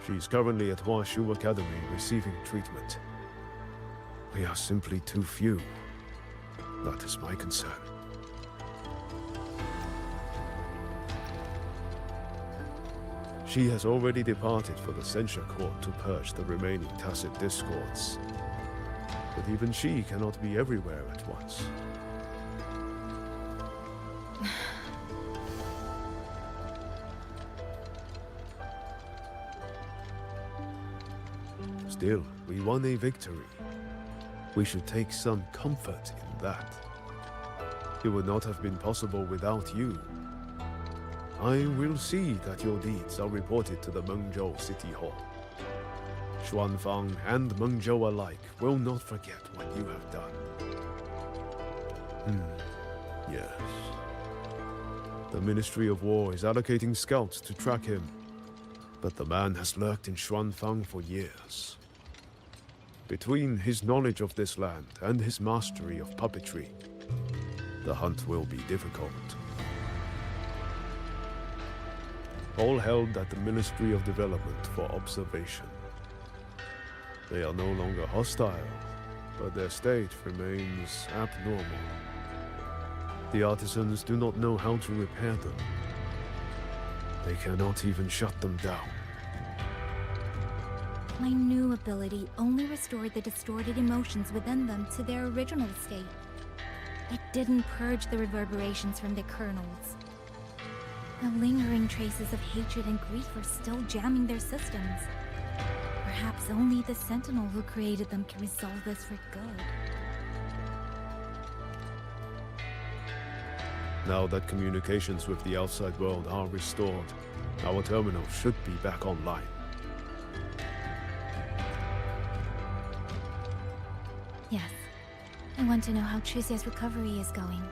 She's currently at Huashu Academy receiving treatment. We are simply too few. That is my concern. She has already departed for the censure court to purge the remaining tacit discords. But even she cannot be everywhere at once. Still, we won a victory. We should take some comfort in that. It would not have been possible without you. I will see that your deeds are reported to the Mengzhou City Hall. Xuanfang and Mengzhou alike will not forget what you have done. Yes. The Ministry of War is allocating scouts to track him, but the man has lurked in Xuanfang for years. Between his knowledge of this land and his mastery of puppetry, the hunt will be difficult. All held at the Ministry of Development for observation. They are no longer hostile, but their state remains abnormal. The artisans do not know how to repair them. They cannot even shut them down. My new ability only restored the distorted emotions within them to their original state. It didn't purge the reverberations from their kernels. The lingering traces of hatred and grief are still jamming their systems. Perhaps only the Sentinel who created them can resolve this for good. Now that communications with the outside world are restored, our terminal should be back online. Yes. I want to know how Trucia's recovery is going.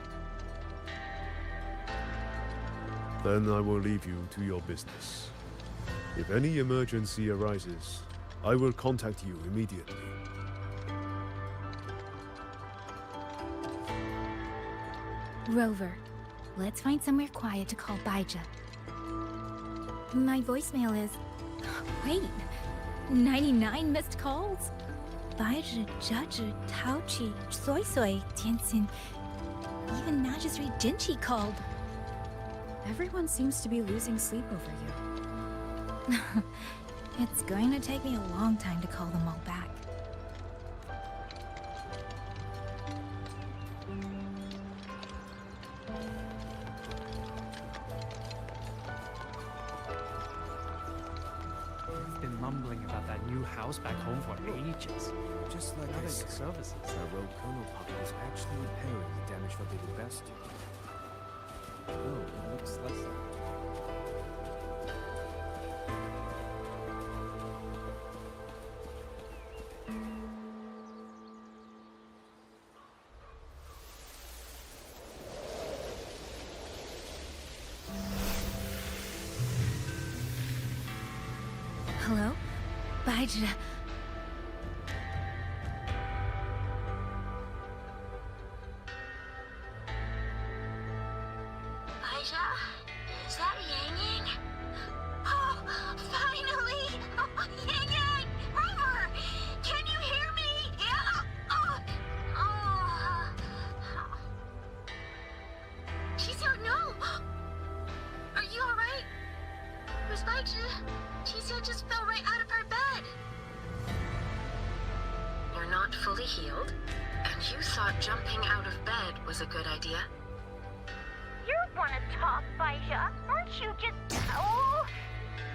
Then I will leave you to your business. If any emergency arises, I will contact you immediately. Rover, let's find somewhere quiet to call Baija. My voicemail is... Wait, 99 missed calls? Baija, Judge, Taochi, Soy Soy, Tianxin... Even Magistrate Jinchi called. Everyone seems to be losing sleep over you. It's going to take me a long time to call them all back. I've been mumbling about that new house back home for ages. Just like Now I that said, services. our rogue Colonel Puck is actually repairing the damage from the bastion. Oh, it looks less like... Hello? Baija. Baija? Is that Yang Yang? Oh, finally! Oh, Yang Yang! Rover! Can you hear me? Yeah! She's here, no! Are you alright? Miss Baija? She just fell right out of her bed. You're not fully healed, and you thought jumping out of bed was a good idea. You want to talk, Baija? Aren't you just... Oh!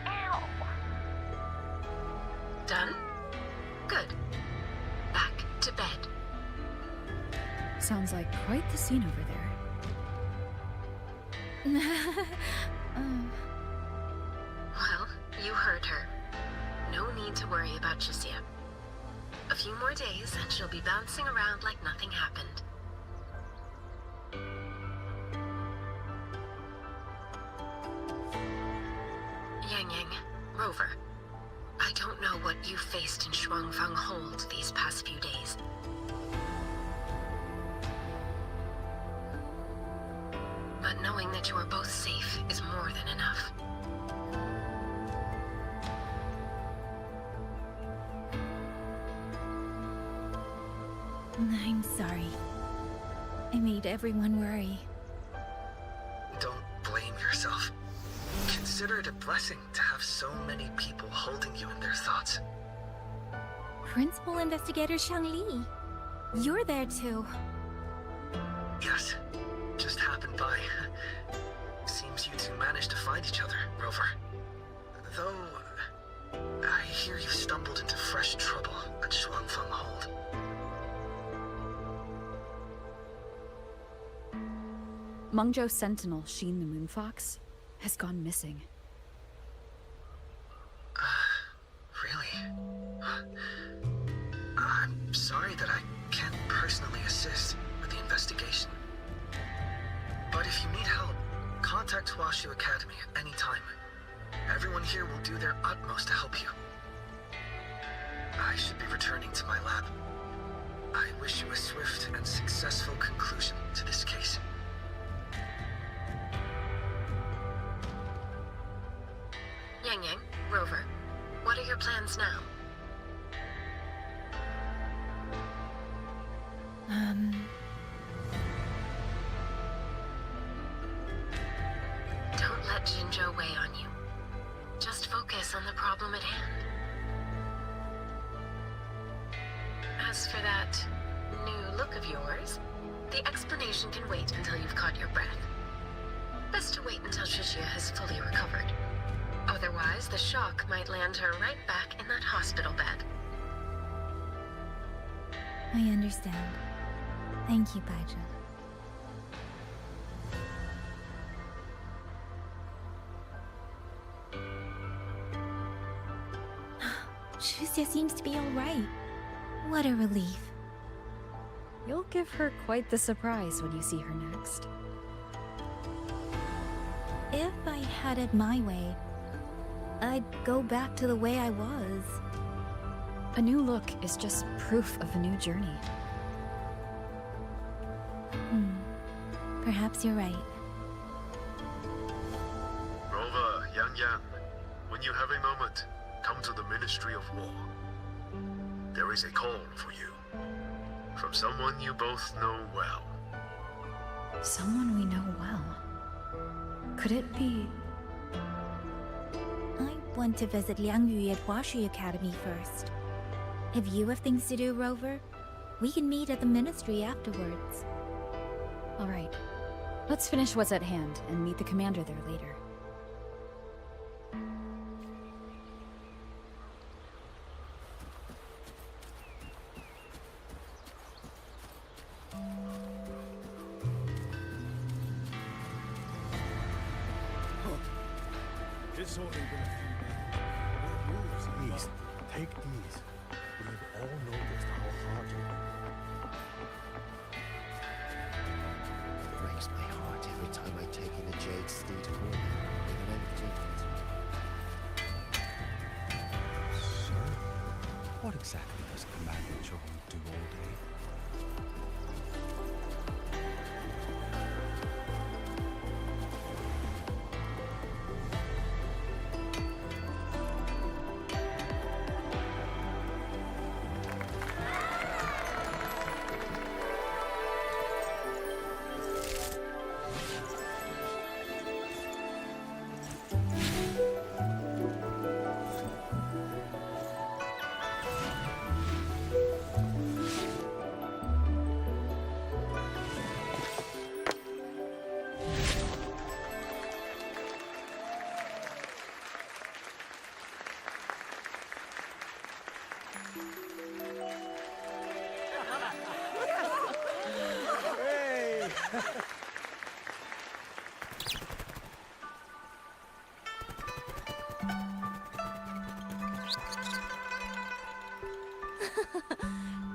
Ow. Done? Good. Back to bed. Sounds like quite the scene over there. Well, you heard her. No need to worry about Chisia. A few more days, and she'll be bouncing around like nothing happened. Yang Yang, Rover, I don't know what you faced in Xuanfang Hold these past few days. But knowing that you are both safe is more than enough. I'm sorry. I made everyone worry. Don't blame yourself. Consider it a blessing to have so many people holding you in their thoughts. Principal Investigator Shangli. You're there too. Yes, just happened by. Seems you two managed to find each other, Rover. Though, I hear you stumbled into fresh trouble at Xuanfang Hold. Mengzhou Sentinel Sheen the Moonfox has gone missing. Really? I'm sorry that I can't personally assist with the investigation. But if you need help, contact Huashu Academy at any time. Everyone here will do their utmost to help you. I should be returning to my lab. I wish you a swift and successful conclusion to this case. Yang Yang, Rover, what are your plans now? Don't let Jinzhou weigh on you. Just focus on the problem at hand. As for that new look of yours, the explanation can wait until you've caught your breath. Best to wait until Shishia has fully recovered. Otherwise, the shock might land her right back in that hospital bed. I understand. Thank you, Baija. Shusia seems to be alright. What a relief. You'll give her quite the surprise when you see her next. If I had it my way, I'd go back to the way I was. A new look is just proof of a new journey. Perhaps you're right. Rover, Yang Yang, when you have a moment, come to the Ministry of War. There is a call for you. From someone you both know well. Someone we know well. Could it be... I want to visit Liangyu at Washi Academy first. If you have things to do, Rover, we can meet at the ministry afterwards. All right. Let's finish what's at hand and meet the commander there later. It's only been a few moves. Please, take these. We've all noticed how hard you work. It breaks my heart every time I take in a Jade Steed corner with an empty So, what exactly does Commander John do all day?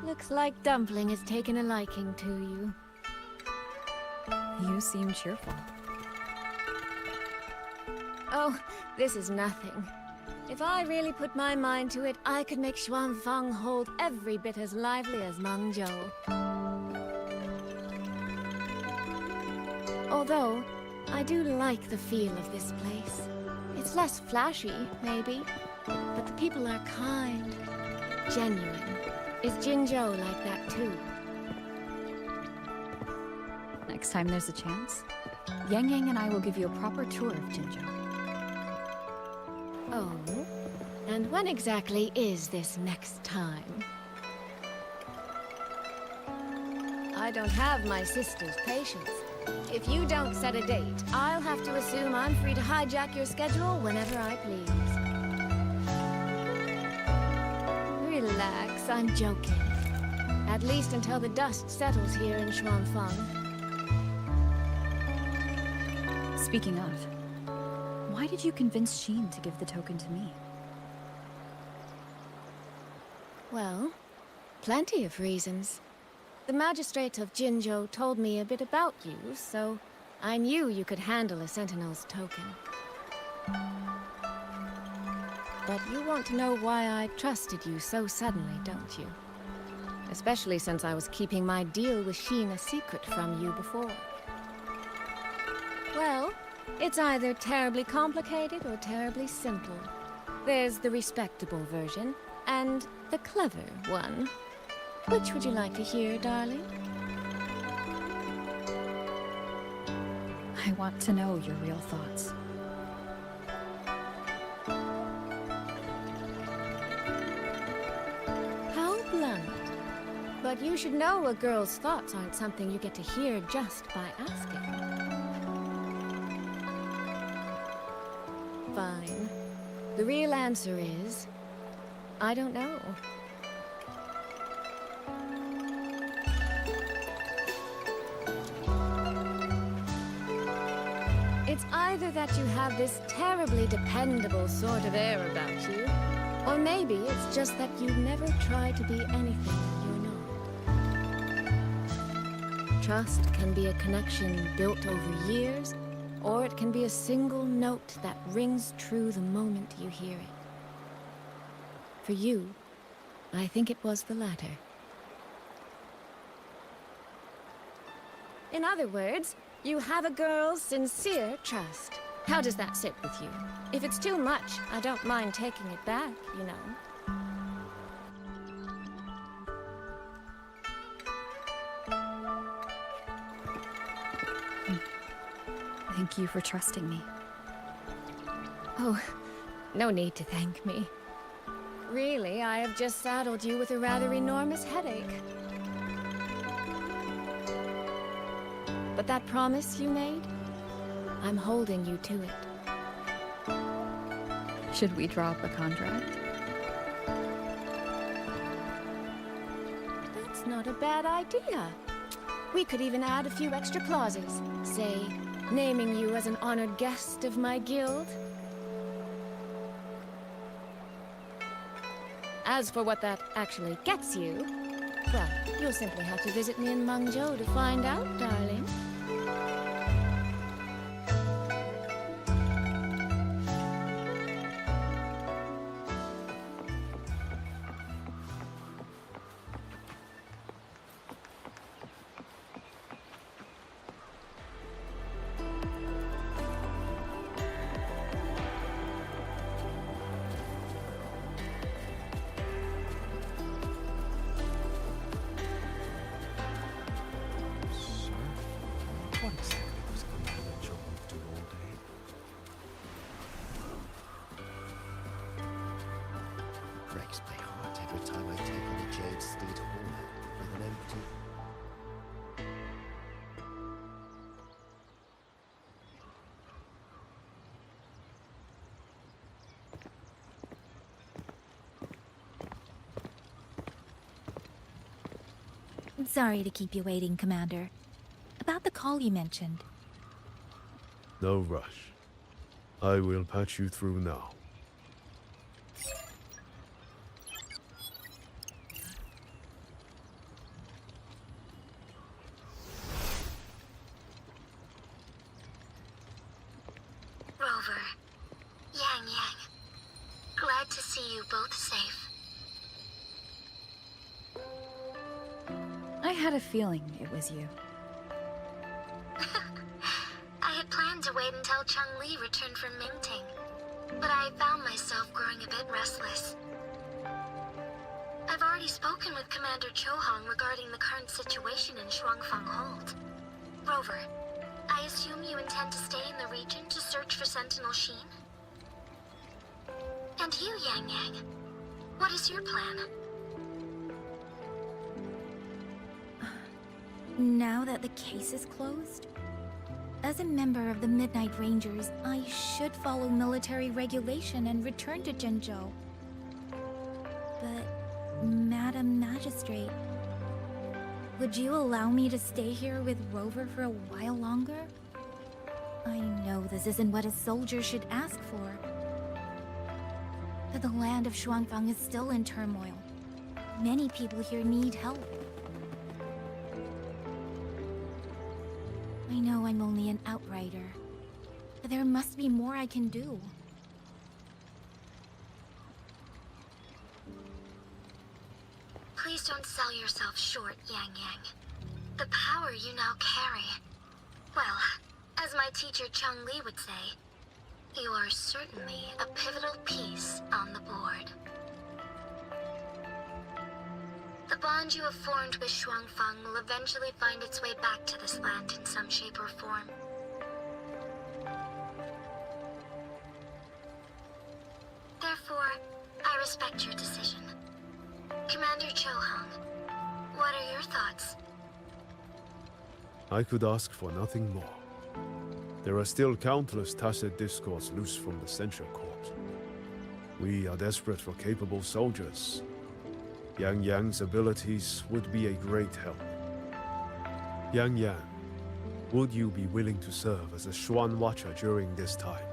Looks like Dumpling has taken a liking to you. You seem cheerful. Oh, this is nothing. If I really put my mind to it, I could make Xuanfang hold every bit as lively as Mengzhou. Although, I do like the feel of this place. It's less flashy, maybe, but the people are kind, genuine. Is Jinzhou like that too? Next time there's a chance, Yang Yang and I will give you a proper tour of Jinzhou. Oh? And when exactly is this next time? I don't have my sister's patience. If you don't set a date, I'll have to assume I'm free to hijack your schedule whenever I please. Relax, I'm joking. At least until the dust settles here in Xuanfang. Speaking of, why did you convince Xin to give the token to me? Well, plenty of reasons. The magistrate of Jinzhou told me a bit about you, so I knew you could handle a Sentinel's token. But you want to know why I trusted you so suddenly, don't you? Especially since I was keeping my deal with Xin a secret from you before. Well, it's either terribly complicated or terribly simple. There's the respectable version, and the clever one. Which would you like to hear, darling? I want to know your real thoughts. How blunt. But you should know a girl's thoughts aren't something you get to hear just by asking. Fine. The real answer is... I don't know. It's either that you have this terribly dependable sort of air about you, or maybe it's just that you never try to be anything you're not. Trust can be a connection built over years, or it can be a single note that rings true the moment you hear it. For you, I think it was the latter. In other words, you have a girl's sincere trust. How does that sit with you? If it's too much, I don't mind taking it back, you know. Thank you for trusting me. Oh, no need to thank me. Really, I have just saddled you with a rather enormous headache. But that promise you made, I'm holding you to it. Should we drop a contract? That's not a bad idea. We could even add a few extra clauses. Say, naming you as an honored guest of my guild. As for what that actually gets you, well, you'll simply have to visit me in Mangzhou to find out, darling. What exactly was Commander Zhou up to all day? Breaks my heart every time I take on a jade steed homeland with an empty... Sorry to keep you waiting, Commander. About the call you mentioned. No rush. I will patch you through now. Rover, Yang Yang, glad to see you both safe. I had a feeling it was you. I had planned to wait until Chang-Li returned from Mingting, but I found myself growing a bit restless. I've already spoken with Commander Chohong regarding the current situation in Xuanfang Hold. Rover, I assume you intend to stay in the region to search for Sentinel Sheen? And you, Yang Yang, what is your plan? Now that the case is closed, as a member of the Midnight Rangers, I should follow military regulation and return to Zhenzhou. But, Madam Magistrate, would you allow me to stay here with Rover for a while longer? I know this isn't what a soldier should ask for. But the land of Xuanfang is still in turmoil. Many people here need help. I know I'm only an outrider, but there must be more I can do. Please don't sell yourself short, Yang Yang. The power you now carry... Well, as my teacher Chang-Li would say, you are certainly a pivotal piece on the board. The bond you have formed with Xuanfang will eventually find its way back to this land in some shape or form. Therefore, I respect your decision. Commander Chohong, what are your thoughts? I could ask for nothing more. There are still countless tacit discords loose from the censure court. We are desperate for capable soldiers. Yang Yang's abilities would be a great help. Yang Yang, would you be willing to serve as a Xuan Watcher during this time?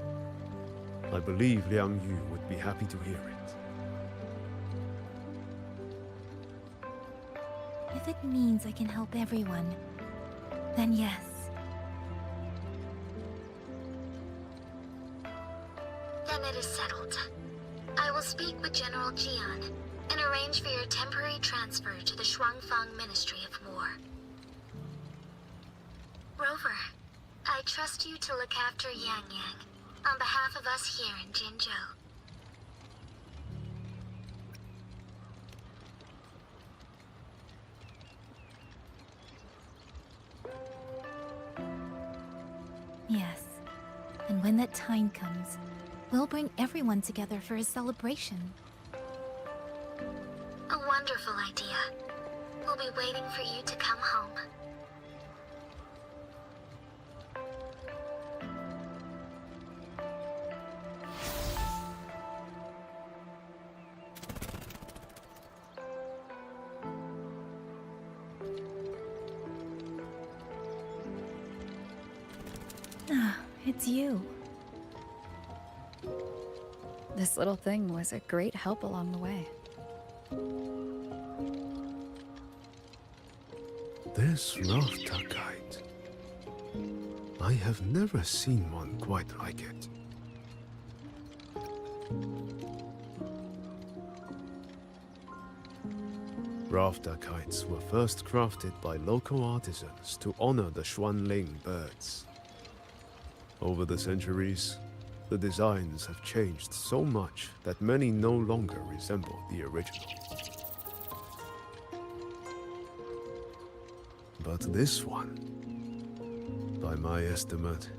I believe Liang Yu would be happy to hear it. If it means I can help everyone, then yes. Then it is settled. I will speak with General Jian and arrange for your temporary transfer to the Xuanfang Ministry of War. Rover, I trust you to look after Yang Yang on behalf of us here in Jinzhou. Yes. when that time comes, we'll bring everyone together for a celebration. A wonderful idea. We'll be waiting for you to come home. Ah, it's you. This little thing was a great help along the way. This rafter kite. I have never seen one quite like it. Rafter kites were first crafted by local artisans to honor the Xuanfang birds. Over the centuries, the designs have changed so much that many no longer resemble the original. But this one, by my estimate,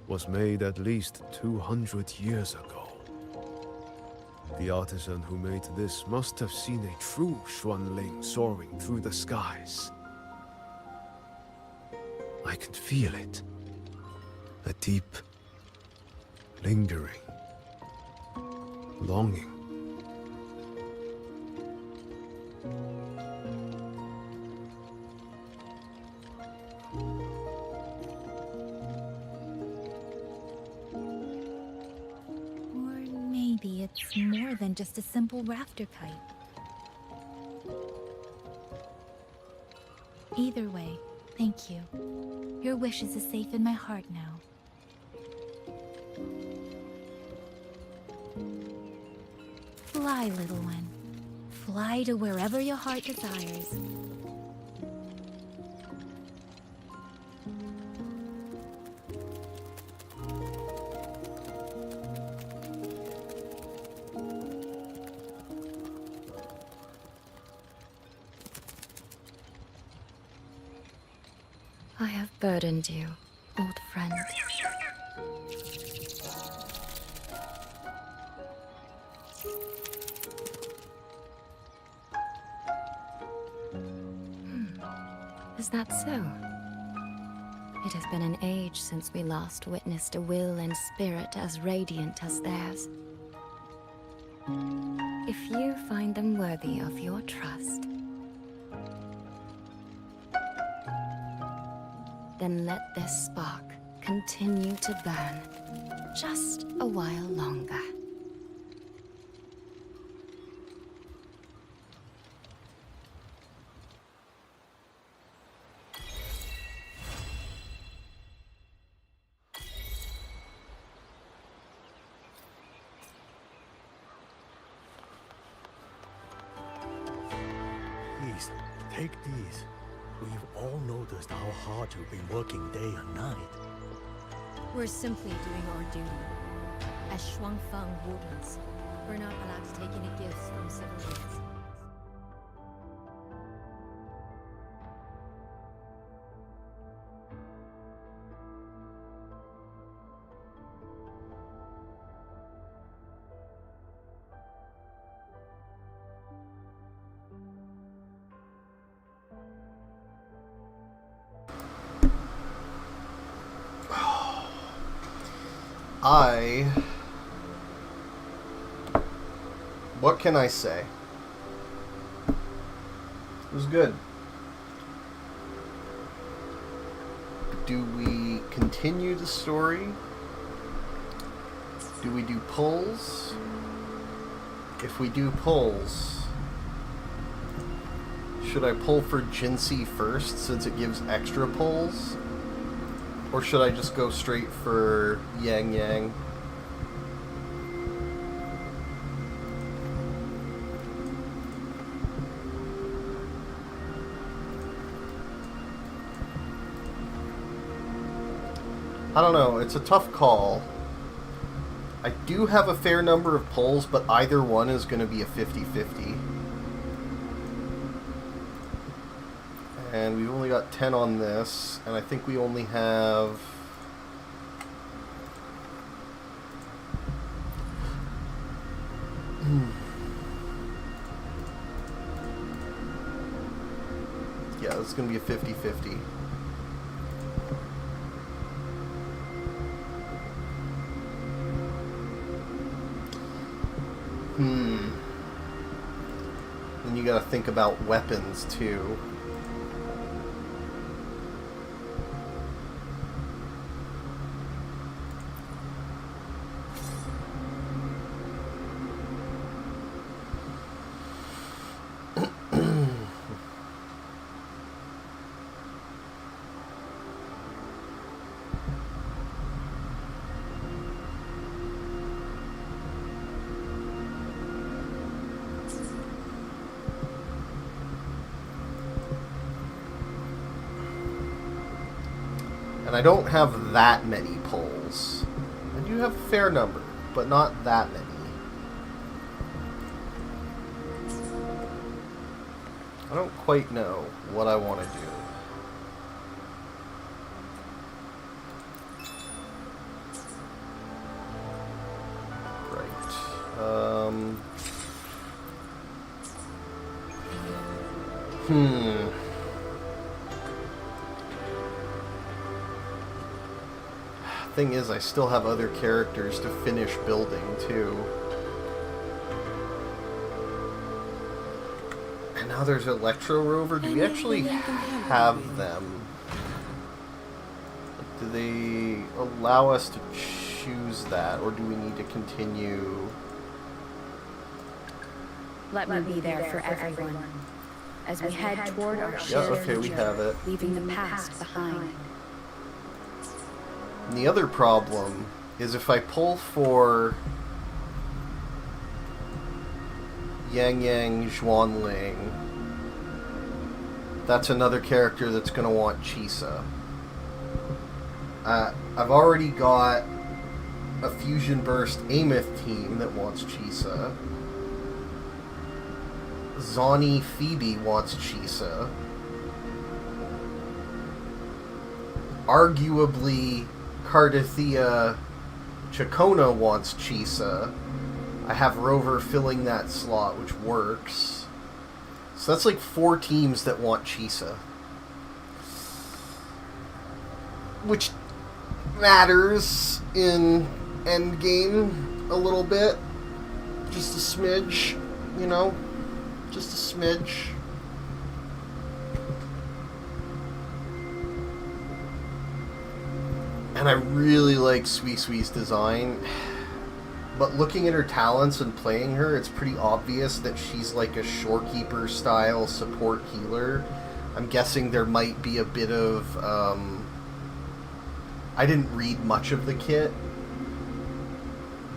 was made at least 200 years ago. The artisan who made this must have seen a true Xuanfang soaring through the skies. I can feel it. A deep, lingering longing. Or maybe it's more than just a simple rafter kite. Either way, thank you. Your wishes is safe in my heart now. Fly, little one. Fly to wherever your heart desires. I have burdened you, old friend. Is that so? It has been an age since we last witnessed a will and spirit as radiant as theirs. If you find them worthy of your trust, then let this spark continue to burn just a while longer. Please, take these. We've all noticed how hard you've been working day and night. We're simply doing our duty. As Xuanfang wardens, we're not allowed to take any gifts from civilians. What can I say? It was good. Do we continue the story? Do we do pulls? If we do pulls, should I pull for Jinsei first since it gives extra pulls? Or should I just go straight for Yang Yang? I don't know, it's a tough call. I do have a fair number of pulls, but either one is going to be a 50-50. And we've only got 10 on this, and I think we only have Yeah, it's going to be a 50-50. Then you gotta think about weapons, too. And I don't have that many pulls. I do have a fair number, but not that many. I don't quite know what I want to do. Thing is, I still have other characters to finish building, too. And now there's Electro Rover. Do we actually have them? Do they allow us to choose that, or do we need to continue? Let me be there for everyone as we head toward our shared okay, we have it. leaving the past behind. And the other problem is if I pull for Yang Xuanfang, that's another character that's going to want Chisa. I've already got a Fusion Burst Amith team that wants Chisa. Zani Phoebe wants Chisa. Arguably, Cardathea Chacona wants Chisa. I have Rover filling that slot, which works. So that's like 4 teams that want Chisa. Which matters in endgame a little bit. Just a smidge, you know? Just a smidge. And I really like Sui's design. But looking at her talents and playing her, it's pretty obvious that she's like a shorekeeper style support healer. I'm guessing there might be a bit of I didn't read much of the kit,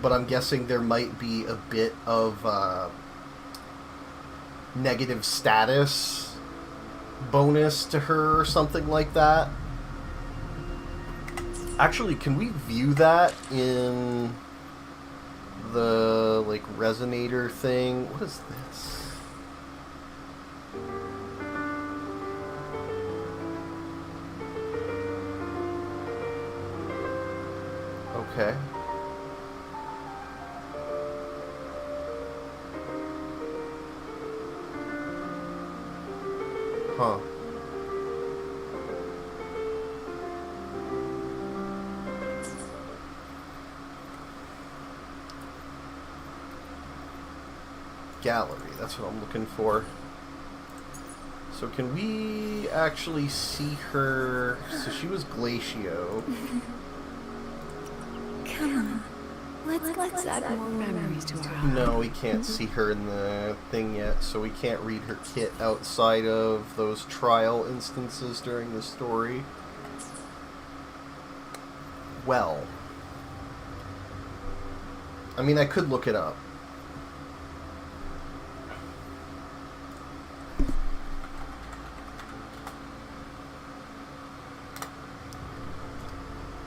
but I'm guessing there might be a bit of negative status bonus to her or something like that. Actually, can we view that in the like resonator thing? What is this? Okay. Huh. Gallery, that's what I'm looking for. So can we actually see her? So she was Glacio. Come on. Let's add more memories to our No, we can't see her in the thing yet, so we can't read her kit outside of those trial instances during the story. Well. I mean, I could look it up.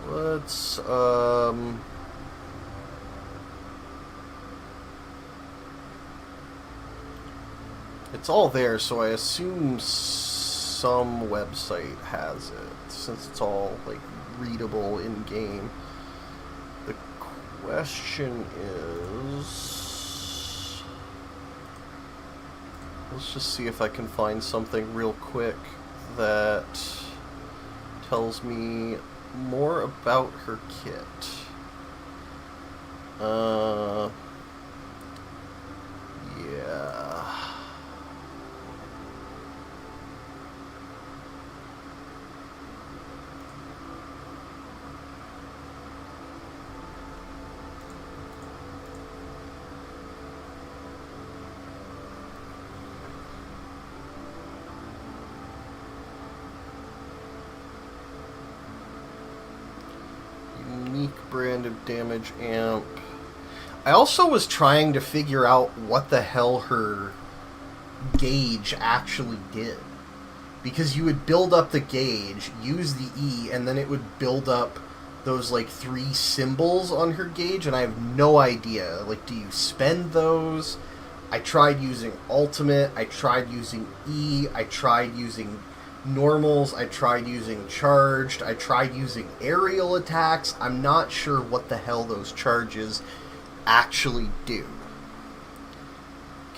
Let's, it's all there, so I assume some website has it, since it's all, like, readable in-game. The question is... Let's just see if I can find something real quick that tells me more about her kit. Yeah. Unique brand of damage amp. I also was trying to figure out what the hell her gauge actually did. Because you would build up the gauge, use the E, and then it would build up those, like, 3 symbols on her gauge, and I have no idea. Like, do you spend those? I tried using ultimate, I tried using E, I tried using normals, I tried using charged, I tried using aerial attacks. I'm not sure what the hell those charges actually do.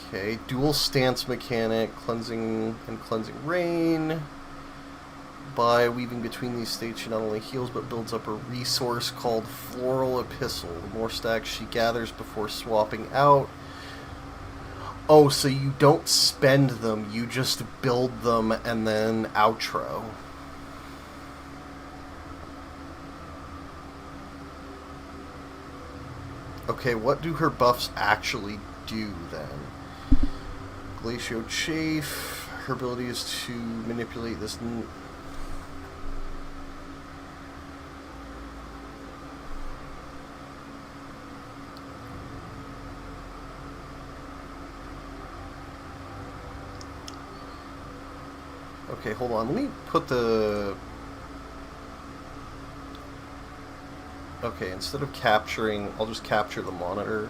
Okay, dual stance mechanic, cleansing and cleansing rain. By weaving between these states, she not only heals but builds up a resource called Floral Epistle. The more stacks she gathers before swapping out. Oh, so you don't spend them, you just build them and then outro. Okay, what do her buffs actually do then? Glacio Chafe. Her ability is to manipulate this. Okay, hold on. Let me put the... Okay, instead of capturing, I'll just capture the monitor.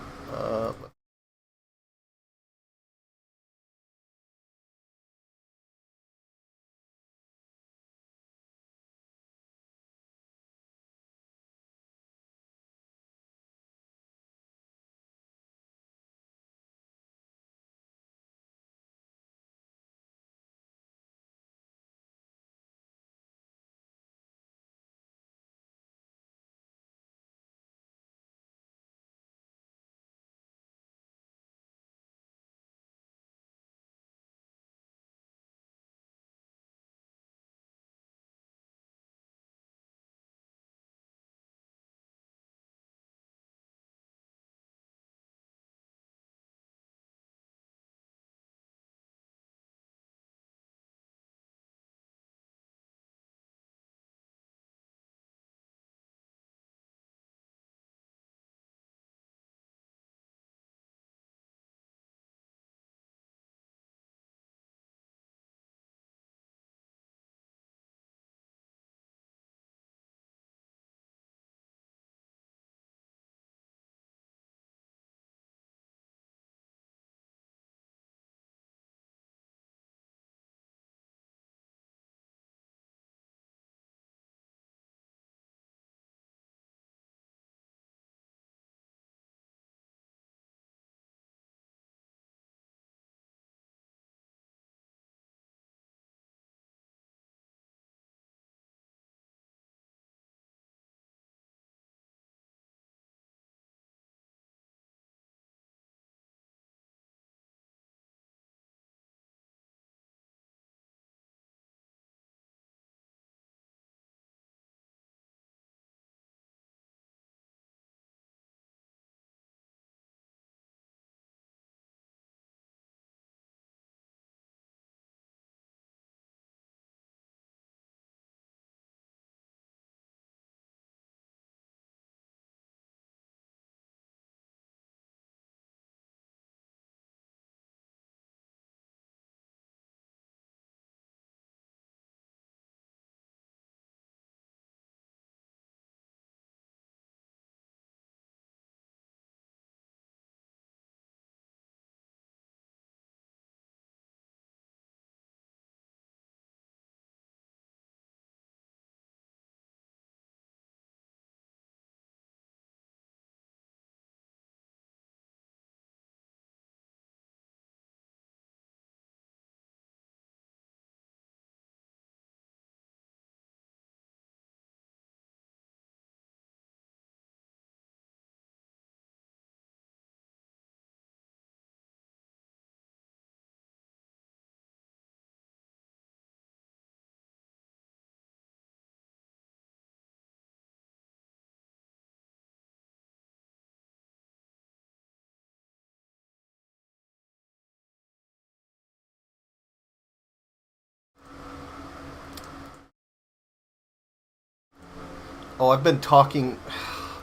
Oh, I've been talking...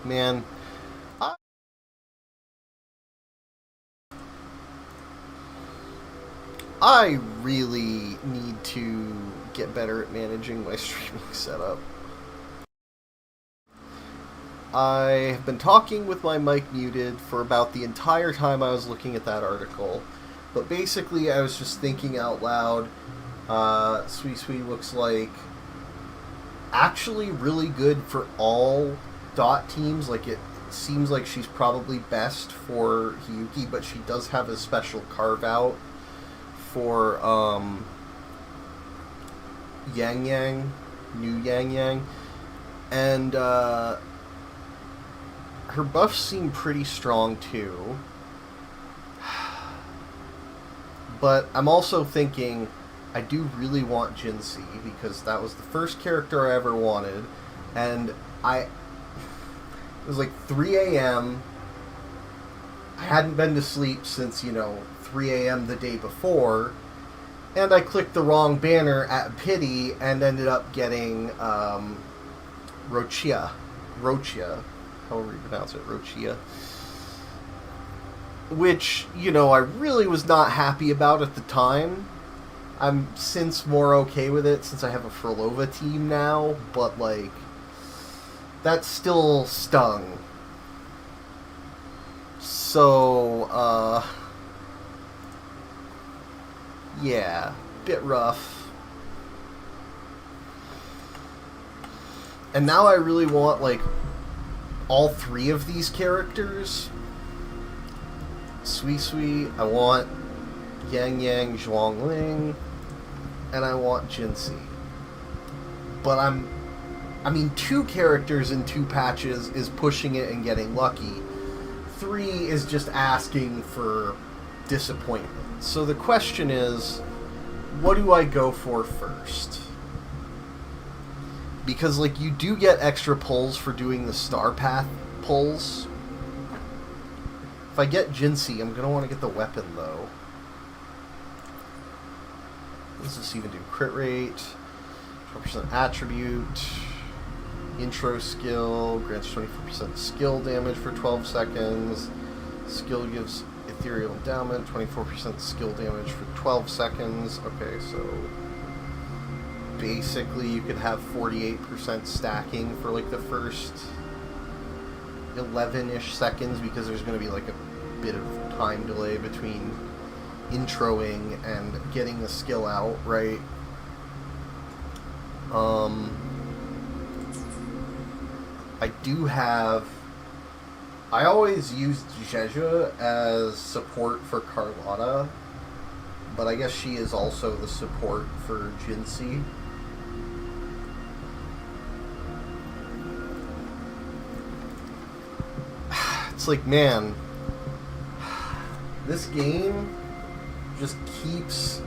Man. I really need to get better at managing my streaming setup. I have been talking with my mic muted for about the entire time I was looking at that article. But basically, I was just thinking out loud. Sui Sui looks like actually really good for all dot teams. Like, it seems like she's probably best for Hiyuki, but she does have a special carve-out for Yang Yang, new Yang Yang. And her buffs seem pretty strong too. But I'm also thinking I do really want Jinsi, because that was the first character I ever wanted, and it was like 3 a.m. I hadn't been to sleep since, 3 a.m. the day before, and I clicked the wrong banner at Pity and ended up getting Rochia, however you pronounce it, Rochia. Which, I really was not happy about at the time. I'm since more okay with it since I have a Frolova team now, but, that still stung. So, yeah, bit rough. And now I really want, all 3 of these characters. Sui Sui, I want Yang Yang Zhuangling, and I want Jinsi. But 2 characters in 2 patches is pushing it and getting lucky. 3 is just asking for disappointment. So the question is, what do I go for first? Because, you do get extra pulls for doing the Star Path pulls. If I get Jinsi, I'm going to want to get the weapon, though. What does this even do? Crit rate, 12% attribute, intro skill, grants 24% skill damage for 12 seconds. Skill gives ethereal endowment, 24% skill damage for 12 seconds. Okay, so basically you could have 48% stacking for the first 11-ish seconds, because there's going to be a bit of time delay between introing and getting the skill out, right? I always used Jeju as support for Carlotta, but I guess she is also the support for Jinsi. It's man, this game just keeps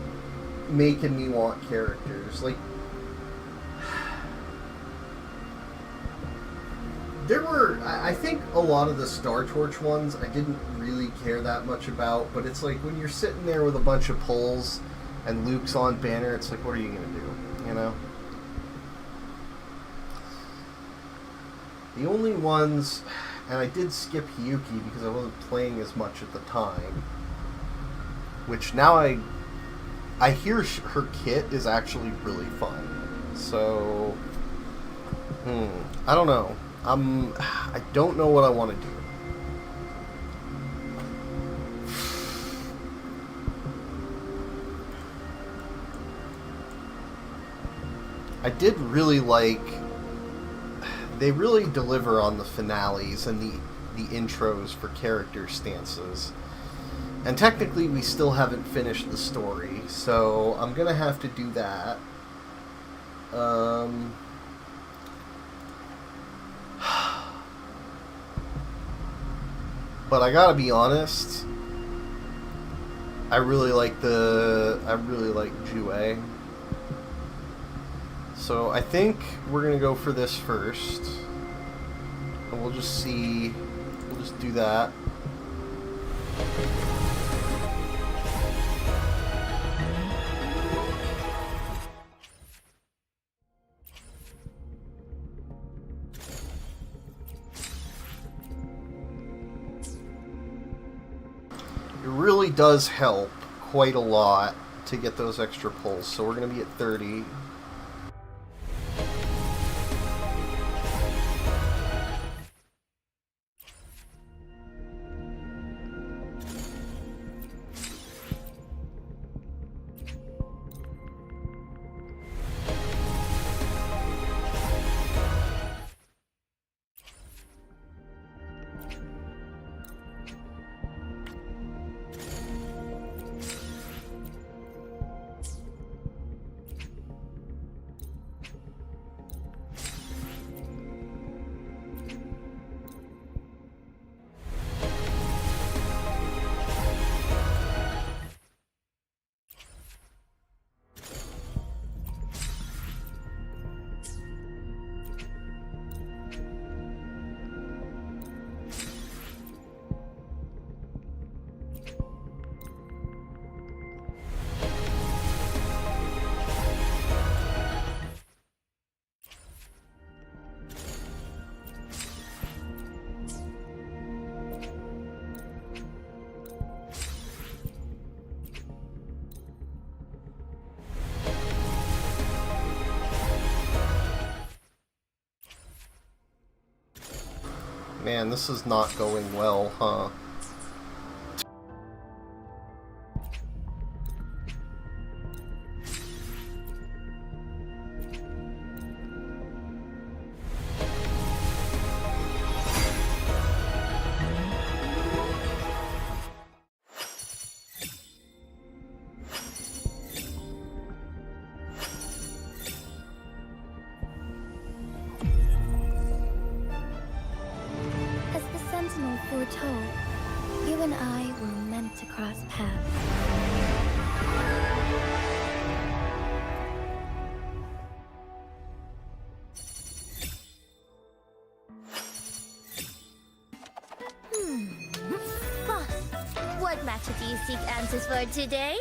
making me want characters. I think a lot of the Star Torch ones I didn't really care that much about, but it's when you're sitting there with a bunch of pulls and Luke's on banner, it's what are you going to do, The only ones... And I did skip Hiyuki because I wasn't playing as much at the time. Which now I hear her kit is actually really fun. So, I don't know. I don't know what I want to do. I did really they really deliver on the finales and the intros for character stances. And technically we still haven't finished the story, so I'm gonna have to do that. But I gotta be honest, I really like Jue. So I think we're gonna go for this first, and we'll just do that. really does help quite a lot to get those extra pulls. So we're going to be at 30. Man, this is not going well, huh? As the Sentinel foretold, you and I were meant to cross paths. Boss, what matter do you seek answers for today?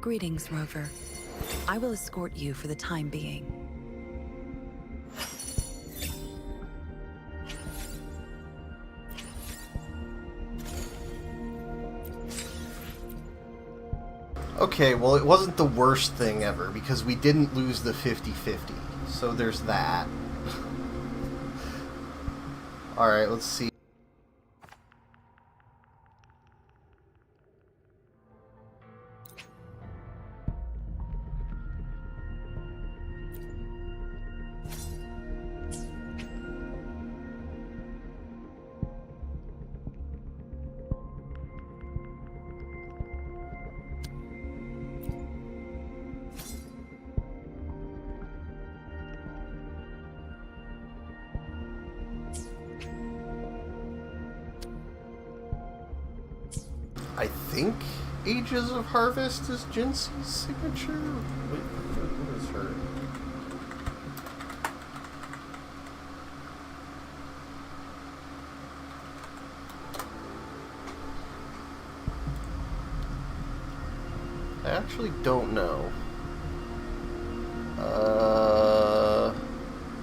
Greetings, Rover. I will escort you for the time being. Okay, well, it wasn't the worst thing ever, because we didn't lose the 50-50. So there's that. Alright, let's see. I think Ages of Harvest is Jinxie's signature? Wait, what is her? I actually don't know.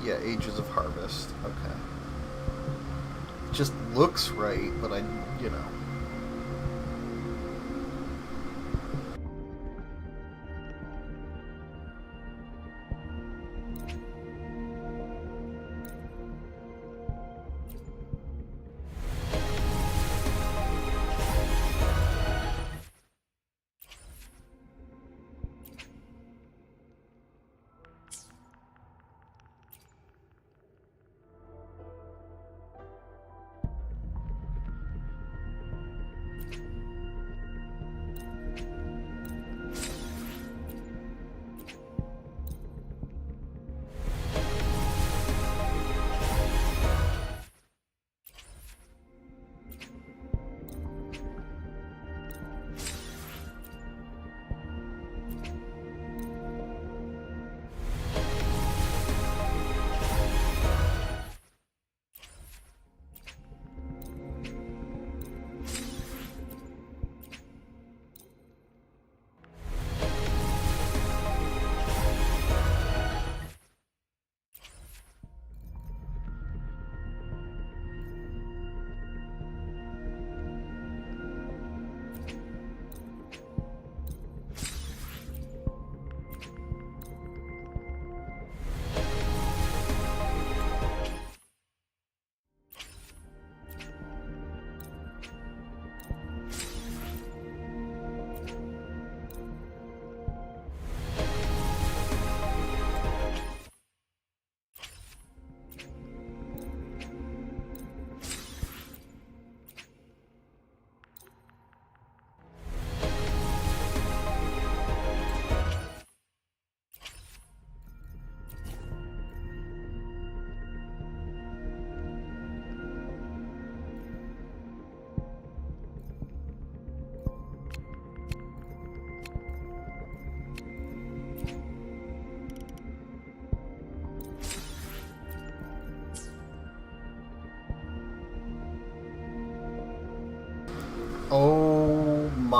Yeah, Ages of Harvest. Okay. It just looks right, but you know.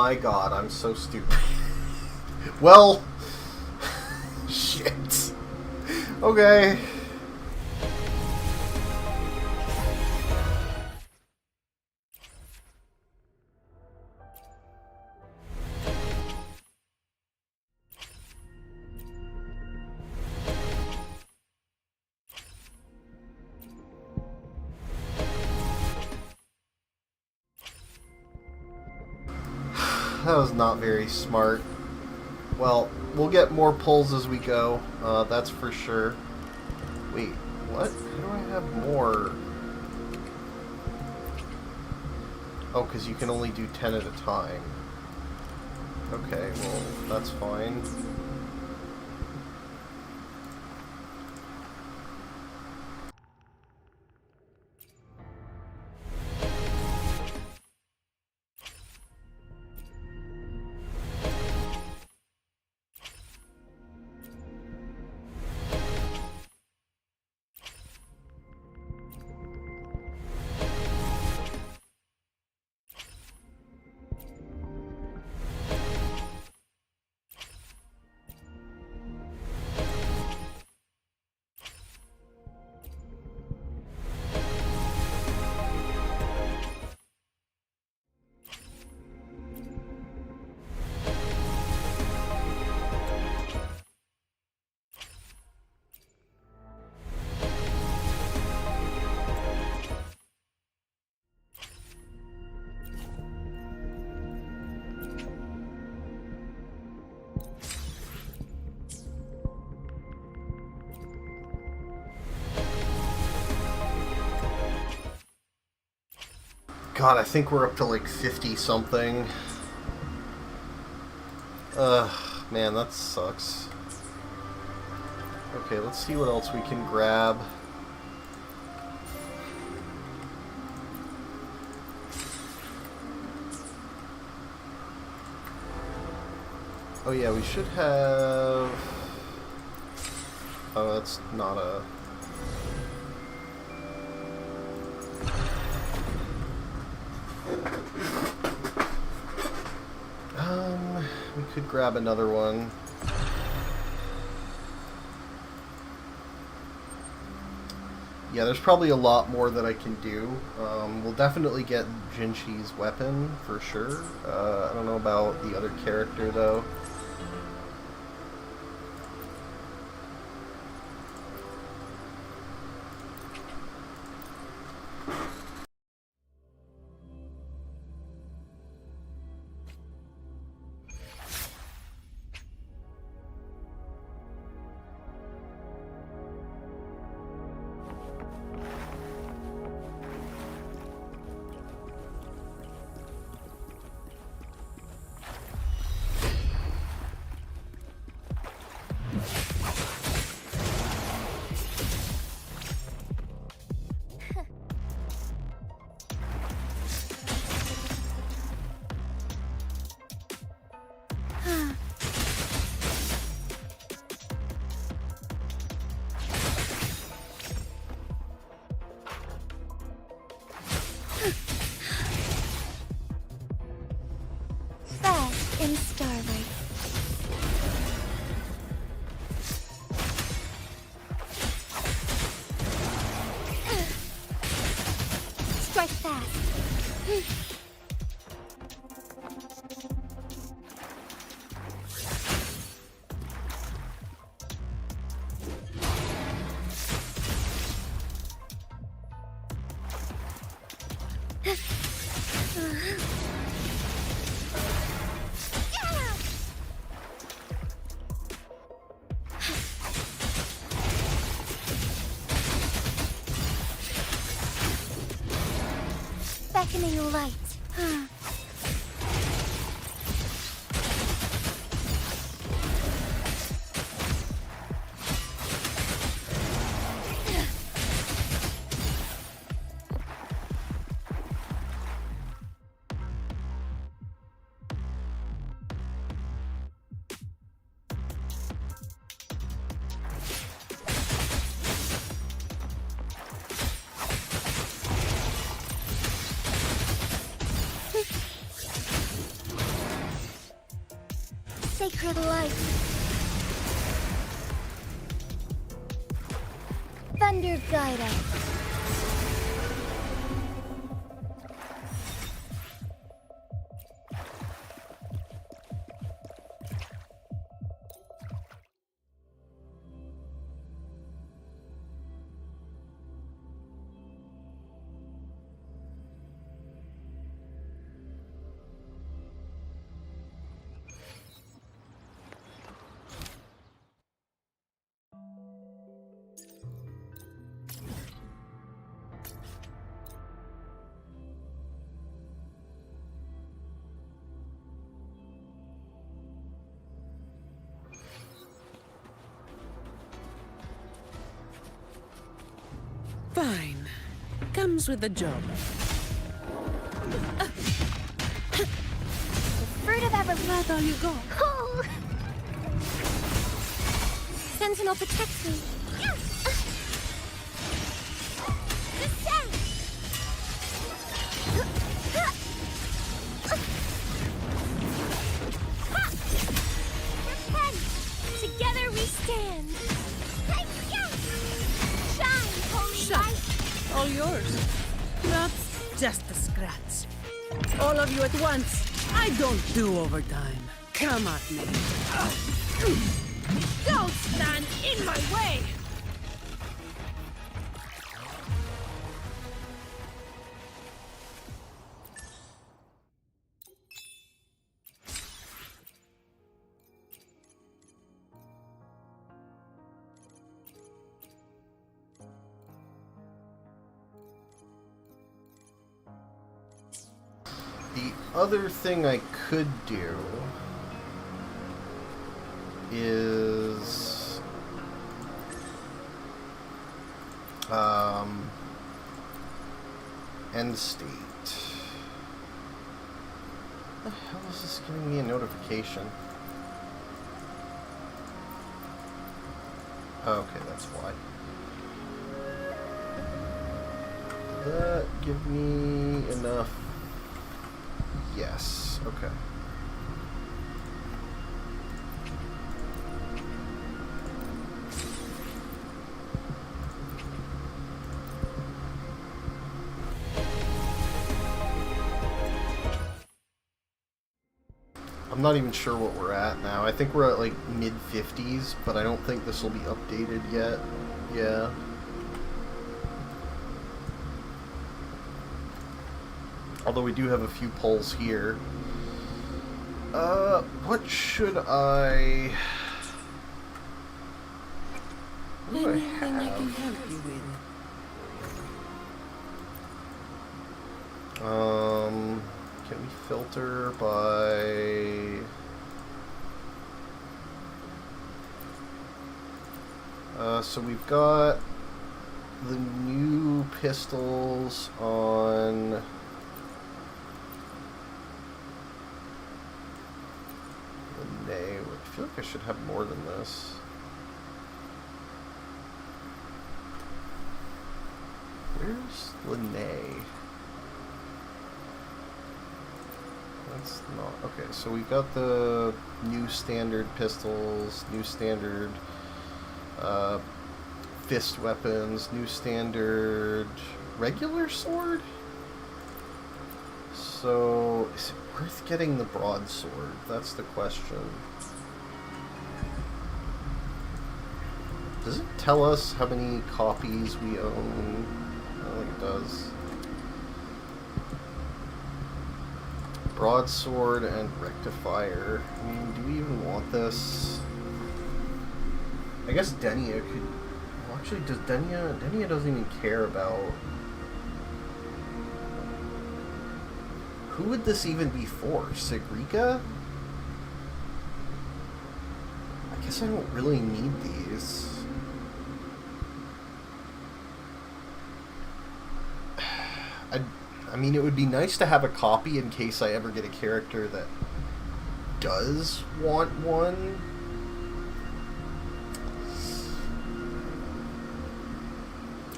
my god, I'm so stupid. Well, shit. Okay. That was not very smart. Well, we'll get more pulls as we go, that's for sure. Wait, what? How do I have more? Oh, because you can only do 10 at a time. Okay, well, that's fine. God, I think we're up to like 50 something. Man, that sucks. Okay, let's see what else we can grab. Oh yeah, we should have... Oh, that's not a... We could grab another one. Yeah, there's probably a lot more that I can do. We'll definitely get Jinchi's weapon, for sure. I don't know about the other character, though. Fast in starlight. Strike fast. Beckoning light. sacred light. Thunder guide us. Fine. Comes with the job. The fruit of ever. That's all you got. Oh. Sentinel, protect me. Together we stand. Shine, holy light. All yours. That's just a scratch. All of you at once. I don't do overtime. Come at me. Don't stand in my way! The other thing I could do is end state. What the hell is this giving me a notification? Okay, that's why. Did that give me enough? Yes, okay. I'm not even sure what we're at now. I think we're at like mid-50s, but I don't think this will be updated yet. Yeah. Although we do have a few polls here. What should I... What do I Anything I can have? help you with? Can we filter by... So we've got the new pistols on... Linnae. I feel like I should have more than this. Where's Linnae? That's not... Okay, so we've got the new standard pistols, new standard fist weapons, new standard regular sword? So, is it worth getting the broadsword? That's the question. Does it tell us how many copies we own? I don't think it does. Broadsword and rectifier. I mean, do we even want this? I guess Denia could... Well, actually, does Denia... Denia doesn't even care about... Who would this even be for? Sigrika? I guess I don't really need these. I mean, it would be nice to have a copy in case I ever get a character that does want one.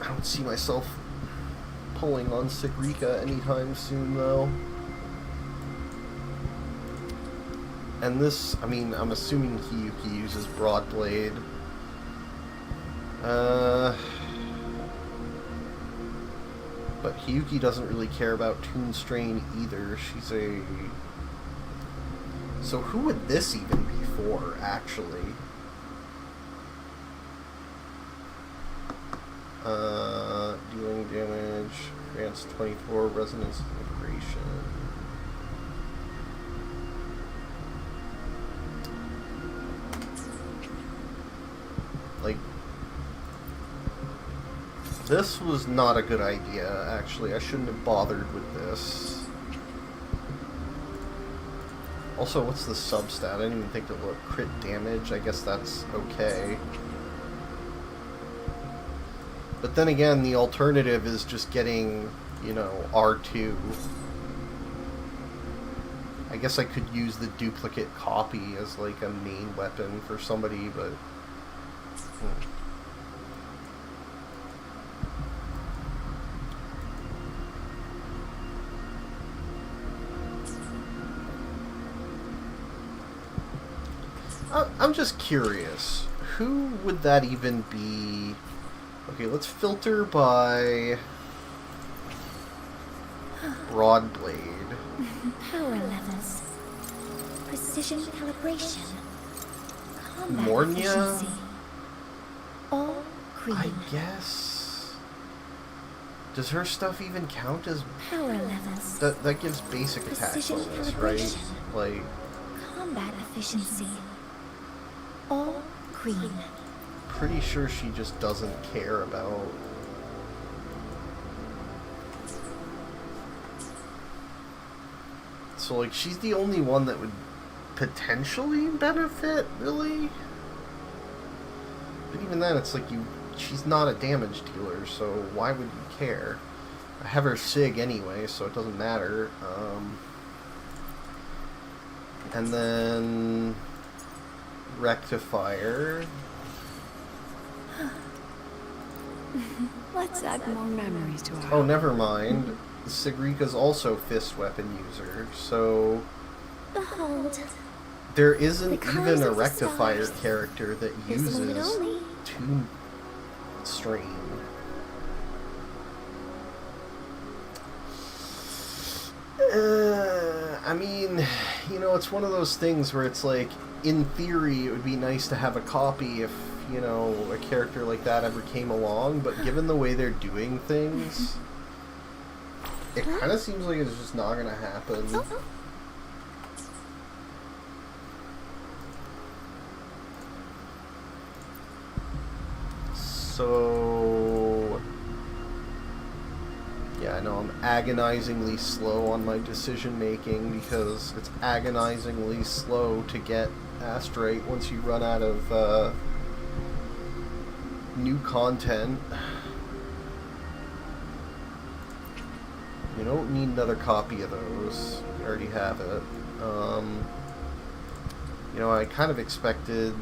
I don't see myself pulling on Sigrika anytime soon, though. And this, I mean, I'm assuming Hiyuki uses Broadblade. But Hiyuki doesn't really care about Toon Strain either. She's a... So who would this even be for, actually? Dealing damage, grants 24, resonance liberation. Like, this was not a good idea, actually. I shouldn't have bothered with this. Also, what's the substat? I didn't even think to look. Crit damage, I guess that's okay. But then again, the alternative is just getting, you know, R2. I guess I could use the duplicate copy as like a main weapon for somebody, but... I'm just curious. Who would that even be? Okay, let's filter by Broadblade. Power levels. Precision calibration. Combat Mornia? efficiency. All green. I guess. Does her stuff even count as Power levels. that gives basic attack Precision bonus, right? calibration. Like Combat efficiency. All green. pretty sure she just doesn't care about... So, like, she's the only one that would potentially benefit, really? But even then, it's like she's not a damage dealer, so why would you care? I have her SIG anyway, so it doesn't matter. And then... Rectifier. Let's add more memories to our... Oh, never mind. Sigrika's also fist weapon user, so... Behold. There isn't The even colors a of the rectifier stars. character that This moment uses only. Toon Strain. I mean, you know, it's one of those things where it's like, in theory, it would be nice to have a copy if, you know, a character like that ever came along, but given the way they're doing things, it kind of seems like it's just not going to happen. So... Yeah, I know I'm agonizingly slow on my decision making because it's agonizingly slow to get Astrite once you run out of new content. You don't need another copy of those. You already have it. You know, I kind of expected,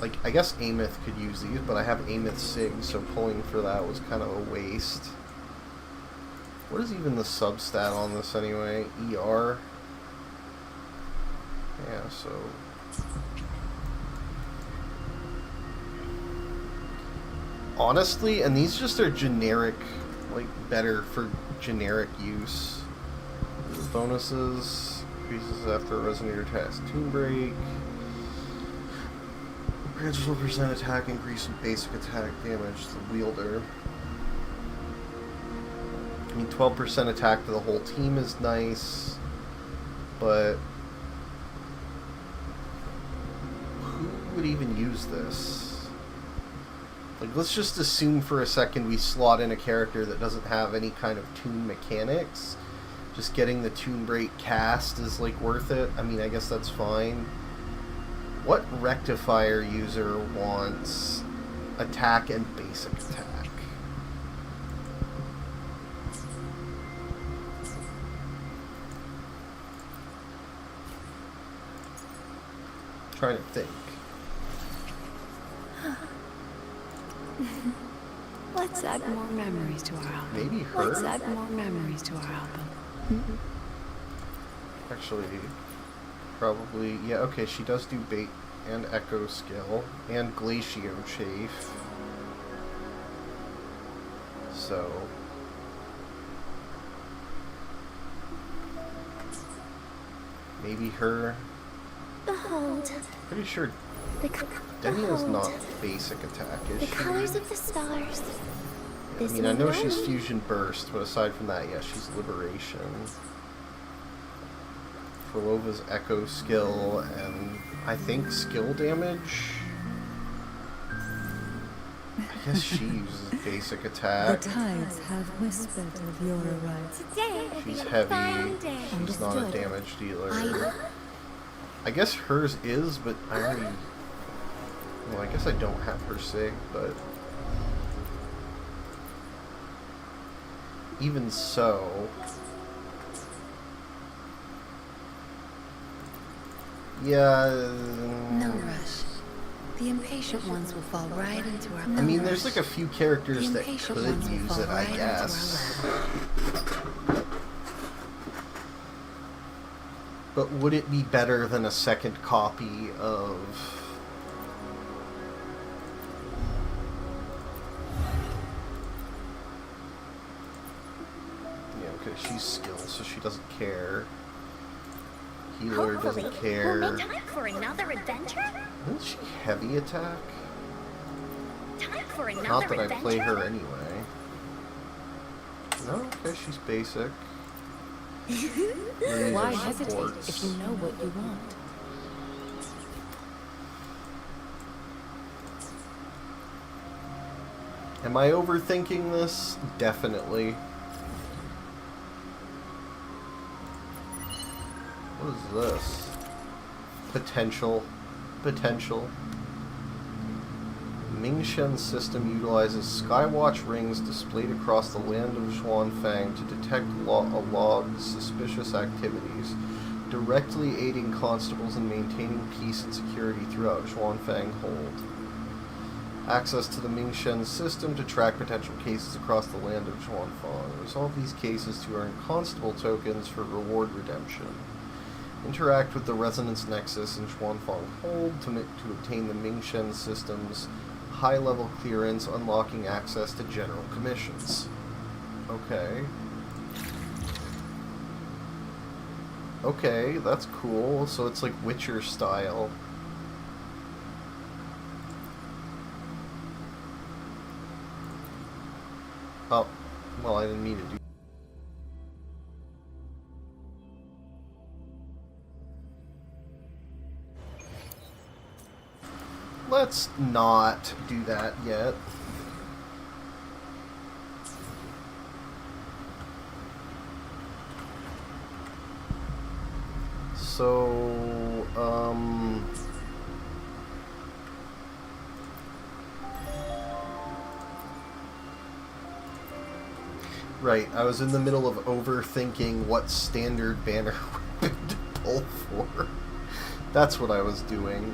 like, I guess Amith could use these, but I have Amith Sig, so pulling for that was kind of a waste. What is even the substat on this anyway? ER? Yeah, so... Honestly, and these just are generic, like, better for generic use. The bonuses, increases after a resonator test. Toon Break. Grants 12% attack increase in basic attack damage to the wielder. I mean, 12% attack to the whole team is nice, but who would even use this? Like, let's just assume for a second we slot in a character that doesn't have any kind of toon mechanics. Just getting the Toon Break cast is, like, worth it. I mean, I guess that's fine. What rectifier user wants attack and basic attack? Trying to think. Let's add more memories to our album. Maybe her? Let's add more memories to our album. Actually, probably... Yeah, okay, she does do bait and echo skill and glacio chafe. So... maybe her... Behold. Pretty sure The Denia's not basic attack, is The she? colors of the stars. I mean, I know she's Fusion Burst, but aside from that, yeah, she's Liberation. Frolova's Echo skill, and I think skill damage? I guess she uses basic attack. The tides have whispered of your arrival. Today She's heavy. She's not a damage dealer. I guess hers is, but I already... Well, I guess I don't have her sig, but... Even so... Yeah... No rush. The impatient ones will fall right into our... I mean, there's like a few characters that could use it, I guess. But would it be better than a second copy of... Yeah, okay, she's skilled, so she doesn't care. Healer doesn't care. We'll make time for another adventure? Isn't she heavy attack? Time for another Not that adventure? I play her anyway. No, okay, she's basic. Why hesitate if you know what you want? Am I overthinking this? Definitely. What is this? Potential. Potential. Mingshen system utilizes Skywatch rings displayed across the land of Xuanfang to detect log suspicious activities, directly aiding constables in maintaining peace and security throughout Xuanfang Hold. Access to the Mingshen system to track potential cases across the land of Xuanfang. Resolve these cases to earn constable tokens for reward redemption. Interact with the Resonance Nexus in Xuanfang Hold to obtain the Mingshen system's high-level clearance, unlocking access to general commissions. Okay. Okay, that's cool. So it's like Witcher style. Oh, well, I didn't mean to do. Let's not do that yet. So, right, I was in the middle of overthinking what standard banner weapon to pull for. That's what I was doing.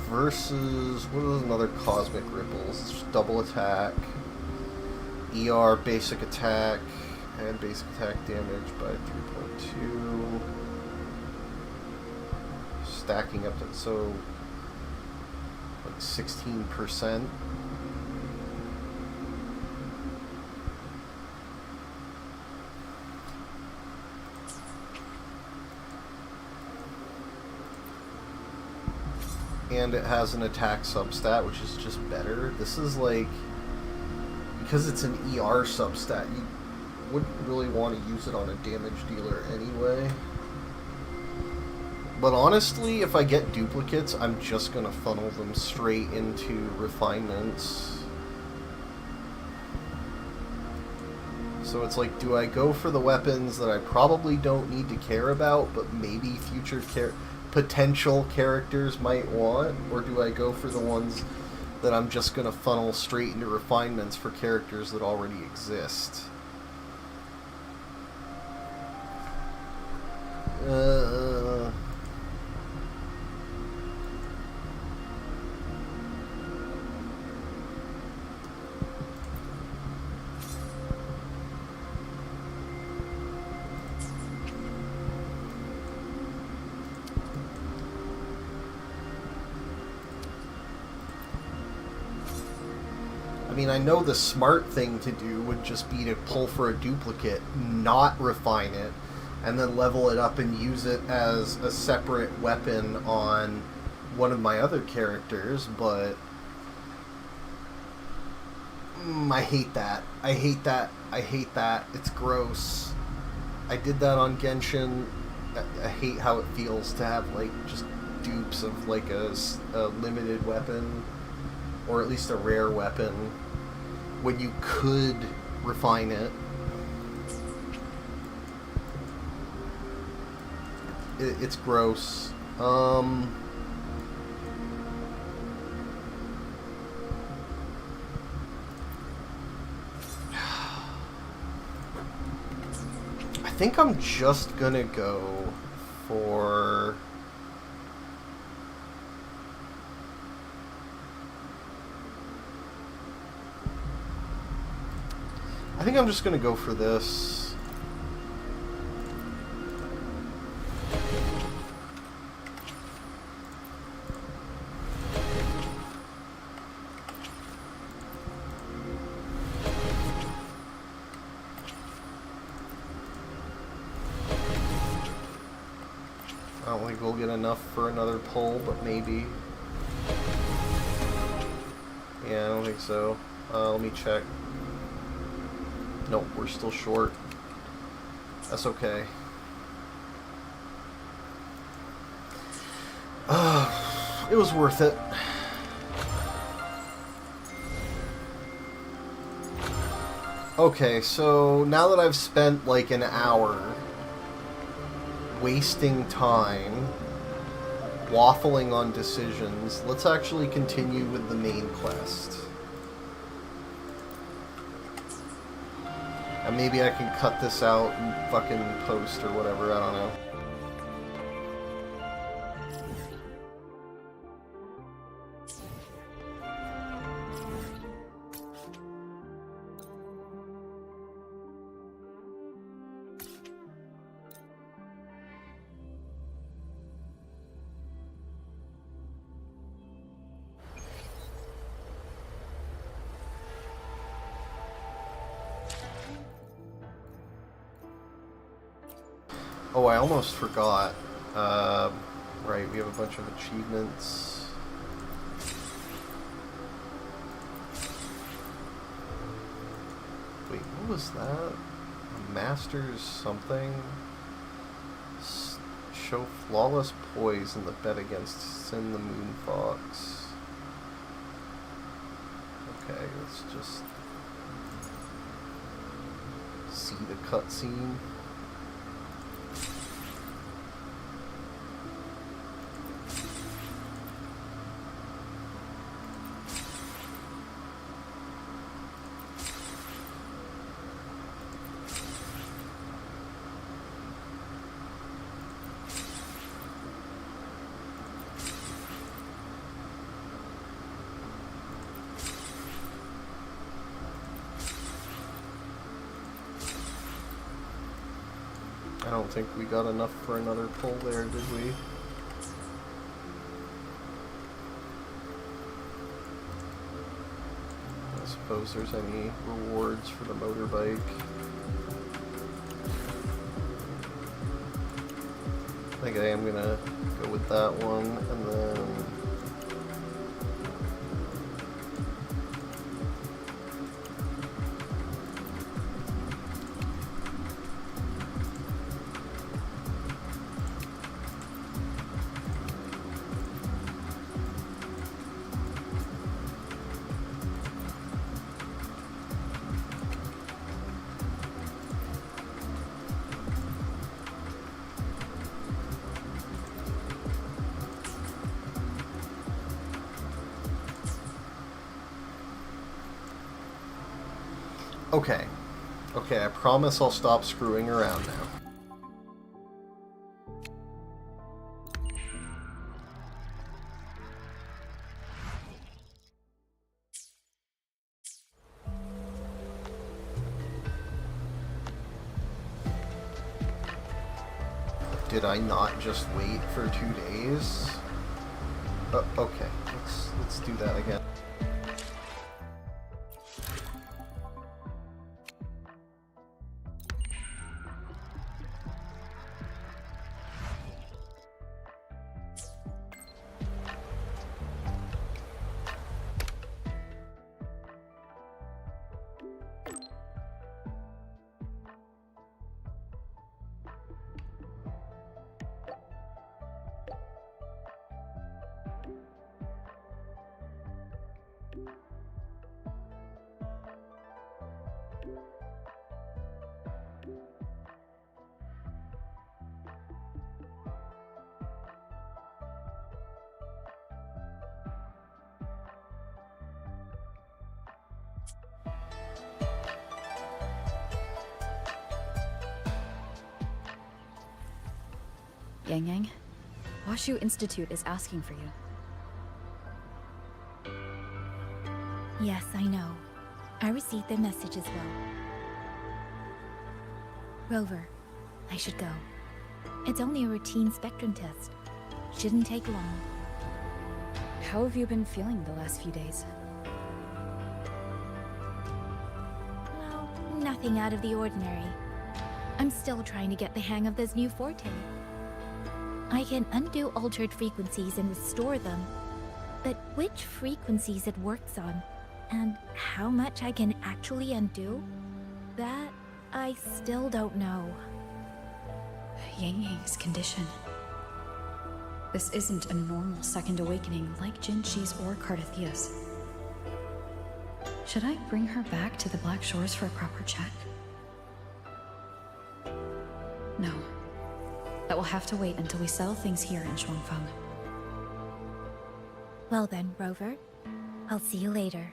Versus, what is another Cosmic Ripples? Double attack, ER basic attack, and basic attack damage by 3.2. Stacking up to, so, like 16%. And it has an attack substat, which is just better. This is like, because it's an ER substat, you wouldn't really want to use it on a damage dealer anyway. But honestly, if I get duplicates, I'm just going to funnel them straight into refinements. So it's like, do I go for the weapons that I probably don't need to care about, but maybe future potential characters might want, or do I go for the ones that I'm just going to funnel straight into refinements for characters that already exist? mean, I know the smart thing to do would just be to pull for a duplicate, not refine it, and then level it up and use it as a separate weapon on one of my other characters, but I hate that. I hate that. I hate that. It's gross. I did that on Genshin. I hate how it feels to have, like, just dupes of, like, a limited weapon, or at least a rare weapon, when you could refine it. It's gross. I think I'm just gonna go for... I think I'm just gonna go for this. I don't think we'll get enough for another pull, but maybe. Yeah, I don't think so. Let me check. Nope, we're still short. That's okay. It was worth it. Okay, so now that I've spent like an hour wasting time waffling on decisions, let's actually continue with the main quest. And maybe I can cut this out and fucking post or whatever, I don't know. Oh, I almost forgot. Right, we have a bunch of achievements. Wait, what was that? Master's something? Show flawless poise in the bet against Sin the Moon Fox. Okay, let's just see the cutscene. I don't think we got enough for another pull there, did we? I suppose there's any rewards for the motorbike. I think I am gonna go with that one, and then... Okay. Okay, I promise I'll stop screwing around now. Did I not just wait for 2 days? Okay, let's do that again. Yang Yang, Washu Institute is asking for you. Yes, I know. I received their message as well. Rover, I should go. It's only a routine spectrum test. Shouldn't take long. How have you been feeling the last few days? Well, nothing out of the ordinary. I'm still trying to get the hang of this new forte. I can undo altered frequencies and restore them, but which frequencies it works on, and how much I can actually undo, that I still don't know. Yang Yang's condition. This isn't a normal second awakening like Jinxi's or Cardathia's. Should I bring her back to the Black Shores for a proper check? No. That will have to wait until we settle things here in Xuanfang. Well then, Rover. I'll see you later.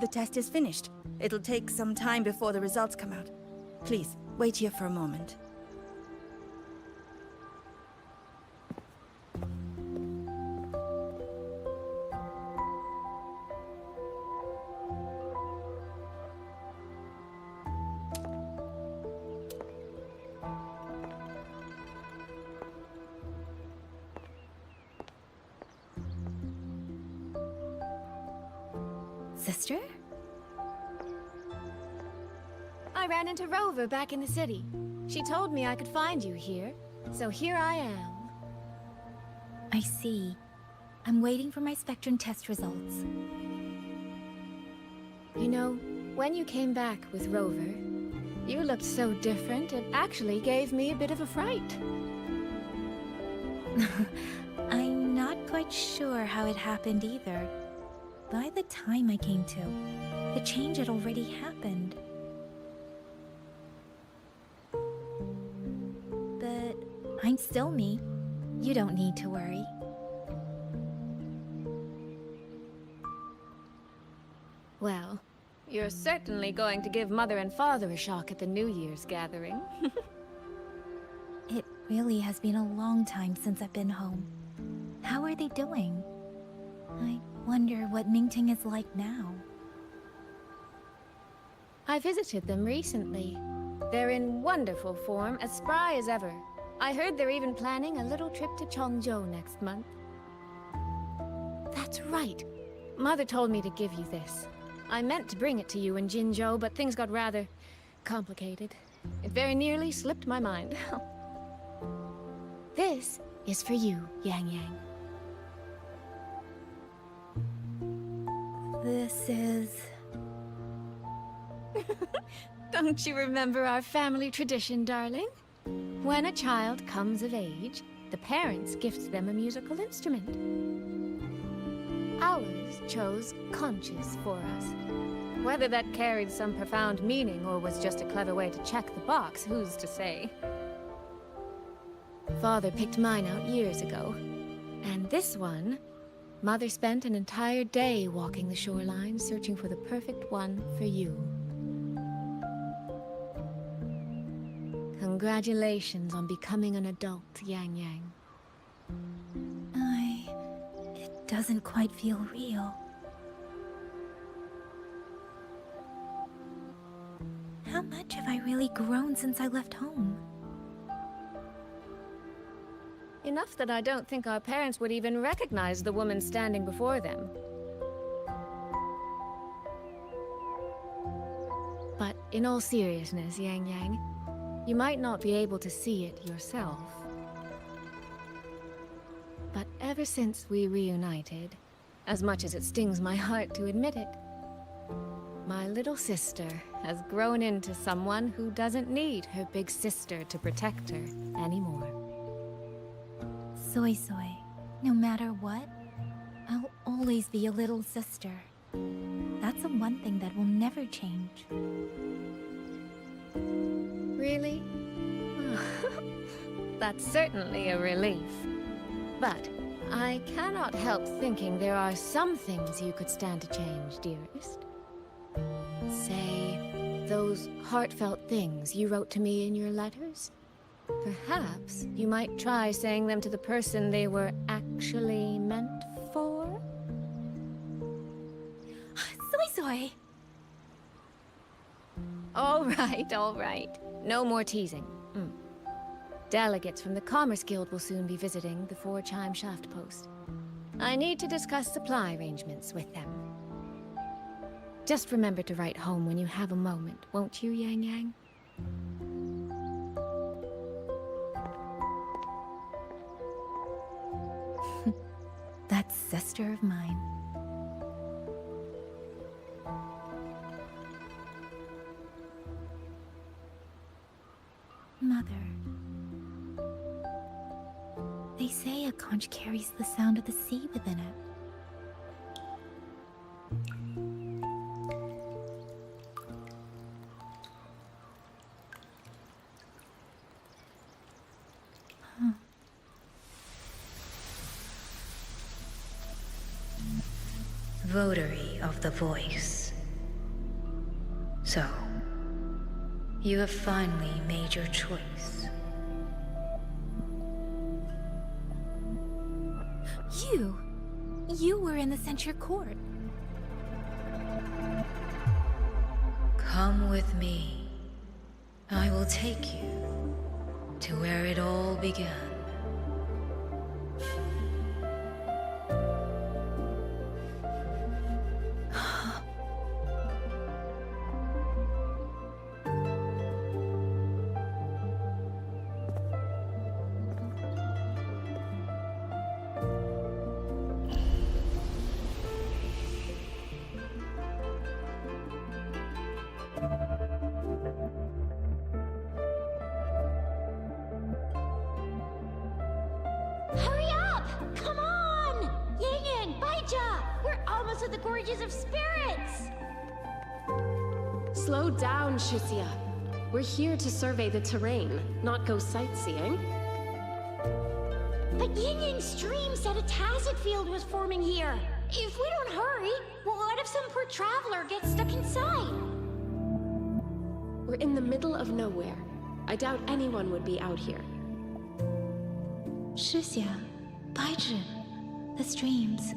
The test is finished. It'll take some time before the results come out. Please, wait here for a moment. Sister? I ran into Rover back in the city. She told me I could find you here, so here I am. I see. I'm waiting for my spectrum test results. You know, when you came back with Rover, you looked so different, it actually gave me a bit of a fright. I'm not quite sure how it happened either. By the time I came to, the change had already happened. But I'm still me. You don't need to worry. Well, you're certainly going to give Mother and Father a shock at the New Year's gathering. It really has been a long time since I've been home. How are they doing? I wonder what Mingting is like now. I visited them recently. They're in wonderful form, as spry as ever. I heard they're even planning a little trip to Chongzhou next month. That's right. Mother told me to give you this. I meant to bring it to you in Jinzhou, but things got rather complicated. It very nearly slipped my mind. This is for you, Yang Yang. This is... Don't you remember our family tradition, darling? When a child comes of age, the parents gift them a musical instrument. Ours chose conscious for us. Whether that carried some profound meaning or was just a clever way to check the box, who's to say? Father picked mine out years ago. And this one, Mother spent an entire day walking the shoreline, searching for the perfect one for you. Congratulations on becoming an adult, Yang Yang. It doesn't quite feel real. How much have I really grown since I left home? Enough that I don't think our parents would even recognize the woman standing before them. But in all seriousness, Yang Yang, you might not be able to see it yourself. But ever since we reunited, as much as it stings my heart to admit it. My little sister has grown into someone who doesn't need her big sister to protect her anymore. Soy Soy, no matter what, I'll always be a little sister. That's the one thing that will never change. Really? That's certainly a relief. But I cannot help thinking there are some things you could stand to change, dearest. Say, those heartfelt things you wrote to me in your letters? Perhaps you might try saying them to the person they were actually meant for? Soy Soy! All right. No more teasing. Delegates from the Commerce Guild will soon be visiting the Four-Chime Shaft Post. I need to discuss supply arrangements with them. Just remember to write home when you have a moment, won't you, Yang Yang? That sister of mine. Mother. They say a conch carries the sound of the sea within it. Votary of the Voice. So, you have finally made your choice. You were in the censure court. Come with me. I will take you to where it all began. Hurry up! Come on! Yingyan, Baija! We're almost at the Gorges of Spirits! Slow down, Shisia. We're here to survey the terrain, not go sightseeing. But Yingyang's stream said a tacit field was forming here. If we don't hurry, what if some poor traveler gets stuck inside? We're in the middle of nowhere. I doubt anyone would be out here. Shixia, Baizhi, the streams.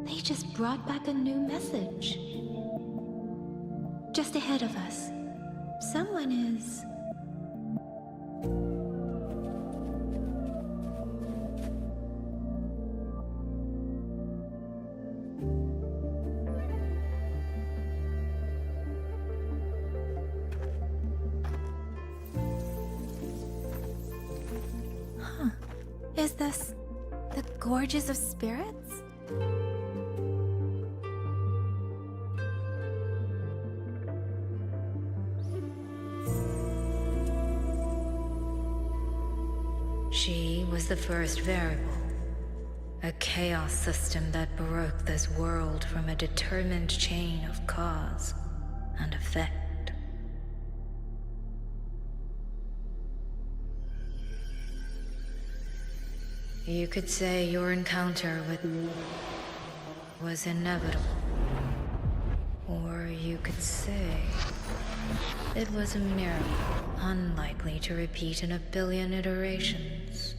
They just brought back a new message. Just ahead of us, someone is... Is this the Gorges of Spirits? She was the first variable. A chaos system that broke this world from a determined chain of cause and effect. You could say your encounter with was inevitable. Or you could say it was a miracle, unlikely to repeat in a billion iterations.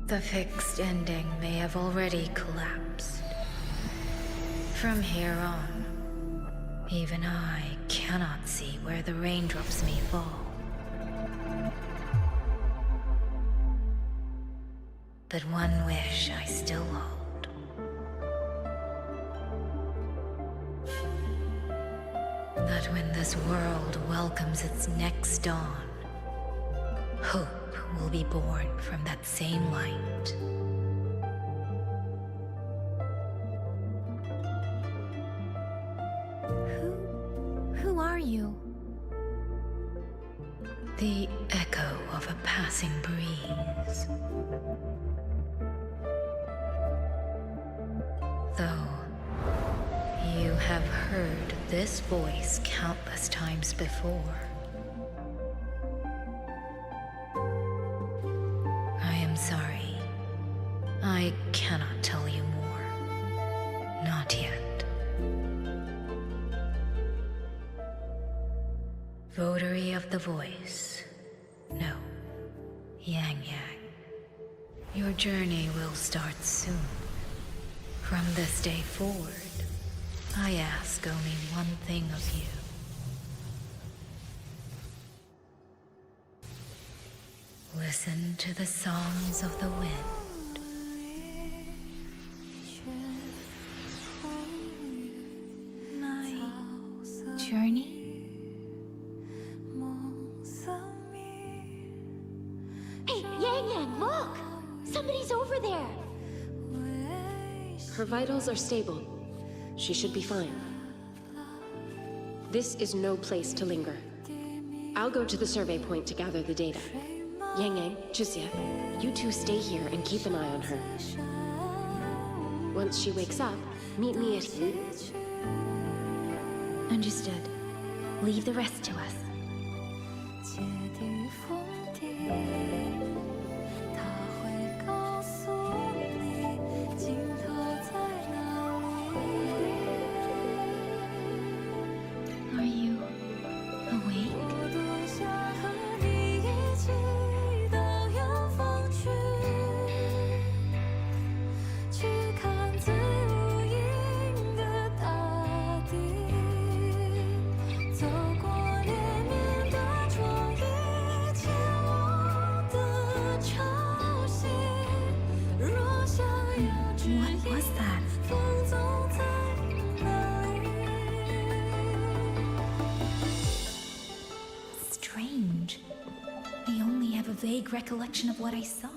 The fixed ending may have already collapsed. From here on, even I cannot see where the raindrops may fall. But one wish I still hold. That when this world welcomes its next dawn, Hope will be born from that same light. Who are you? The echo of a passing breeze. Though you have heard this voice countless times before, I am sorry. I cannot tell you more. Not yet. Votary of the voice. No. Yang Yang. Your journey will start soon. From this day forward, I ask only one thing of you. Listen to the songs of the wind. My journey? Hey, Yang Yang, look! Somebody's over there! Her vitals are stable. She should be fine. This is no place to linger. I'll go to the survey point to gather the data. Yang Yang, Chuxia, you two stay here and keep an eye on her. Once she wakes up, meet me at here. Understood. Leave the rest to us. Are you awake? What was that? Strange. I only have a vague recollection of what I saw.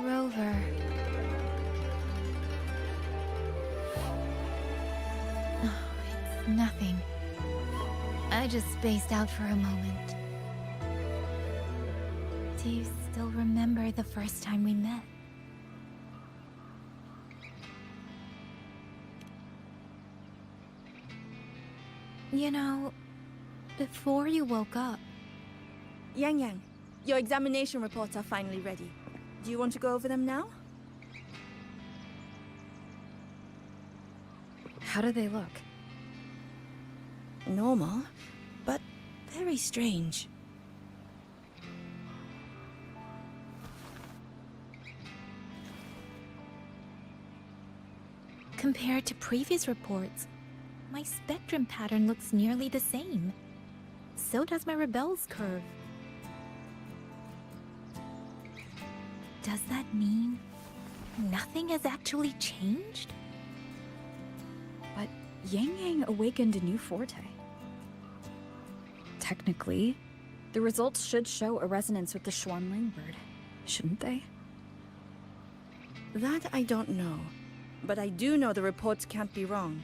Rover. Oh, it's nothing. I just spaced out for a moment. Do you still remember the first time we met? You know, before you woke up... Yang Yang, your examination reports are finally ready. Do you want to go over them now? How do they look? Normal, but very strange. Compared to previous reports, my spectrum pattern looks nearly the same. So does my rebel's curve. Does that mean nothing has actually changed? But Yang Yang awakened a new forte. Technically, the results should show a resonance with the Xuanfang bird, shouldn't they? That I don't know, but I do know the reports can't be wrong.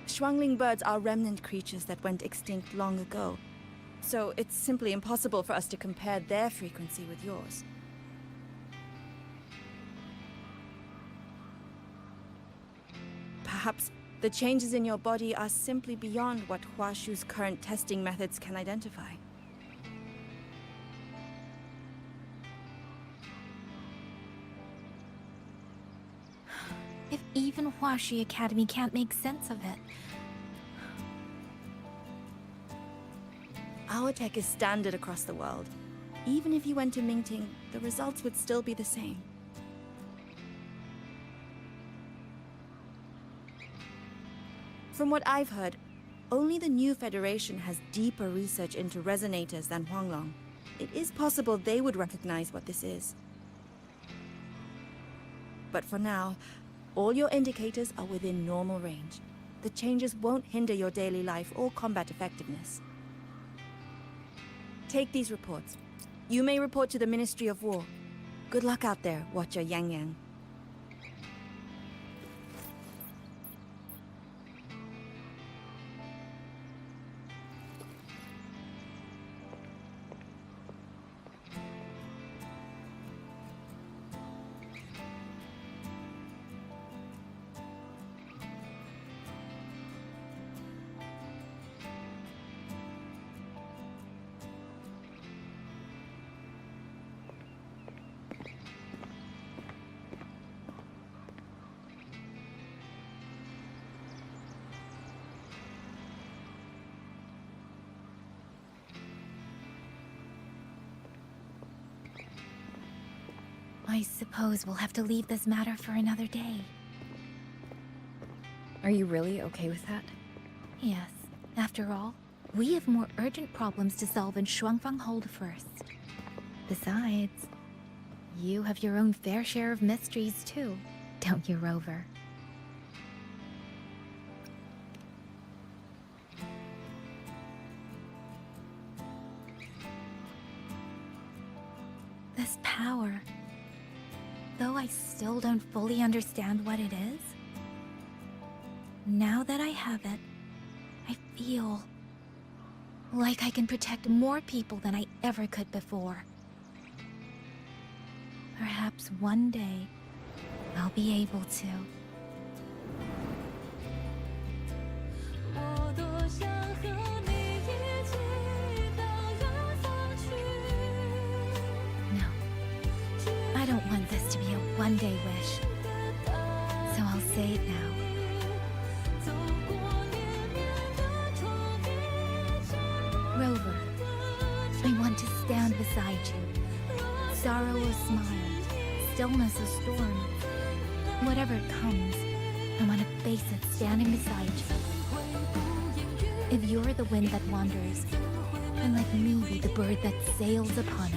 Xuanfang birds are remnant creatures that went extinct long ago, so it's simply impossible for us to compare their frequency with yours. Perhaps the changes in your body are simply beyond what Huashu's current testing methods can identify. If even Huashi Academy can't make sense of it... Our tech is standard across the world. Even if you went to Mingting, the results would still be the same. From what I've heard, only the new Federation has deeper research into resonators than Huanglong. It is possible they would recognize what this is. But for now, All your indicators are within normal range. The changes won't hinder your daily life or combat effectiveness. Take these reports. You may report to the Ministry of War. Good luck out there, Watcher Yang Yang. I suppose we'll have to leave this matter for another day. Are you really okay with that? Yes. After all, we have more urgent problems to solve in Xuanfang Hold first. Besides, you have your own fair share of mysteries too, don't you, Rover? This power, though I still don't fully understand what it is, now that I have it, I feel like I can protect more people than I ever could before. Perhaps one day, I'll be able to. No, I don't want this to be a one-day wish, so I'll say it now. Rover, I want to stand beside you. Sorrow or smile, stillness or storm. Whatever it comes, I want to face it standing beside you. If you're the wind that wanders, then let me be the bird that sails upon it.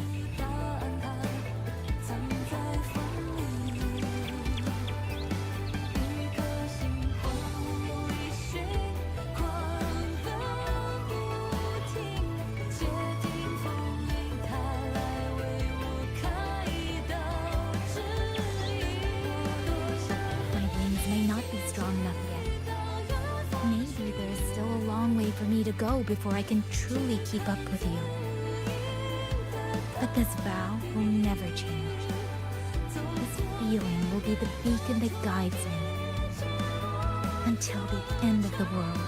Go before I can truly keep up with you. But this vow will never change. This feeling will be the beacon that guides me until the end of the world.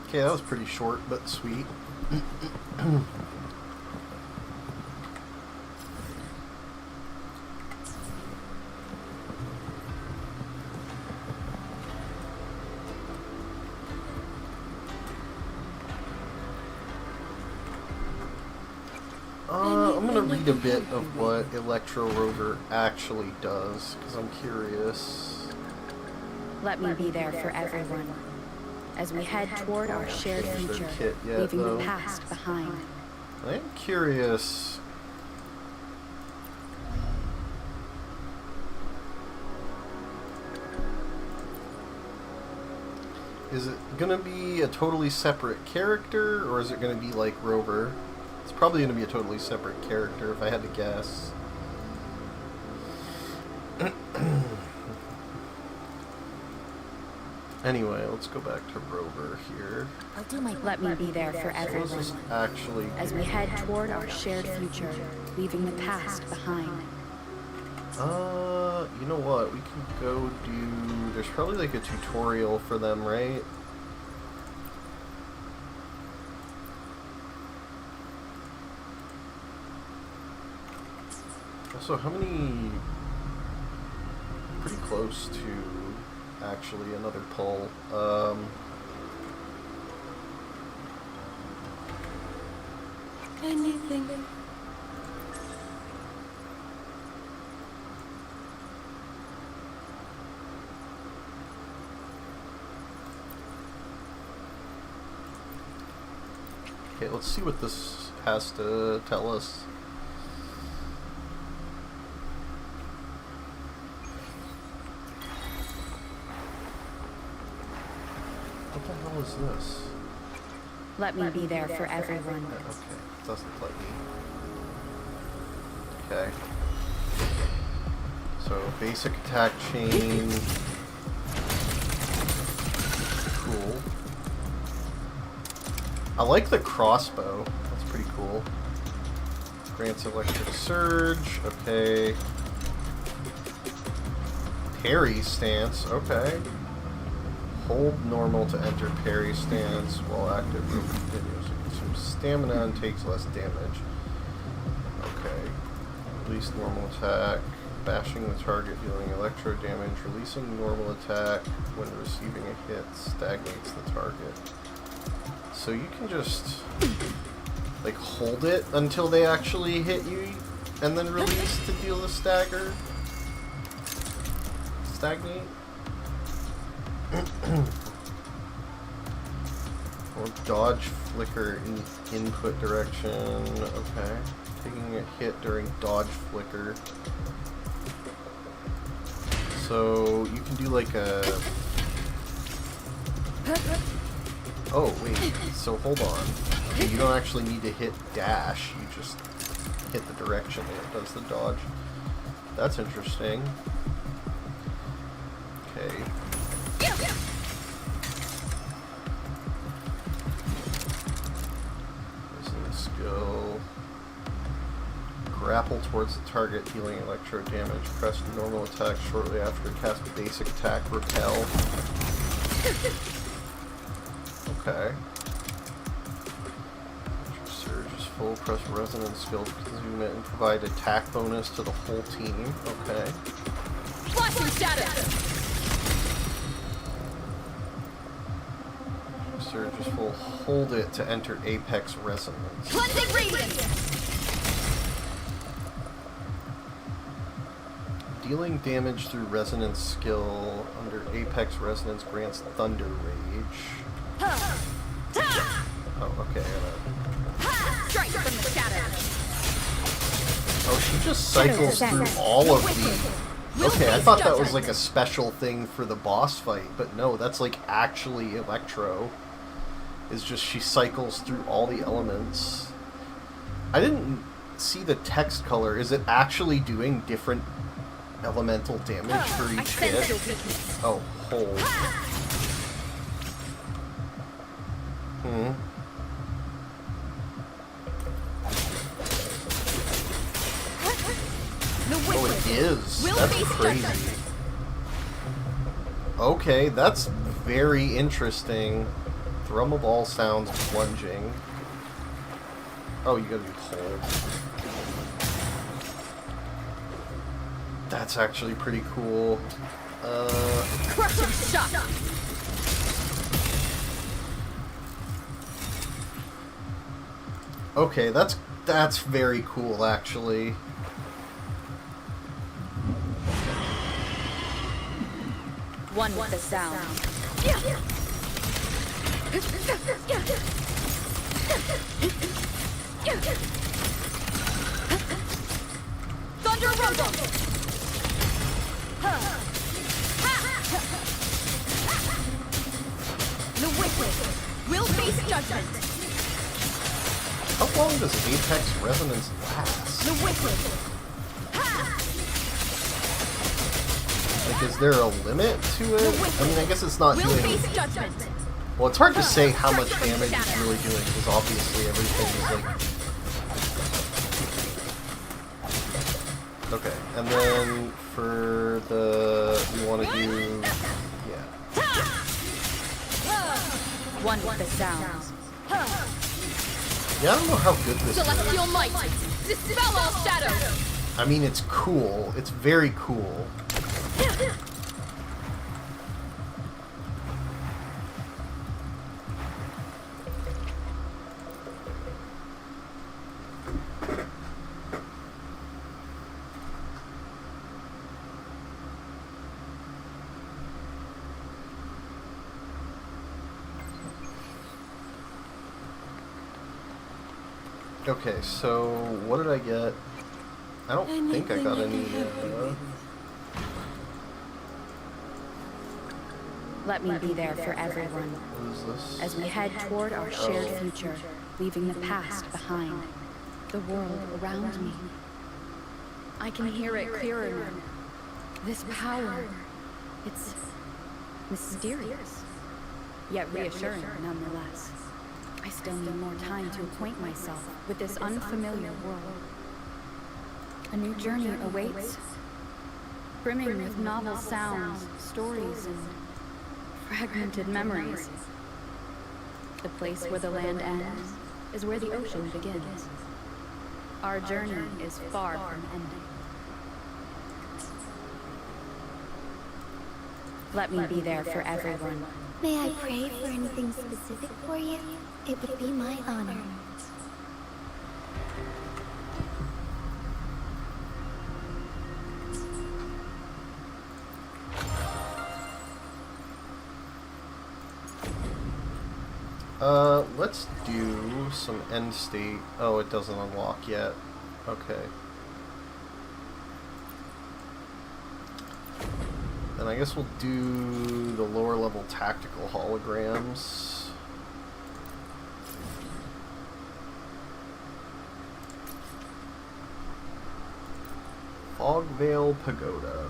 Okay, that was pretty short, but sweet. I'm gonna read a bit of what Electro Rover actually does, because I'm curious. Let me be there for everyone. As we head toward our shared future, leaving the past behind. I am curious. Is it gonna be a totally separate character, or is it gonna be like Rover? It's probably going to be a totally separate character if I had to guess. Anyway, let's go back to Rover here. I'll do my Let me be there for everyone. What does this actually do? As we head toward our shared future, leaving the past behind. You know what? We can go do... There's probably like a tutorial for them, right? Also, how many... Pretty close to actually another pull. Anything. Okay, let's see what this has to tell us. What the hell is this? Let me be there for everyone. Okay, it doesn't let me. Okay. So, basic attack chain. Cool. I like the crossbow. That's pretty cool. Grants electric surge. Okay. Parry stance. Okay. Hold normal to enter parry stance while active. Continuously consumes stamina and takes less damage. Okay. Release normal attack. Bashing the target, dealing electro damage. Releasing normal attack when receiving a hit stagnates the target. So you can just, like, hold it until they actually hit you, and then release to deal the stagger. Stagnate. Or dodge flicker in input direction. Okay. Taking a hit during dodge flicker. So you can do like a... Oh, wait. So hold on. You don't actually need to hit dash. You just hit the direction and it does the dodge. That's interesting. Okay. Listening skill. Grapple towards the target, dealing electro damage. Press normal attack shortly after cast basic attack. Repel. Okay. Surge is full. Press resonance skill to consume it and provide attack bonus to the whole team. Okay. Flashing shadow! Surge is full. Hold it to enter apex resonance. Cleansing radiance! Dealing damage through resonance skill under apex resonance grants thunder rage. Oh, okay. Strike from the shadows! Oh, she just cycles through all of the... Okay, I thought that was like a special thing for the boss fight, but no, that's like actually Electro. Is just she cycles through all the elements. I didn't see the text color. Is it actually doing different elemental damage for each hit? Oh, hold. Oh, it is. That's crazy. Okay, that's very interesting. Thrummable sounds plunging. Oh, you gotta do hold. That's actually pretty cool. Crushing shot! Okay, that's very cool, actually. One with the sound. Thunder rumble! The wicked will face judgment. How long does Apex Resonance last? The Wicked! Like, is there a limit to it? I mean, I guess it's not doing... Well, it's hard to say how much damage it's really doing, because obviously everything is like... Okay, and then for the... we want to do... yeah. One with the sounds. Yeah, I don't know how good this Celestial is. might! Dispel all shadows! I mean, it's cool. It's very cool. Okay, so what did I get? I don't think I got any. Let me be there for everyone. What is this? As we head toward our shared future, leaving the past behind. The world around me. I can hear it clearer now. This power, it's mysterious, yet reassuring nonetheless. I still need more time to acquaint myself with this unfamiliar world. A new journey awaits, brimming with novel sounds, stories, and fragmented memories. The place where the land ends is where the ocean begins. Our journey is far from ending. Let me be there for everyone. May I pray for anything specific for you? It would be my honor. Let's do some end state. Oh, it doesn't unlock yet. Okay. Then I guess we'll do the lower level tactical holograms. Fogvale Pagoda.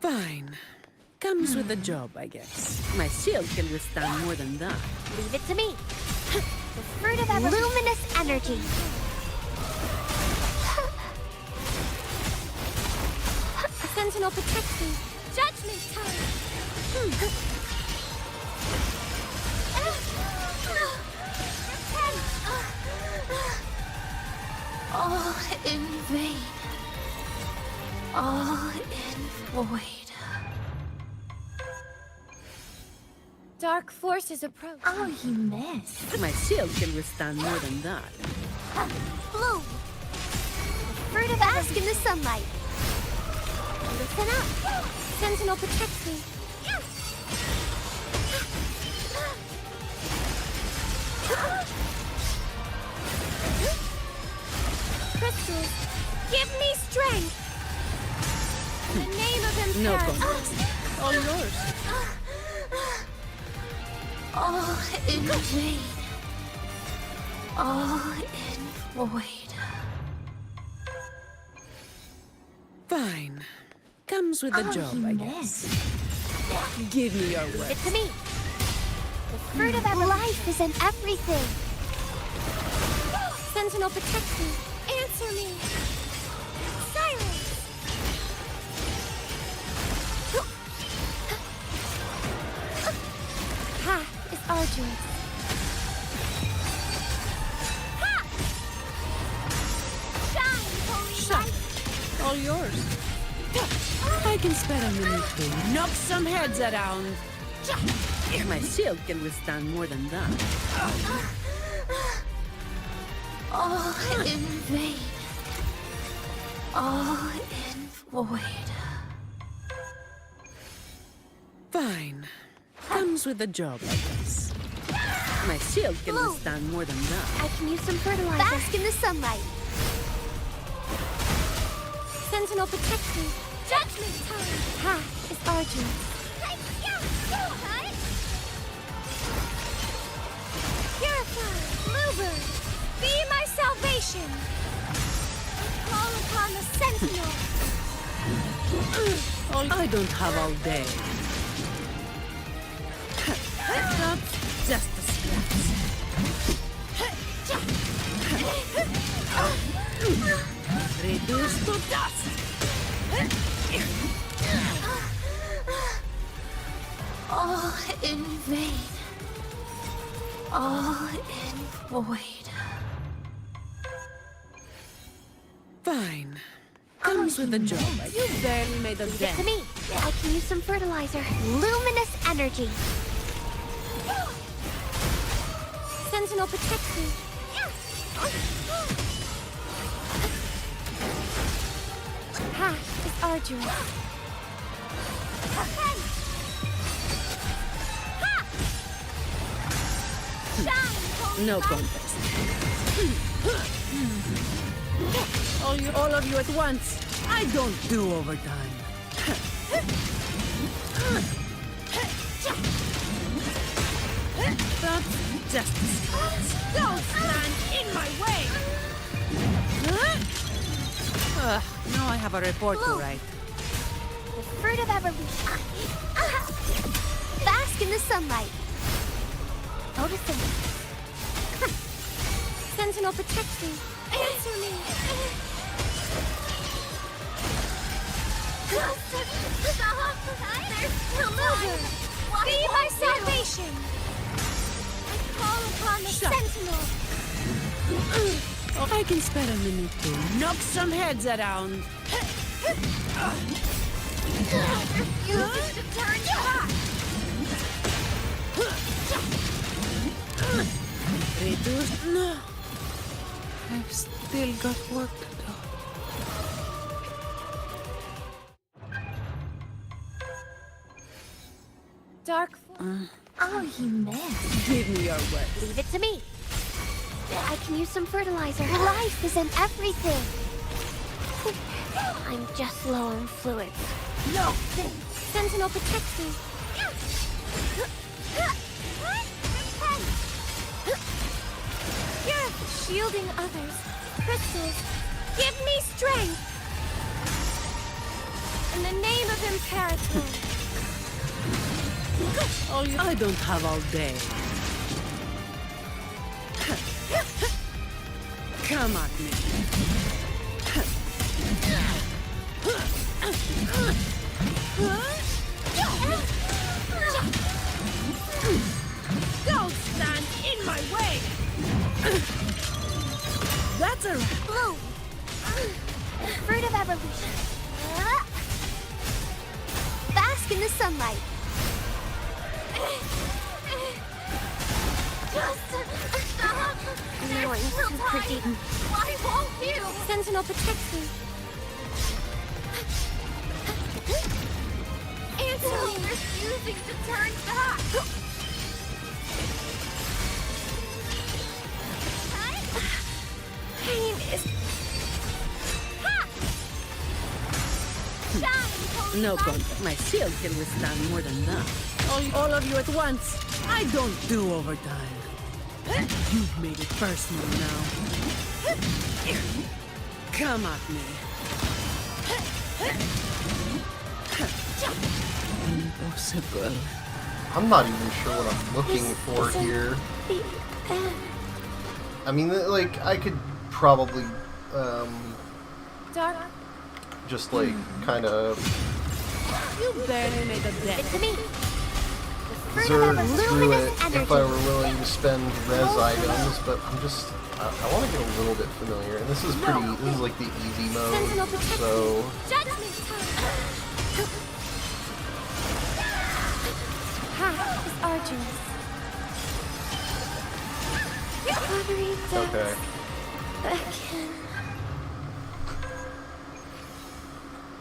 Fine. Comes with the job, I guess. My shield can withstand more than that. Leave it to me. The fruit of luminous energy. A sentinel protects me. Judgment time. All in vain. All in void. Dark forces approach. Oh, you missed. My shield can withstand more than that. Blue. Fruit of bask in the sunlight. Listen up. Sentinel protects me. crystals, give me strength! In the name of No Imperator. contest. All yours. All in vain. All in void. Fine. Comes with the job, I guess. Give me your word. It's me. The fruit of every life is in everything. Sentinel, protect me. Answer me. Silence. Path is arduous. Ha! Shine, holy light. All yours. I can spare a minute to knock some heads around. My shield can withstand more than that. All in vain. All in void. Fine. Comes with the job, I guess. My shield can Blue. withstand more than that. I can use some fertilizer. Bask in the sunlight. Sentinel, protect me. Judgment time. Path is arduous. Purify, Bluebird, be my salvation. I call upon the Sentinel. I don't have all day. That's just a scratch. Reduced to dust. All in vain. All in void. Fine. Comes with the job. You barely made a Leave it dent. to me. I can use some fertilizer. Luminous energy. Sentinel, protect me. Path is arduous. No contest. All of you at once. I don't do overtime. That's just a scratch. Don't stand in my way! Now I have a report to write. The fruit of evolution. Bask in the sunlight. Noticing. Sentinel, protect me. Answer me. Bluebird, be my salvation. I call upon the Sentinel. I can spare a minute to knock some heads around. Refuse to turn back. Reduced? No. I've still got work to do. Dark. Oh, you missed. Give me your word. Leave it to me. I can use some fertilizer. Life is in everything. I'm just low on fluids. No. Sentinel, protect me. You're shielding others. Crystals, give me strength. In the name of Imperator. I don't have all day. Come at me. Don't stand in my way. That's a Blue. Fruit of evolution. Bask in the sunlight. No, I'm too pretty. Why won't you? Sentinel, protect me. Answer me. Refusing to turn back. Pain is No contact. My shield can withstand more than that. All of you at once. I don't do overtime. You've made it personal now. Come at me. Impossible. I'm not even sure what I'm looking for here. I mean, like, I could probably, just, like, kind of You barely made a dent. zerg through it if I were willing to spend res items, but I'm just, I want to get a little bit familiar, and this is like the easy mode, so... Okay.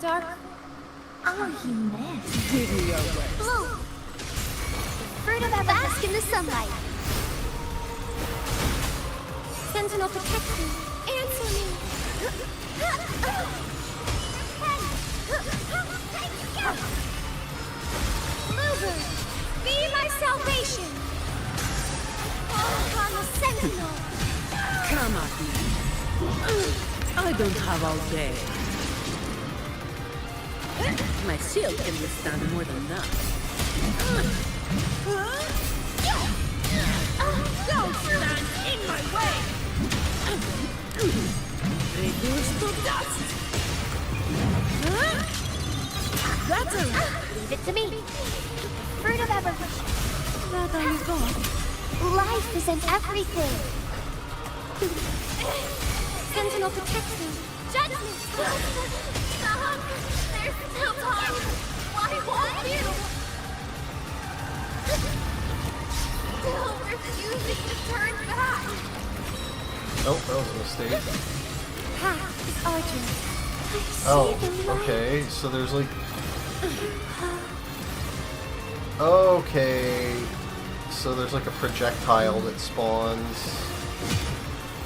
Dark. Oh, you man. Give me your words. Blue. Fruit of bask in the sunlight. Sentinel protect me. Answer me. Bluebird, be my salvation. On the sentinel. Come at me. I don't have all day. My shield can withstand more than that. Don't stand in my way! Reduce to dust! That's a... Leave it to me. Fruit of evolution. That are you gone? Life isn't everything. Sentinel protect me. Judgment! There's no time. Why won't you? Still refusing to turn back. Oh, that was a mistake. Path is arduous. Oh, okay, so there's like... Okay, so there's like a projectile that spawns.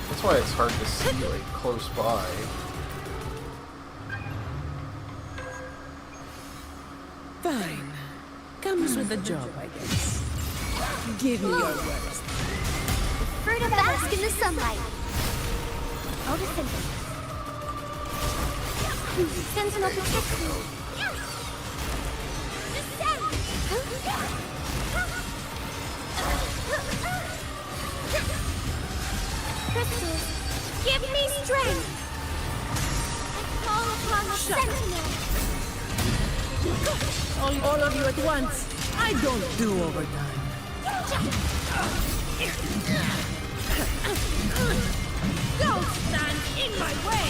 That's why it's hard to see, like, close by. Fine. Comes with the job, I guess. Give me your words. Fruit of bask in the sunlight. I'll defend it. Sentinel protect me. Crystals, give me strength. I call upon the sentinel. All of you at once. I don't do overtime. Don't stand in my way!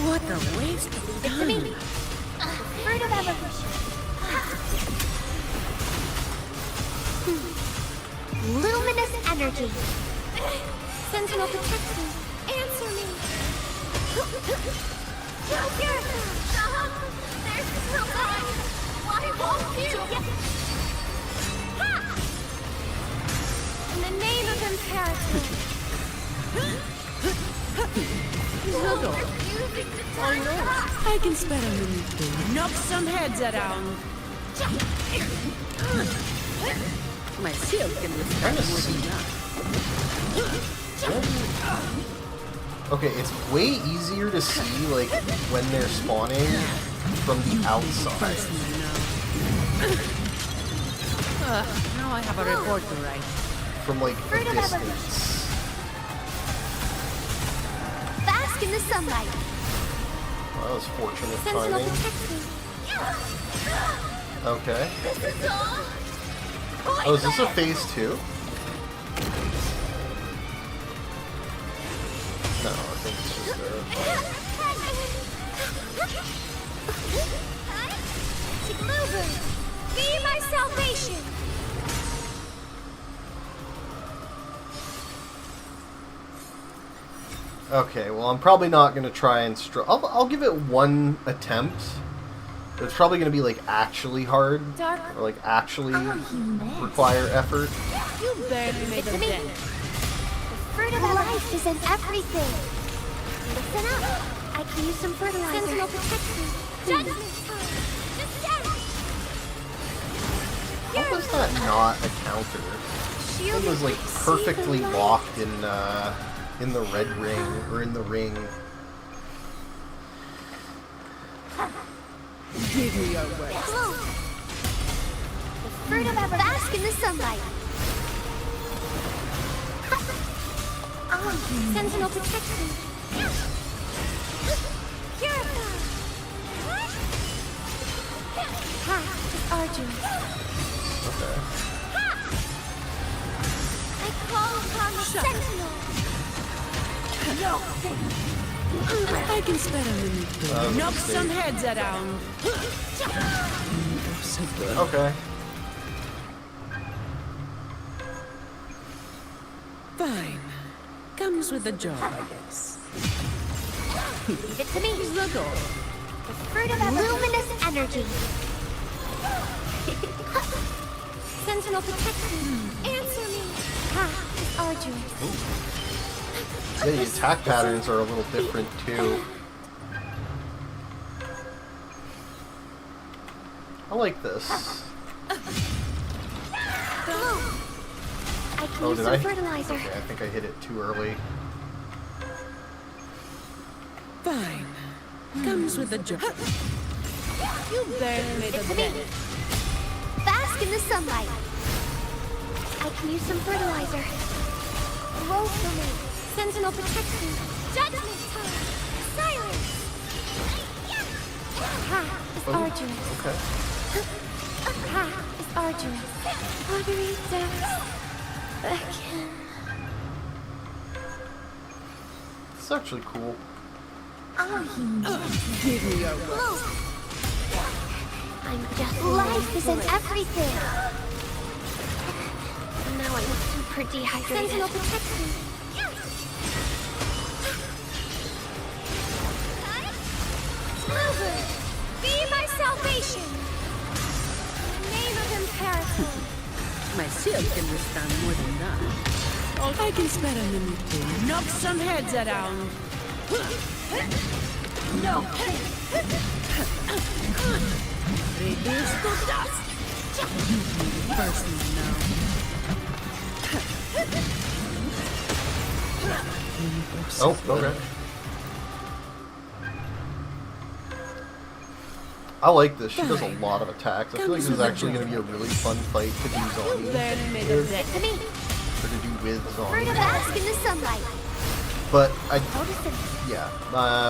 What a waste of time! Fruit of evolution. Luminous energy. Sentinel protect me. Answer me. Joker! Stop! There's no time. Why won't you? Ha! In the name of imperative. Refusing to turn back. I can spare a minute to knock some heads around. My shield can withstand more than that. Okay, it's way easier to see, like, when they're spawning from the outside. Now I have a report to write. From, like, a distance. Bask in the sunlight. Well, that was fortunate Sentinel timing. protect me. Okay. This is all. Oh, is this a phase 2? No, I think it's just Bluebird, be my salvation. Okay, well, I'm probably not going to try and... I'll give it one attempt. But it's probably going to be, like, actually hard. Or, like, actually require effort. You barely made a dent. Fruit of Life is in everything. Listen up. I can use some fertilizer. Sentinel protection. Judgment time. How was that not a counter? It was like perfectly locked in the red ring, or in the ring. Give me your word. The fruit of ever bask in the sunlight. Sentinel protection. Purify. It's arduous. Okay. I call upon the sentinel. No. I can spare a minute. Knock some heads around. Okay. Fine. Comes with the job, I guess. Leave it to me. The fruit of luminous energy. Sentinel protection. Answer me. It's arduous. Yeah, the attack patterns are a little different too. I like this. I can Oh, use did some I? fertilizer. Okay, I think I hit it too early. Fine. Comes with the job. You barely made a bed. Bask in the sunlight. I can use some fertilizer. Roll for me. Sentinel protection. Judgment time. Silence. It's arduous. Okay. It's arduous. Watery depths. Again. It's actually cool. Give me your word. I'm just life is in everything. Now I'm super dehydrated. Sentinel protection. Mover, be my salvation. In the name of Imperator. My shield can withstand more than that. I can spare a minute to knock some heads around. No. Reduce to dust. Personal now. Oh, okay. I like this. She does a lot of attacks. I feel like this is actually going to be a really fun fight to do Zoni. Or to do with Fruit of Zoni. bask in the sunlight. But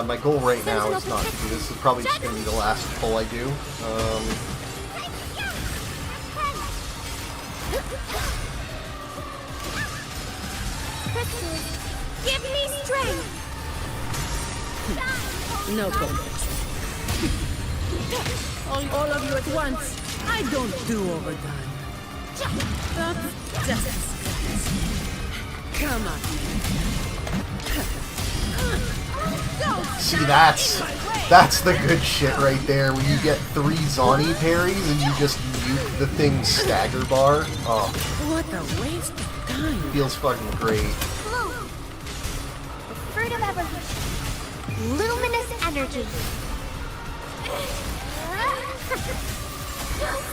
my goal right now is not to do this. This is probably just going to be the last pull I do. Crystals, give me strength. No complex. All of you at once. I don't do overtime. That's just a scratch. Come on. See, that's the good shit right there, where you get 3 Zoni parries and you just nuke the thing's stagger bar. Oh, What a waste of time. feels fucking great. Bloom. The fruit of evolution. Luminous energy.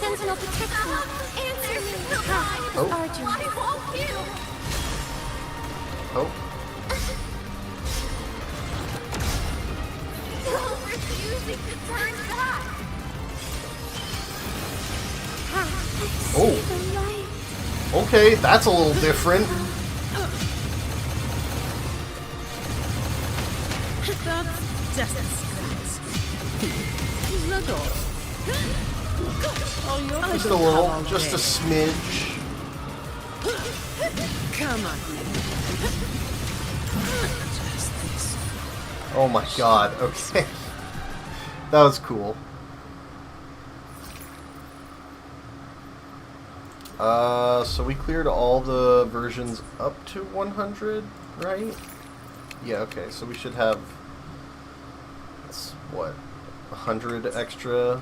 Sentinel protection. Answer me. Oh. Arduous. Oh. Still refusing to turn back. Oh. Okay, that's a little different. That's just a scratch. Not all. Just a little, just a smidge. Come on. Oh my god, okay. That was cool. So we cleared all the versions up to 100, right? Yeah, okay, so we should have, that's what, 100 extra.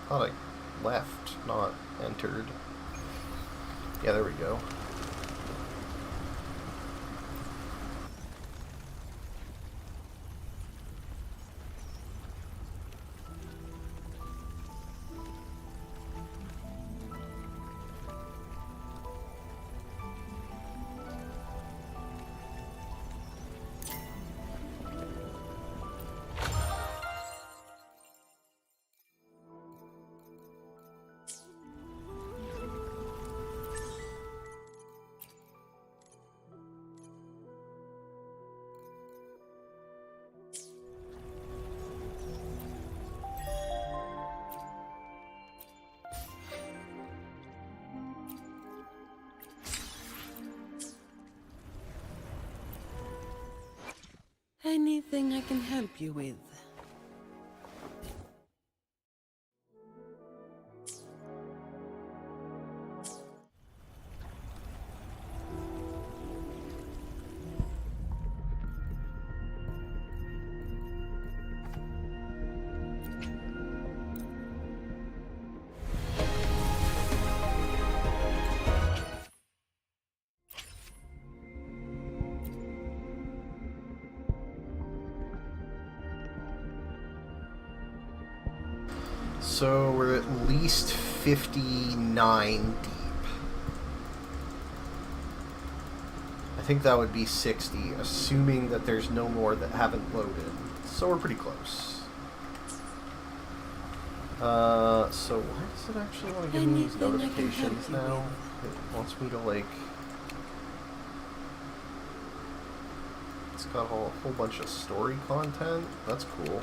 Thought I left, not entered. Yeah, there we go. Anything I can help you with? So we're at least 59 deep. I think that would be 60, assuming that there's no more that haven't loaded. So we're pretty close. So why does it actually want to give me these notifications now? It wants me to, like... It's got a whole bunch of story content. That's cool.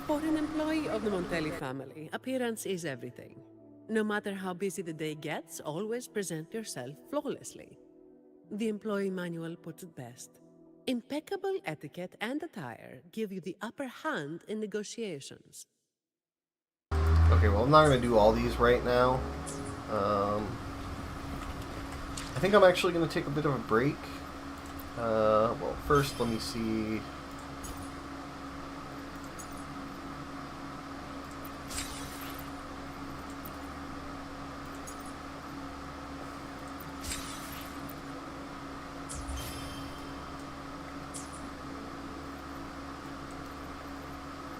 For an employee of the Montelli family, appearance is everything. No matter how busy the day gets, always present yourself flawlessly. The employee manual puts it best. Impeccable etiquette and attire give you the upper hand in negotiations. Okay, well, I'm not going to do all these right now. I think I'm actually going to take a bit of a break. Well, first, let me see...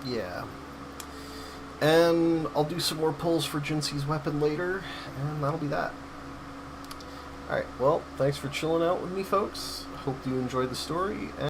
Yeah. And I'll do some more pulls for Jinsei's weapon later, and that'll be that. Alright, well, thanks for chilling out with me, folks. Hope you enjoyed the story.